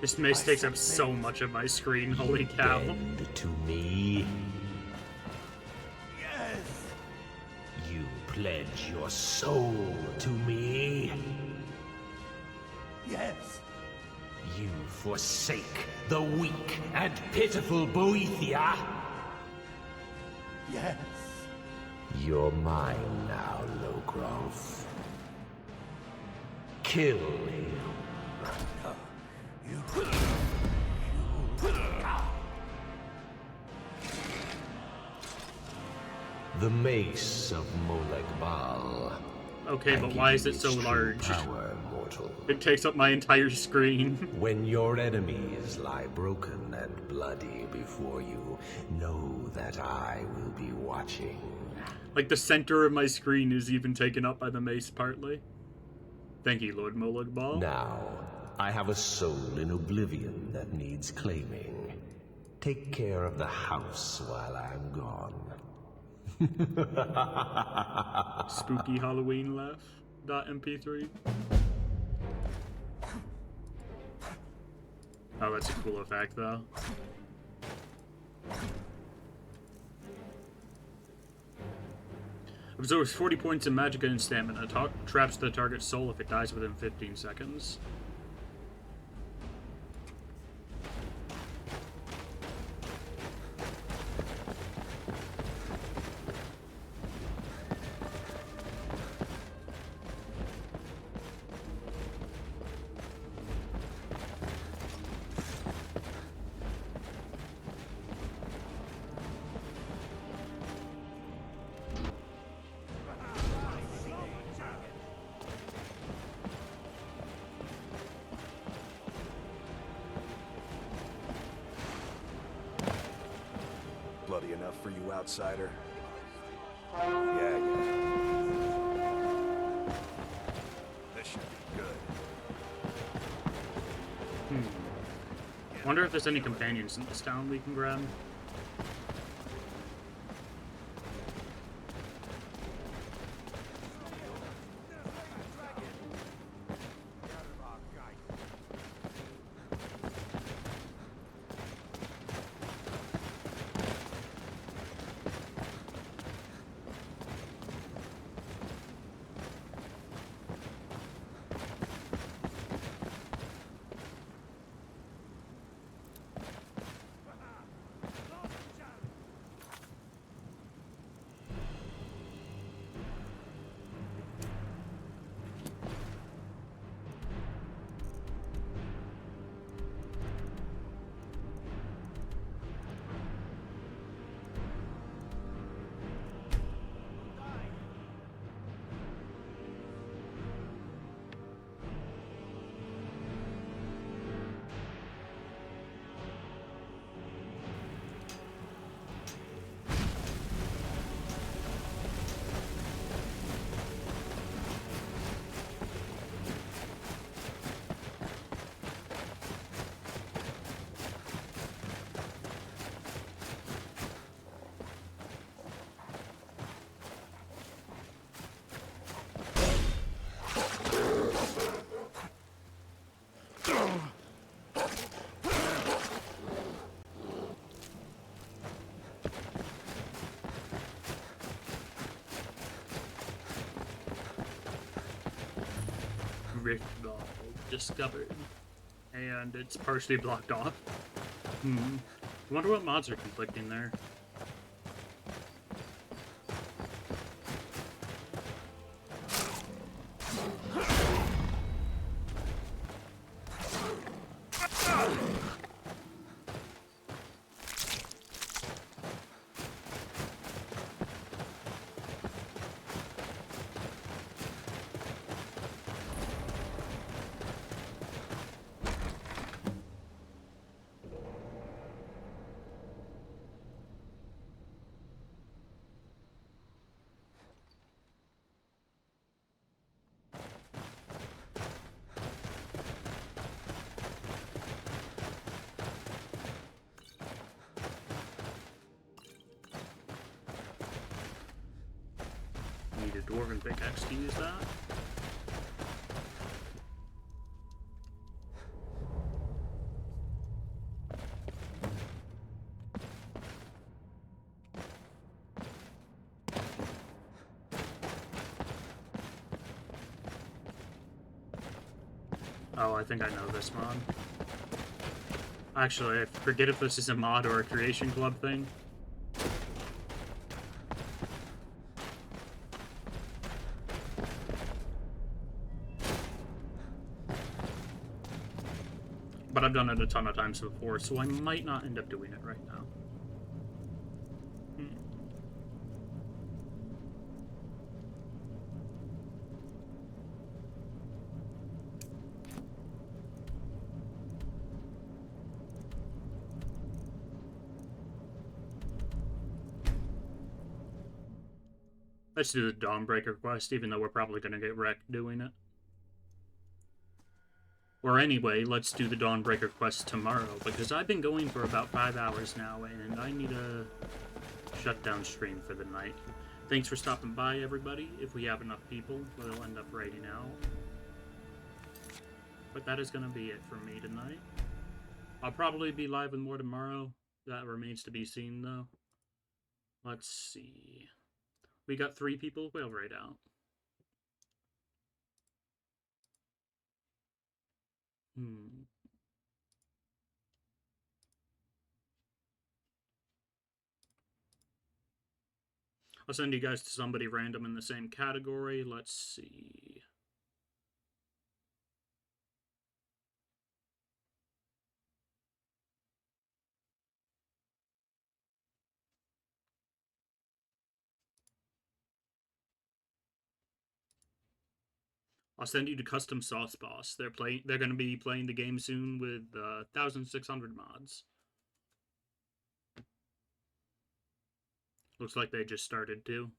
This mace takes up so much of my screen, holy cow. Bend to me. Yes. You pledge your soul to me. Yes. You forsake the weak and pitiful Boethia. Yes. You're mine now, Logrolf. Kill him. The mace of Molag Bal. Okay, but why is it so large? Power, mortal. It takes up my entire screen. When your enemies lie broken and bloody before you, know that I will be watching. Like the center of my screen is even taken up by the mace partly. Thank you, Lord Molag Bal. Now, I have a soul in oblivion that needs claiming. Take care of the house while I'm gone. Spooky Halloween laugh. .mp3. Oh, that's a cool effect, though. Absorbs 40 points of magicka and stamina. Traps the target's soul if it dies within 15 seconds. for you, outsider. Yeah. This should be good. Wonder if there's any companions in this town we can grab. Rift Ball discovered, and it's partially blocked off. I wonder what mods are conflicting there. Need a dwarven pickaxe to use that. Oh, I think I know this mod. Actually, I forget if this is a mod or a creation club thing. But I've done it a ton of times before, so I might not end up doing it right now. Let's do the Dawnbreaker quest, even though we're probably going to get wrecked doing it. Or anyway, let's do the Dawnbreaker quest tomorrow, because I've been going for about 5 hours now, and I need a shutdown stream for the night. Thanks for stopping by, everybody. If we have enough people, we'll end up raiding out. But that is going to be it for me tonight. I'll probably be live with more tomorrow. That remains to be seen, though. Let's see. We got 3 people. We'll raid out. I'll send you guys to somebody random in the same category. Let's see. I'll send you to Custom Sauce Boss. They're going to be playing the game soon with 1,600 mods. Looks like they just started to.